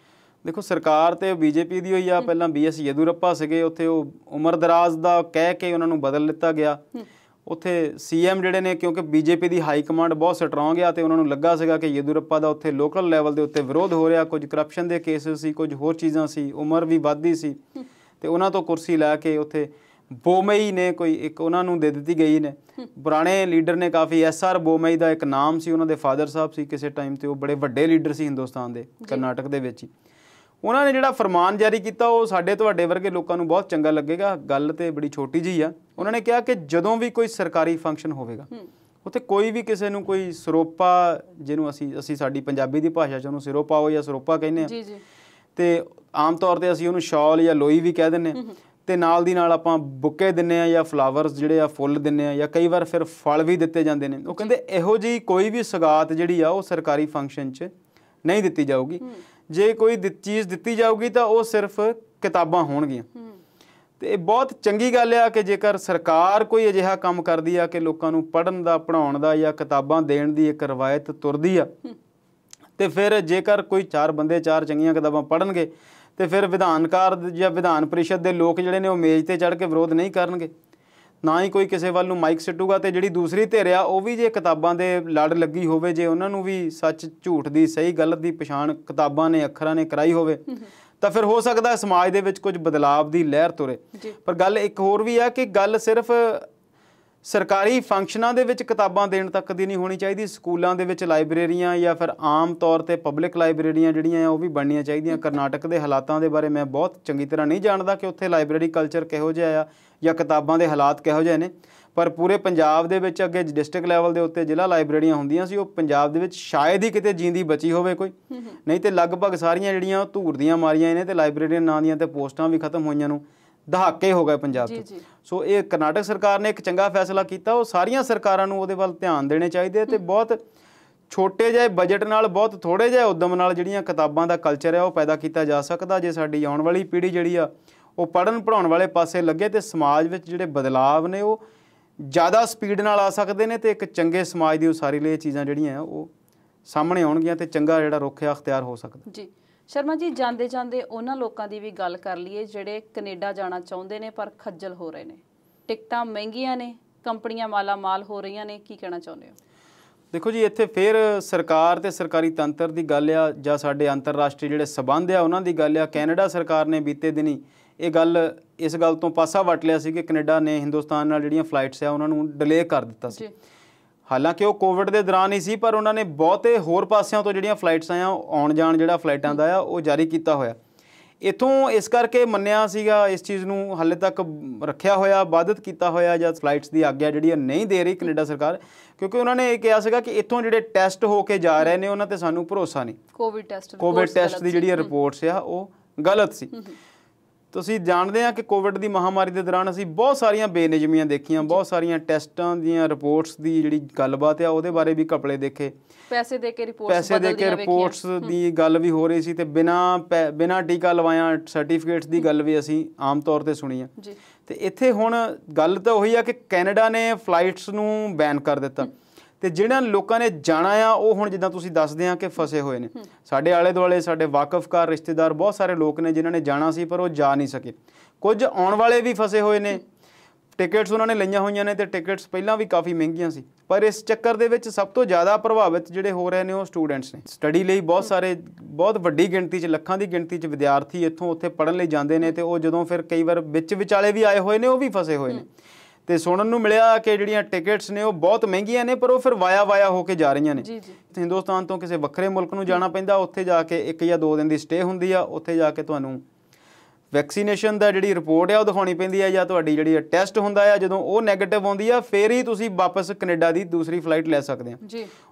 ਦੇਖੋ, ਸਰਕਾਰ ਤੇ BJP ਦੀ ਹੋਈ ਆ। ਪਹਿਲਾਂ BS ਯੇਦੂਰੱਪਾ ਸੀਗੇ, ਉੱਥੇ ਉਹ ਉਮਰ ਦਰਾਜ਼ ਦਾ ਕਹਿ ਕੇ ਉਹਨਾਂ ਨੂੰ ਬਦਲ ਦਿੱਤਾ ਗਿਆ। ਉੱਥੇ CM ਜਿਹੜੇ ਨੇ, ਕਿਉਂਕਿ BJP ਦੀ ਹਾਈ ਕਮਾਂਡ ਬਹੁਤ ਸਟਰੋਂਗ ਆ ਤੇ ਉਹਨਾਂ ਨੂੰ ਲੱਗਾ ਸੀਗਾ ਕਿ ਯੇਦੂਰੱਪਾ ਦਾ ਉੱਥੇ ਲੋਕਲ ਲੈਵਲ ਦੇ ਉੱਤੇ ਵਿਰੋਧ ਹੋ ਰਿਹਾ, ਕੁਝ ਕਰਪਸ਼ਨ ਦੇ ਕੇਸਿਸ ਸੀ, ਕੁਝ ਹੋਰ ਚੀਜ਼ਾਂ ਸੀ, ਉਮਰ ਵੀ ਵੱਧਦੀ ਸੀ, ਤੇ ਉਹਨਾਂ ਤੋਂ ਕੁਰਸੀ ਲੈ ਕੇ ਉੱਥੇ ਬੋਮਈ ਨੇ ਕੋਈ ਇੱਕ ਉਹਨਾਂ ਨੂੰ ਦੇ ਦਿੱਤੀ ਗਈ ਨੇ। ਪੁਰਾਣੇ ਲੀਡਰ ਨੇ ਕਾਫੀ, SR ਬੋਮਈ ਦਾ ਇੱਕ ਨਾਮ ਸੀ, ਉਹਨਾਂ ਦੇ ਫਾਦਰ ਸਾਹਿਬ ਸੀ ਕਿਸੇ ਟਾਈਮ ਤੇ, ਉਹ ਬੜੇ ਵੱਡੇ ਲੀਡਰ ਸੀ ਹਿੰਦੁਸਤਾਨ ਦੇ, ਕਰਨਾਟਕ ਦੇ ਵਿੱਚ ਹੀ। ਉਹਨਾਂ ਨੇ ਜਿਹੜਾ ਫਰਮਾਨ ਜਾਰੀ ਕੀਤਾ ਉਹ ਸਾਡੇ ਤੁਹਾਡੇ ਵਰਗੇ ਲੋਕਾਂ ਨੂੰ ਬਹੁਤ ਚੰਗਾ ਲੱਗੇਗਾ। ਗੱਲ ਤੇ ਬੜੀ ਛੋਟੀ ਜਿਹੀ ਆ। ਉਹਨਾਂ ਨੇ ਕਿਹਾ ਕਿ ਜਦੋਂ ਵੀ ਕੋਈ ਸਰਕਾਰੀ ਫੰਕਸ਼ਨ ਹੋਵੇਗਾ ਉੱਥੇ ਕੋਈ ਵੀ ਕਿਸੇ ਨੂੰ ਕੋਈ ਸਰੋਪਾ, ਜਿਹਨੂੰ ਅਸੀਂ ਸਾਡੀ ਪੰਜਾਬੀ ਦੀ ਭਾਸ਼ਾ 'ਚ ਉਹਨੂੰ ਸਿਰੋਪਾ ਹੋ ਜਾਂ ਸਰੋਪਾ ਕਹਿੰਦੇ ਆ, ਤੇ ਆਮ ਤੌਰ ਤੇ ਅਸੀਂ ਉਹਨੂੰ ਸ਼ਾਲ ਜਾਂ ਲੋਈ ਵੀ ਕਹਿ ਦਿੰਦੇ, ਤੇ ਨਾਲ ਦੀ ਨਾਲ ਆਪਾਂ ਬੁੱਕੇ ਦਿੰਦੇ ਆ ਜਾਂ ਫਲਾਵਰਸ ਜਿਹੜੇ ਆ ਫੁੱਲ ਦਿੰਦੇ ਆ, ਜਾਂ ਕਈ ਵਾਰ ਫਿਰ ਫਲ ਵੀ ਦਿੱਤੇ ਜਾਂਦੇ ਨੇ। ਉਹ ਕਹਿੰਦੇ ਇਹੋ ਜਿਹੀ ਕੋਈ ਵੀ ਸੌਗਾਤ ਜਿਹੜੀ ਆ ਉਹ ਸਰਕਾਰੀ ਫੰਕਸ਼ਨ 'ਚ ਨਹੀਂ ਦਿੱਤੀ ਜਾਊਗੀ। ਜੇ ਕੋਈ ਚੀਜ਼ ਦਿੱਤੀ ਜਾਊਗੀ ਤਾਂ ਉਹ ਸਿਰਫ ਕਿਤਾਬਾਂ ਹੋਣਗੀਆਂ। ਤੇ ਇਹ ਬਹੁਤ ਚੰਗੀ ਗੱਲ ਆ ਕਿ ਜੇਕਰ ਸਰਕਾਰ ਕੋਈ ਅਜਿਹਾ ਕੰਮ ਕਰਦੀ ਆ ਕਿ ਲੋਕਾਂ ਨੂੰ ਪੜ੍ਹਨ ਦਾ, ਪੜ੍ਹਾਉਣ ਦਾ ਜਾਂ ਕਿਤਾਬਾਂ ਦੇਣ ਦੀ ਇੱਕ ਰਵਾਇਤ ਤੁਰਦੀ ਆ, ਤੇ ਫਿਰ ਜੇਕਰ ਕੋਈ 4 ਬੰਦੇ 4 ਚੰਗੀਆਂ ਕਿਤਾਬਾਂ ਪੜ੍ਹਨਗੇ ਤੇ ਫਿਰ ਵਿਧਾਨਕਾਰ ਜਾਂ ਵਿਧਾਨ ਪਰਿਸ਼ਦ ਦੇ ਲੋਕ ਜਿਹੜੇ ਨੇ ਉਹ ਮੇਜ਼ ਤੇ ਚੜ੍ਹ ਕੇ ਵਿਰੋਧ ਨਹੀਂ ਕਰਨਗੇ, ਨਾ ਹੀ ਕੋਈ ਕਿਸੇ ਵੱਲ ਨੂੰ ਮਾਈਕ ਸਿੱਟੂਗਾ। ਤੇ ਜਿਹੜੀ ਦੂਸਰੀ ਧਿਰ ਆ ਉਹ ਵੀ ਜੇ ਕਿਤਾਬਾਂ ਦੇ ਲੜ ਲੱਗੀ ਹੋਵੇ, ਜੇ ਉਹਨਾਂ ਨੂੰ ਵੀ ਸੱਚ ਝੂਠ ਦੀ, ਸਹੀ ਗਲਤ ਦੀ ਪਛਾਣ ਕਿਤਾਬਾਂ ਨੇ, ਅੱਖਰਾਂ ਨੇ ਕਰਾਈ ਹੋਵੇ, ਤਾਂ ਫਿਰ ਹੋ ਸਕਦਾ ਸਮਾਜ ਦੇ ਵਿੱਚ ਕੁਝ ਬਦਲਾਵ ਦੀ ਲਹਿਰ ਤੁਰੇ। ਪਰ ਗੱਲ ਇੱਕ ਹੋਰ ਵੀ ਆ ਕਿ ਗੱਲ ਸਿਰਫ ਸਰਕਾਰੀ ਫੰਕਸ਼ਨਾਂ ਦੇ ਵਿੱਚ ਕਿਤਾਬਾਂ ਦੇਣ ਤੱਕ ਦੀ ਨਹੀਂ ਹੋਣੀ ਚਾਹੀਦੀ। ਸਕੂਲਾਂ ਦੇ ਵਿੱਚ ਲਾਇਬ੍ਰੇਰੀਆਂ ਜਾਂ ਫਿਰ ਆਮ ਤੌਰ ਤੇ ਪਬਲਿਕ ਲਾਇਬ੍ਰੇਰੀਆਂ ਜਿਹੜੀਆਂ ਆ ਉਹ ਵੀ ਬਣਨੀਆਂ ਚਾਹੀਦੀਆਂ। ਕਰਨਾਟਕ ਦੇ ਹਾਲਾਤਾਂ ਦੇ ਬਾਰੇ ਮੈਂ ਬਹੁਤ ਚੰਗੀ ਤਰ੍ਹਾਂ ਨਹੀਂ ਜਾਣਦਾ ਕਿ ਉੱਥੇ ਲਾਇਬ੍ਰੇਰੀ ਕਲਚਰ ਕਿਹੋ ਜਿਹਾ ਆ ਜਾਂ ਕਿਤਾਬਾਂ ਦੇ ਹਾਲਾਤ ਕਿਹੋ ਜਿਹੇ ਨੇ, ਪਰ ਪੂਰੇ ਪੰਜਾਬ ਦੇ ਵਿੱਚ ਅੱਗੇ ਡਿਸਟ੍ਰਿਕਟ ਲੈਵਲ ਦੇ ਉੱਤੇ ਜ਼ਿਲ੍ਹਾ ਲਾਇਬ੍ਰੇਰੀਆਂ ਹੁੰਦੀਆਂ ਸੀ, ਉਹ ਪੰਜਾਬ ਦੇ ਵਿੱਚ ਸ਼ਾਇਦ ਹੀ ਕਿਤੇ ਜਿੰਦੀ ਬਚੀ ਹੋਵੇ ਕੋਈ, ਨਹੀਂ ਤੇ ਲਗਭਗ ਸਾਰੀਆਂ ਜਿਹੜੀਆਂ ਉਹ ਧੂੜ ਦੀਆਂ ਮਾਰੀਆਂ ਨੇ ਤੇ ਲਾਇਬ੍ਰੇਰੀਆਂ ਨਾਂ ਦੀਆਂ ਤੇ ਪੋਸਟਾਂ ਵੀ ਖਤਮ ਹੋਈਆਂ ਨੂੰ ਦਹਾਕੇ ਹੋ ਗਏ ਪੰਜਾਬ 'ਚ। ਸੋ ਇਹ ਕਰਨਾਟਕ ਸਰਕਾਰ ਨੇ ਇੱਕ ਚੰਗਾ ਫੈਸਲਾ ਕੀਤਾ। ਉਹ ਸਾਰੀਆਂ ਸਰਕਾਰਾਂ ਨੂੰ ਉਹਦੇ ਵੱਲ ਧਿਆਨ ਦੇਣੇ ਚਾਹੀਦੇ ਤੇ ਬਹੁਤ ਛੋਟੇ ਜਿਹੇ ਬਜਟ ਨਾਲ, ਬਹੁਤ ਥੋੜ੍ਹੇ ਜਿਹੇ ਉਦਮ ਨਾਲ ਜਿਹੜੀਆਂ ਕਿਤਾਬਾਂ ਦਾ ਕਲਚਰ ਹੈ ਉਹ ਪੈਦਾ ਕੀਤਾ ਜਾ ਸਕਦਾ। ਜੇ ਸਾਡੀ ਆਉਣ ਵਾਲੀ ਪੀੜ੍ਹੀ ਜਿਹੜੀ ਆ ਉਹ ਪੜ੍ਹਨ ਪੜ੍ਹਾਉਣ ਵਾਲੇ ਪਾਸੇ ਲੱਗੇ ਤੇ ਸਮਾਜ ਵਿੱਚ ਜਿਹੜੇ ਬਦਲਾਵ ਨੇ ਉਹ ਜ਼ਿਆਦਾ ਸਪੀਡ ਨਾਲ ਆ ਸਕਦੇ ਨੇ ਤੇ ਇੱਕ ਚੰਗੇ ਸਮਾਜ ਦੀ ਉਸਾਰੀ ਲਈ ਇਹ ਚੀਜ਼ਾਂ ਜਿਹੜੀਆਂ ਆ ਉਹ ਸਾਹਮਣੇ ਆਉਣਗੀਆਂ ਤੇ ਚੰਗਾ ਜਿਹੜਾ ਰੁੱਖ ਆ ਅਖਤਿਆਰ ਹੋ ਸਕਦਾ। ਜੀ ਸ਼ਰਮਾ ਜੀ, ਜਾਂਦੇ ਜਾਂਦੇ ਉਹਨਾਂ ਲੋਕਾਂ ਦੀ ਵੀ ਗੱਲ ਕਰ ਲਈਏ ਜਿਹੜੇ ਕੈਨੇਡਾ ਜਾਣਾ ਚਾਹੁੰਦੇ ਨੇ ਪਰ ਖੱਜਲ ਹੋ ਰਹੇ ਨੇ। ਟਿਕਟਾਂ ਮਹਿੰਗੀਆਂ ਨੇ, ਕੰਪਨੀਆਂ ਮਾਲਾ ਮਾਲ ਹੋ ਰਹੀਆਂ ਨੇ, ਕੀ ਕਹਿਣਾ ਚਾਹੁੰਦੇ ਹੋ? ਦੇਖੋ ਜੀ, ਇੱਥੇ ਫਿਰ ਸਰਕਾਰ ਤੇ ਸਰਕਾਰੀ ਤੰਤਰ ਦੀ ਗੱਲ ਆ ਜਾਂ ਸਾਡੇ ਅੰਤਰਰਾਸ਼ਟਰੀ ਜਿਹੜੇ ਸਬੰਧ ਆ ਉਹਨਾਂ ਦੀ ਗੱਲ ਆ। ਕੈਨੇਡਾ ਸਰਕਾਰ ਨੇ ਬੀਤੇ ਦਿਨੀ ਇਸ ਗੱਲ ਤੋਂ ਪਾਸਾ ਵੱਟ ਲਿਆ ਸੀ ਕਿ ਕੈਨੇਡਾ ਨੇ ਹਿੰਦੁਸਤਾਨ ਨਾਲ ਜਿਹੜੀਆਂ ਫਲਾਈਟਸ ਆ ਉਹਨਾਂ ਨੂੰ ਡਿਲੇ ਕਰ ਦਿੱਤਾ ਸੀ। ਹਾਲਾਂਕਿ ਉਹ ਕੋਵਿਡ ਦੇ ਦੌਰਾਨ ਹੀ ਸੀ, ਪਰ ਉਹਨਾਂ ਨੇ ਬਹੁਤੇ ਹੋਰ ਪਾਸਿਆਂ ਤੋਂ ਜਿਹੜੀਆਂ ਫਲਾਈਟਸ ਆ ਆਉਣ ਜਾਣ ਜਿਹੜਾ ਫਲਾਈਟਾਂ ਦਾ ਆ ਉਹ ਜਾਰੀ ਕੀਤਾ ਹੋਇਆ। ਇੱਥੋਂ ਇਸ ਕਰਕੇ ਮੰਨਿਆ ਸੀਗਾ, ਇਸ ਚੀਜ਼ ਨੂੰ ਹਾਲੇ ਤੱਕ ਰੱਖਿਆ ਹੋਇਆ, ਬਾਧਿਤ ਕੀਤਾ ਹੋਇਆ ਜਾਂ ਫਲਾਈਟਸ ਦੀ ਆਗਿਆ ਜਿਹੜੀ ਨਹੀਂ ਦੇ ਰਹੀ ਕੈਨੇਡਾ ਸਰਕਾਰ, ਕਿਉਂਕਿ ਉਹਨਾਂ ਨੇ ਇਹ ਕਿਹਾ ਸੀਗਾ ਕਿ ਇੱਥੋਂ ਜਿਹੜੇ ਟੈਸਟ ਹੋ ਕੇ ਜਾ ਰਹੇ ਨੇ ਉਹਨਾਂ ਤੇ ਸਾਨੂੰ ਭਰੋਸਾ ਨਹੀਂ। ਕੋਵਿਡ ਟੈਸਟ ਦੀ ਜਿਹੜੀ ਰਿਪੋਰਟਸ ਆ ਉਹ ਗਲਤ ਸੀ। ਤੁਸੀਂ ਜਾਣਦੇ ਆ ਕਿ ਕੋਵਿਡ ਦੀ ਮਹਾਮਾਰੀ ਦੇ ਦੌਰਾਨ ਅਸੀਂ ਬਹੁਤ ਸਾਰੀਆਂ ਬੇਨਿਯਮੀਆਂ ਦੇਖੀਆਂ, ਬਹੁਤ ਸਾਰੀਆਂ ਟੈਸਟਾਂ ਦੀਆਂ ਰਿਪੋਰਟਸ ਦੀ ਜਿਹੜੀ ਗੱਲਬਾਤ ਆ ਉਹਦੇ ਬਾਰੇ ਵੀ ਘਪਲੇ ਦੇਖੇ, ਪੈਸੇ ਦੇ ਕੇ ਰਿਪੋਰਟਸ ਦੀ ਗੱਲ ਵੀ ਹੋ ਰਹੀ ਸੀ ਤੇ ਬਿਨਾਂ ਟੀਕਾ ਲਵਾਇਆ ਸਰਟੀਫਿਕੇਟਸ ਦੀ ਗੱਲ ਵੀ ਅਸੀਂ ਆਮ ਤੌਰ ਤੇ ਸੁਣੀ ਆ। ਤੇ ਇੱਥੇ ਹੁਣ ਗੱਲ ਤਾਂ ਉਹੀ ਆ ਕਿ ਕੈਨੇਡਾ ਨੇ ਫਲਾਈਟਸ ਨੂੰ ਬੈਨ ਕਰ ਦਿੱਤਾ ਤੇ ਜਿਹਨਾਂ ਲੋਕਾਂ ਨੇ ਜਾਣਾ ਆ ਉਹ ਹੁਣ ਜਿੱਦਾਂ ਤੁਸੀਂ ਦੱਸਦੇ ਆ ਕਿ ਫਸੇ ਹੋਏ ਨੇ। ਸਾਡੇ ਆਲੇ ਦੁਆਲੇ ਸਾਡੇ ਵਾਕਫਕਾਰ ਰਿਸ਼ਤੇਦਾਰ ਬਹੁਤ ਸਾਰੇ ਲੋਕ ਨੇ ਜਿਨ੍ਹਾਂ ਨੇ ਜਾਣਾ ਸੀ ਪਰ ਉਹ ਜਾ ਨਹੀਂ ਸਕੇ। ਕੁਝ ਆਉਣ ਵਾਲੇ ਵੀ ਫਸੇ ਹੋਏ ਨੇ, ਟਿਕਟਸ ਉਹਨਾਂ ਨੇ ਲਈਆਂ ਹੋਈਆਂ ਨੇ ਤੇ ਟਿਕਟਸ ਪਹਿਲਾਂ ਵੀ ਕਾਫੀ ਮਹਿੰਗੀਆਂ ਸੀ। ਪਰ ਇਸ ਚੱਕਰ ਦੇ ਵਿੱਚ ਸਭ ਤੋਂ ਜ਼ਿਆਦਾ ਪ੍ਰਭਾਵਿਤ ਜਿਹੜੇ ਹੋ ਰਹੇ ਨੇ ਉਹ ਸਟੂਡੈਂਟਸ ਨੇ। ਸਟੱਡੀ ਲਈ ਬਹੁਤ ਵੱਡੀ ਗਿਣਤੀ 'ਚ, ਲੱਖਾਂ ਦੀ ਗਿਣਤੀ 'ਚ ਵਿਦਿਆਰਥੀ ਇੱਥੋਂ ਉੱਥੇ ਪੜ੍ਹਨ ਲਈ ਜਾਂਦੇ ਨੇ ਤੇ ਉਹ ਜਦੋਂ ਫਿਰ ਕਈ ਵਾਰ ਵਿਚਾਲੇ ਵੀ ਆਏ ਹੋਏ ਨੇ ਉਹ ਵੀ ਫਸੇ ਹੋਏ ਨੇ। ਤੇ ਸੁਣਨ ਨੂੰ ਮਿਲਿਆ ਕਿ ਜਿਹੜੀਆਂ ਟਿਕਟਸ ਨੇ ਉਹ ਬਹੁਤ ਮਹਿੰਗੀਆਂ ਨੇ ਪਰ ਉਹ ਫਿਰ ਵਾਇਆ ਹੋ ਕੇ ਜਾ ਰਹੀਆਂ ਨੇ। ਹਿੰਦੁਸਤਾਨ ਤੋਂ ਕਿਸੇ ਵੱਖਰੇ ਮੁਲਕ ਨੂੰ ਜਾਣਾ ਪੈਂਦਾ, ਉੱਥੇ ਜਾ ਕੇ 1 ਜਾਂ 2 ਦਿਨ ਦੀ ਸਟੇ ਹੁੰਦੀ ਆ, ਉੱਥੇ ਜਾ ਕੇ ਤੁਹਾਨੂੰ ਵੈਕਸੀਨੇਸ਼ਨ ਦਾ ਜਿਹੜੀ ਰਿਪੋਰਟ ਆ ਉਹ ਦਿਖਾਉਣੀ ਪੈਂਦੀ ਆ ਜਾਂ ਤੁਹਾਡੀ ਜਿਹੜੀ ਟੈਸਟ ਹੁੰਦਾ ਆ, ਜਦੋਂ ਉਹ ਨੈਗੇਟਿਵ ਆਉਂਦੀ ਆ ਫਿਰ ਹੀ ਤੁਸੀਂ ਵਾਪਸ ਕੈਨੇਡਾ ਦੀ ਦੂਸਰੀ ਫਲਾਈਟ ਲੈ ਸਕਦੇ ਆ।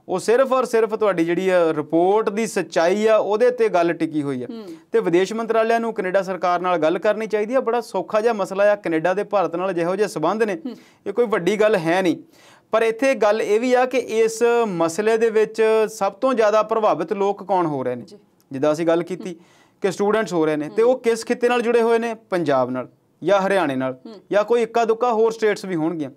ਉਹ ਸਿਰਫ ਔਰ ਸਿਰਫ ਤੁਹਾਡੀ ਜਿਹੜੀ ਰਿਪੋਰਟ ਦੀ ਸੱਚਾਈ ਆ ਉਹਦੇ ਤੇ ਗੱਲ ਟਿਕੀ ਹੋਈ ਆ। ਤੇ ਵਿਦੇਸ਼ ਮੰਤਰਾਲਿਆਂ ਨੂੰ ਕੈਨੇਡਾ ਸਰਕਾਰ ਨਾਲ ਗੱਲ ਕਰਨੀ ਚਾਹੀਦੀ ਆ। ਬੜਾ ਸੌਖਾ ਜਿਹਾ ਮਸਲਾ ਆ, ਕੈਨੇਡਾ ਦੇ ਭਾਰਤ ਨਾਲ ਜਿਹੋ ਜਿਹੇ ਸਬੰਧ ਨੇ ਇਹ ਕੋਈ ਵੱਡੀ ਗੱਲ ਹੈ ਨਹੀਂ। ਪਰ ਇੱਥੇ ਗੱਲ ਇਹ ਵੀ ਆ ਕਿ ਇਸ ਮਸਲੇ ਦੇ ਵਿੱਚ ਸਭ ਤੋਂ ਜ਼ਿਆਦਾ ਪ੍ਰਭਾਵਿਤ ਲੋਕ ਕੌਣ ਹੋ ਰਹੇ ਨੇ। ਜਿੱਦਾਂ ਅਸੀਂ ਗੱਲ ਕੀਤੀ ਕਿ ਸਟੂਡੈਂਟਸ ਹੋ ਰਹੇ ਨੇ ਤੇ ਉਹ ਕਿਸ ਖਿੱਤੇ ਨਾਲ ਜੁੜੇ ਹੋਏ ਨੇ, ਪੰਜਾਬ ਨਾਲ ਜਾਂ ਹਰਿਆਣੇ ਨਾਲ ਜਾਂ ਕੋਈ ਇੱਕਾ ਦੁੱਕਾ ਹੋਰ ਸਟੇਟਸ ਵੀ ਹੋਣਗੀਆਂ।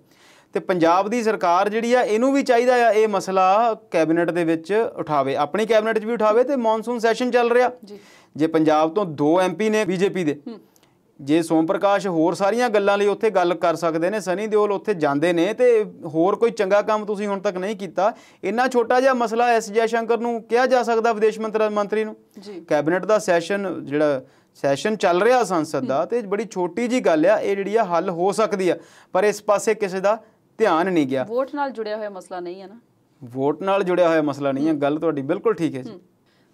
ਤੇ ਪੰਜਾਬ ਦੀ ਸਰਕਾਰ ਜਿਹੜੀ ਆ ਇਹਨੂੰ ਵੀ ਚਾਹੀਦਾ ਆ ਇਹ ਮਸਲਾ ਕੈਬਨਿਟ ਦੇ ਵਿੱਚ ਉਠਾਵੇ, ਆਪਣੀ ਕੈਬਨਿਟ 'ਚ ਵੀ ਉਠਾਵੇ। ਤੇ ਮੌਨਸੂਨ ਸੈਸ਼ਨ ਚੱਲ ਰਿਹਾ, ਜੇ ਪੰਜਾਬ ਤੋਂ 2 MP ਨੇ ਬੀਜੇਪੀ ਦੇ, ਜੇ ਸੋਮ ਪ੍ਰਕਾਸ਼ ਹੋਰ ਸਾਰੀਆਂ ਗੱਲਾਂ ਲਈ ਉੱਥੇ ਗੱਲ ਕਰ ਸਕਦੇ ਨੇ, ਸਨੀ ਦਿਓਲ ਉੱਥੇ ਜਾਂਦੇ ਨੇ ਤੇ ਹੋਰ ਕੋਈ ਚੰਗਾ ਕੰਮ ਤੁਸੀਂ ਹੁਣ ਤੱਕ ਨਹੀਂ ਕੀਤਾ। ਇੰਨਾ ਛੋਟਾ ਜਿਹਾ ਮਸਲਾ ਐਸ ਜੈਸ਼ੰਕਰ ਨੂੰ ਕਿਹਾ ਜਾ ਸਕਦਾ, ਵਿਦੇਸ਼ ਮੰਤਰੀ ਨੂੰ। ਕੈਬਨਿਟ ਦਾ ਸੈਸ਼ਨ ਚੱਲ ਰਿਹਾ ਸੰਸਦ ਦਾ ਤੇ ਬੜੀ ਛੋਟੀ ਜੀ ਗੱਲ ਆ ਇਹ ਜਿਹੜੀ ਆ ਹੱਲ ਹੋ ਸਕਦੀ ਆ, ਪਰ ਇਸ ਪਾਸੇ ਕਿਸੇ ਦਾ ਧਿਆਨ ਨਹੀਂ ਗਿਆ। ਵੋਟ ਨਾਲ ਜੁੜਿਆ ਹੋਇਆ ਮਸਲਾ ਨਹੀਂ ਹੈ ਨਾ, ਵੋਟ ਨਾਲ ਜੁੜਿਆ ਹੋਇਆ ਮਸਲਾ ਨਹੀਂ ਹੈ। ਗੱਲ ਤੁਹਾਡੀ ਬਿਲਕੁਲ ਠੀਕ ਹੈ ਜੀ।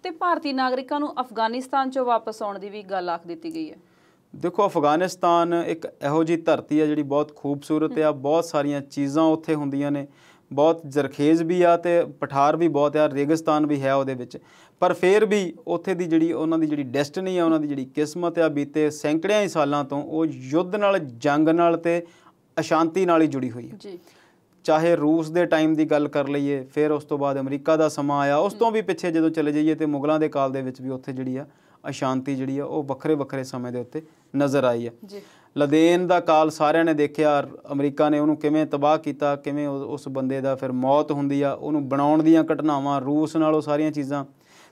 ਤੇ ਭਾਰਤੀ ਨਾਗਰਿਕਾਂ ਨੂੰ ਅਫਗਾਨਿਸਤਾਨ 'ਚੋਂ ਵਾਪਸ ਆਉਣ ਦੀ ਵੀ ਗੱਲ ਆਖ ਦਿੱਤੀ ਗਈ ਹੈ। ਦੇਖੋ, ਅਫਗਾਨਿਸਤਾਨ ਇੱਕ ਇਹੋ ਜਿਹੀ ਧਰਤੀ ਆ ਜਿਹੜੀ ਬਹੁਤ ਖੂਬਸੂਰਤ ਆ, ਬਹੁਤ ਸਾਰੀਆਂ ਚੀਜ਼ਾਂ ਉੱਥੇ ਹੁੰਦੀਆਂ ਨੇ, ਬਹੁਤ ਜ਼ਰਖੇਜ਼ ਵੀ ਆ ਤੇ ਪਠਾਰ ਵੀ ਬਹੁਤ ਆ, ਰੇਗਿਸਤਾਨ ਵੀ ਹੈ ਉਹਦੇ ਵਿੱਚ। ਪਰ ਫਿਰ ਵੀ ਉੱਥੇ ਦੀ ਜਿਹੜੀ ਉਹਨਾਂ ਦੀ ਜਿਹੜੀ ਡੈਸਟਨੀ ਆ, ਉਹਨਾਂ ਦੀ ਜਿਹੜੀ ਕਿਸਮਤ ਆ, ਬੀਤੇ ਸੈਂਕੜਿਆਂ ਹੀ ਸਾਲਾਂ ਤੋਂ ਉਹ ਯੁੱਧ ਨਾਲ, ਜੰਗ ਨਾਲ ਤੇ ਅਸ਼ਾਂਤੀ ਨਾਲ ਹੀ ਜੁੜੀ ਹੋਈ ਹੈ। ਚਾਹੇ ਰੂਸ ਦੇ ਟਾਈਮ ਦੀ ਗੱਲ ਕਰ ਲਈਏ, ਫਿਰ ਉਸ ਤੋਂ ਬਾਅਦ ਅਮਰੀਕਾ ਦਾ ਸਮਾਂ ਆਇਆ, ਉਸ ਤੋਂ ਵੀ ਪਿੱਛੇ ਜਦੋਂ ਚਲੇ ਜਾਈਏ ਤੇ ਮੁਗਲਾਂ ਦੇ ਕਾਲ ਦੇ ਵਿੱਚ ਵੀ ਉੱਥੇ ਜਿਹੜੀ ਆ ਅਸ਼ਾਂਤੀ ਜਿਹੜੀ ਆ ਉਹ ਵੱਖਰੇ ਸਮੇਂ ਦੇ ਉੱਤੇ ਨਜ਼ਰ ਆਈ ਆ। ਲਦੇਨ ਦਾ ਕਾਲ ਸਾਰਿਆਂ ਨੇ ਦੇਖਿਆ, ਅਮਰੀਕਾ ਨੇ ਉਹਨੂੰ ਕਿਵੇਂ ਤਬਾਹ ਕੀਤਾ, ਕਿਵੇਂ ਉਸ ਬੰਦੇ ਦਾ ਫਿਰ ਮੌਤ ਹੁੰਦੀ ਆ, ਉਹਨੂੰ ਬਣਾਉਣ ਦੀਆਂ ਘਟਨਾਵਾਂ, ਰੂਸ ਨਾਲ ਉਹ ਸਾਰੀਆਂ ਚੀਜ਼ਾਂ।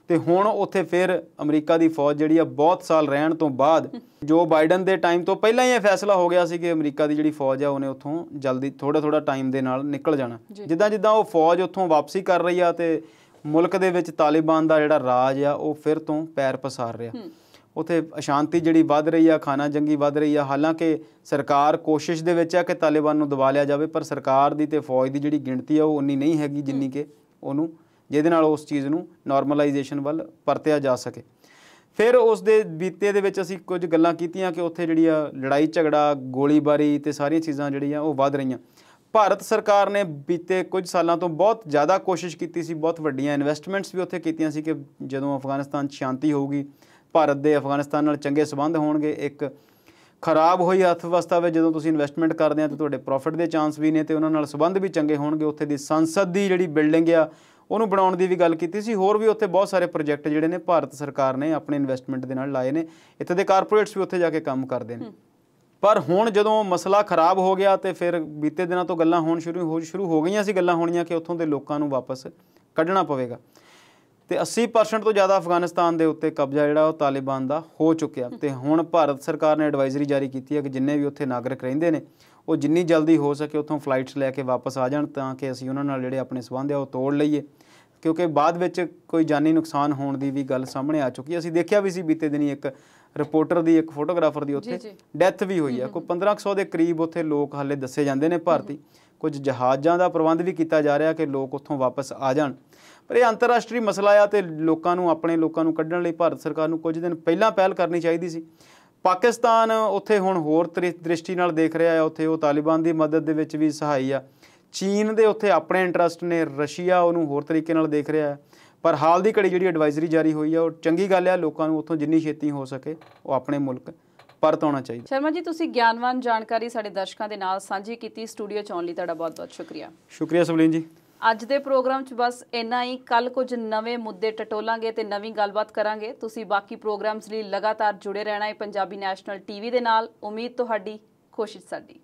ਤੇ ਹੁਣ ਉੱਥੇ ਫਿਰ ਅਮਰੀਕਾ ਦੀ ਫੌਜ ਜਿਹੜੀ ਆ ਬਹੁਤ ਸਾਲ ਰਹਿਣ ਤੋਂ ਬਾਅਦ, ਜੋ ਬਾਈਡਨ ਦੇ ਟਾਈਮ ਤੋਂ ਪਹਿਲਾਂ ਹੀ ਇਹ ਫੈਸਲਾ ਹੋ ਗਿਆ ਸੀ ਕਿ ਅਮਰੀਕਾ ਦੀ ਜਿਹੜੀ ਫੌਜ ਆ ਉਹਨੇ ਉੱਥੋਂ ਜਲਦੀ ਥੋੜਾ ਟਾਈਮ ਦੇ ਨਾਲ ਨਿਕਲ ਜਾਣਾ। ਜਿੱਦਾਂ ਉਹ ਫੌਜ ਉੱਥੋਂ ਵਾਪਸੀ ਕਰ ਰਹੀ ਆ ਤੇ ਮੁਲਕ ਦੇ ਵਿੱਚ ਤਾਲਿਬਾਨ ਦਾ ਜਿਹੜਾ ਰਾਜ ਆ ਉਹ ਫਿਰ ਤੋਂ ਪੈਰ ਪਸਾਰ ਰਿਹਾ। ਉੱਥੇ ਅਸ਼ਾਂਤੀ ਜਿਹੜੀ ਵੱਧ ਰਹੀ ਆ, ਖਾਨਾ ਜੰਗੀ ਵੱਧ ਰਹੀ ਆ। ਹਾਲਾਂਕਿ ਸਰਕਾਰ ਕੋਸ਼ਿਸ਼ ਦੇ ਵਿੱਚ ਆ ਕਿ ਤਾਲਿਬਾਨ ਨੂੰ ਦਬਾ ਲਿਆ ਜਾਵੇ, ਪਰ ਸਰਕਾਰ ਦੀ ਤੇ ਫੌਜ ਦੀ ਜਿਹੜੀ ਗਿਣਤੀ ਆ ਉਹ ਉਨੀ ਨਹੀਂ ਹੈਗੀ ਜਿੰਨੀ ਕਿ ਉਹਨੂੰ, ਜਿਹਦੇ ਨਾਲ ਉਸ ਚੀਜ਼ ਨੂੰ ਨਾਰਮਲਾਈਜੇਸ਼ਨ ਵੱਲ ਪਰਤਿਆ ਜਾ ਸਕੇ। ਫਿਰ ਉਸ ਦੇ ਬੀਤੇ ਦੇ ਵਿੱਚ ਅਸੀਂ ਕੁਝ ਗੱਲਾਂ ਕੀਤੀਆਂ ਕਿ ਉੱਥੇ ਜਿਹੜੀ ਆ ਲੜਾਈ ਝਗੜਾ, ਗੋਲੀਬਾਰੀ ਤੇ ਸਾਰੀਆਂ ਚੀਜ਼ਾਂ ਜਿਹੜੀਆਂ ਉਹ ਵੱਧ ਰਹੀਆਂ। ਭਾਰਤ ਸਰਕਾਰ ਨੇ ਬੀਤੇ ਕੁਝ ਸਾਲਾਂ ਤੋਂ ਬਹੁਤ ਜ਼ਿਆਦਾ ਕੋਸ਼ਿਸ਼ ਕੀਤੀ ਸੀ, ਬਹੁਤ ਵੱਡੀਆਂ ਇਨਵੈਸਟਮੈਂਟਸ ਵੀ ਉੱਥੇ ਕੀਤੀਆਂ ਸੀ ਕਿ ਜਦੋਂ ਅਫਗਾਨਿਸਤਾਨ 'ਚ ਸ਼ਾਂਤੀ ਹੋਊਗੀ, ਭਾਰਤ ਦੇ ਅਫਗਾਨਿਸਤਾਨ ਨਾਲ ਚੰਗੇ ਸੰਬੰਧ ਹੋਣਗੇ। ਇੱਕ ਖਰਾਬ ਹੋਈ ਅਰਥ ਵਿਵਸਥਾ ਵਿੱਚ ਜਦੋਂ ਤੁਸੀਂ ਇਨਵੈਸਟਮੈਂਟ ਕਰਦੇ ਆ ਤਾਂ ਤੁਹਾਡੇ ਪ੍ਰੋਫਿਟ ਦੇ ਚਾਂਸ ਵੀ ਨੇ ਤੇ ਉਹਨਾਂ ਨਾਲ ਸੰਬੰਧ ਵੀ ਚੰਗੇ ਹੋਣਗੇ। ਉੱਥੇ ਦੀ ਸੰਸਦ ਦੀ ਜਿਹੜੀ ਬਿਲਡਿੰਗ ਆ ਉਹਨੂੰ ਬਣਾਉਣ ਦੀ ਵੀ ਗੱਲ ਕੀਤੀ ਸੀ। ਹੋਰ ਵੀ ਉੱਥੇ ਬਹੁਤ ਸਾਰੇ ਪ੍ਰੋਜੈਕਟ ਜਿਹੜੇ ਨੇ ਭਾਰਤ ਸਰਕਾਰ ਨੇ ਆਪਣੇ ਇਨਵੈਸਟਮੈਂਟ ਦੇ ਨਾਲ ਲਾਏ ਨੇ। ਇੱਥੇ ਦੇ ਕਾਰਪੋਰੇਟਸ ਵੀ ਉੱਥੇ ਜਾ ਕੇ ਕੰਮ ਕਰਦੇ ਨੇ। ਪਰ ਹੁਣ ਜਦੋਂ ਮਸਲਾ ਖਰਾਬ ਹੋ ਗਿਆ ਤੇ ਫਿਰ ਬੀਤੇ ਦਿਨਾਂ ਤੋਂ ਗੱਲਾਂ ਸ਼ੁਰੂ ਹੋ ਗਈਆਂ ਸੀ, ਗੱਲਾਂ ਹੋਣੀਆਂ ਕਿ ਉੱਥੋਂ ਦੇ ਲੋਕਾਂ ਨੂੰ ਵਾਪਸ ਕੱਢਣਾ ਪਵੇਗਾ। ਤੇ 80% ਤੋਂ ਜ਼ਿਆਦਾ ਅਫਗਾਨਿਸਤਾਨ ਦੇ ਉੱਤੇ ਕਬਜ਼ਾ ਜਿਹੜਾ ਉਹ ਤਾਲਿਬਾਨ ਦਾ ਹੋ ਚੁੱਕਿਆ। ਤੇ ਹੁਣ ਭਾਰਤ ਸਰਕਾਰ ਨੇ ਐਡਵਾਈਜ਼ਰੀ ਜਾਰੀ ਕੀਤੀ ਹੈ ਕਿ ਜਿੰਨੇ ਵੀ ਉੱਥੇ ਨਾਗਰਿਕ ਰਹਿੰਦੇ ਨੇ ਉਹ ਜਿੰਨੀ ਜਲਦੀ ਹੋ ਸਕੇ ਉੱਥੋਂ ਫਲਾਈਟਸ ਲੈ ਕੇ ਵਾਪਸ ਆ ਜਾਣ, ਤਾਂ ਕਿ ਅਸੀਂ ਉਹਨਾਂ ਨਾਲ ਜਿਹੜੇ ਆਪਣੇ ਸੰਬੰਧ ਆ ਉਹ ਤੋੜ ਲਈਏ, ਕਿਉਂਕਿ ਬਾਅਦ ਵਿੱਚ ਕੋਈ ਜਾਨੀ ਨੁਕਸਾਨ ਹੋਣ ਦੀ ਵੀ ਗੱਲ ਸਾਹਮਣੇ ਆ ਚੁੱਕੀ। ਅਸੀਂ ਦੇਖਿਆ ਵੀ ਸੀ ਬੀਤੇ ਦਿਨੀ ਇੱਕ ਰਿਪੋਰਟਰ ਦੀ, ਇੱਕ ਫੋਟੋਗ੍ਰਾਫਰ ਦੀ ਉੱਥੇ ਡੈਥ ਵੀ ਹੋਈ ਆ। ਕੋਈ 1500 ਦੇ ਕਰੀਬ ਉੱਥੇ ਲੋਕ ਹਾਲੇ ਦੱਸੇ ਜਾਂਦੇ ਨੇ ਭਾਰਤੀ। ਕੁਝ ਜਹਾਜ਼ਾਂ ਦਾ ਪ੍ਰਬੰਧ ਵੀ ਕੀਤਾ ਜਾ ਰਿਹਾ ਕਿ ਲੋਕ ਉੱਥੋਂ ਵਾਪਸ ਆ ਜਾਣ, ਪਰ ਇਹ ਅੰਤਰਰਾਸ਼ਟਰੀ ਮਸਲਾ ਆ ਤੇ ਲੋਕਾਂ ਨੂੰ, ਆਪਣੇ ਲੋਕਾਂ ਨੂੰ ਕੱਢਣ ਲਈ ਭਾਰਤ ਸਰਕਾਰ ਨੂੰ ਕੁਝ ਦਿਨ ਪਹਿਲਾਂ ਪਹਿਲ ਕਰਨੀ ਚਾਹੀਦੀ ਸੀ। ਪਾਕਿਸਤਾਨ ਉੱਥੇ ਹੁਣ ਹੋਰ ਦ੍ਰਿਸ਼ਟੀ ਨਾਲ ਦੇਖ ਰਿਹਾ ਹੈ, ਉੱਥੇ ਉਹ ਤਾਲਿਬਾਨ ਦੀ ਮਦਦ ਦੇ ਵਿੱਚ ਵੀ ਸਹਾਈ ਆ। ਚੀਨ ਦੇ ਉੱਥੇ ਆਪਣੇ ਇੰਟਰਸਟ ਨੇ, ਰਸ਼ੀਆ ਉਹਨੂੰ ਹੋਰ ਤਰੀਕੇ ਨਾਲ ਦੇਖ ਰਿਹਾ ਹੈ। ਪਰ ਹਾਲ ਦੀ ਘੜੀ ਜਿਹੜੀ ਐਡਵਾਈਜ਼ਰੀ ਜਾਰੀ ਹੋਈ ਆ ਉਹ ਚੰਗੀ ਗੱਲ ਆ। ਲੋਕਾਂ ਨੂੰ ਉੱਥੋਂ ਜਿੰਨੀ ਛੇਤੀ ਹੋ ਸਕੇ ਉਹ ਆਪਣੇ ਮੁਲਕ ਪਰਤ ਆਉਣਾ ਚਾਹੀਦਾ। ਸ਼ਰਮਾ ਜੀ, ਤੁਸੀਂ ਗਿਆਨਵਾਨ ਜਾਣਕਾਰੀ ਸਾਡੇ ਦਰਸ਼ਕਾਂ ਦੇ ਨਾਲ ਸਾਂਝੀ ਕੀਤੀ। ਸਟੂਡੀਓ 'ਚ ਆਉਣ ਲਈ ਤੁਹਾਡਾ ਬਹੁਤ-ਬਹੁਤ ਸ਼ੁਕਰੀਆ। ਸ਼ੁਕਰੀਆ ਸਵਲੀਨ ਜੀ। ਅੱਜ ਦੇ ਪ੍ਰੋਗਰਾਮ 'ਚ ਬਸ ਇੰਨਾ ਹੀ। ਕੱਲ ਕੁਝ ਨਵੇਂ ਮੁੱਦੇ ਟਟੋਲਾਂਗੇ ਤੇ ਨਵੀਂ ਗੱਲਬਾਤ ਕਰਾਂਗੇ। ਤੁਸੀਂ ਬਾਕੀ ਪ੍ਰੋਗਰਾਮਸ ਲਈ ਲਗਾਤਾਰ ਜੁੜੇ ਰਹਿਣਾ ਹੈ ਪੰਜਾਬੀ ਨੈਸ਼ਨਲ ਟੀਵੀ ਦੇ ਨਾਲ। ਉਮੀਦ ਤੁਹਾਡੀ, ਕੋਸ਼ਿਸ਼ ਸਾਡੀ।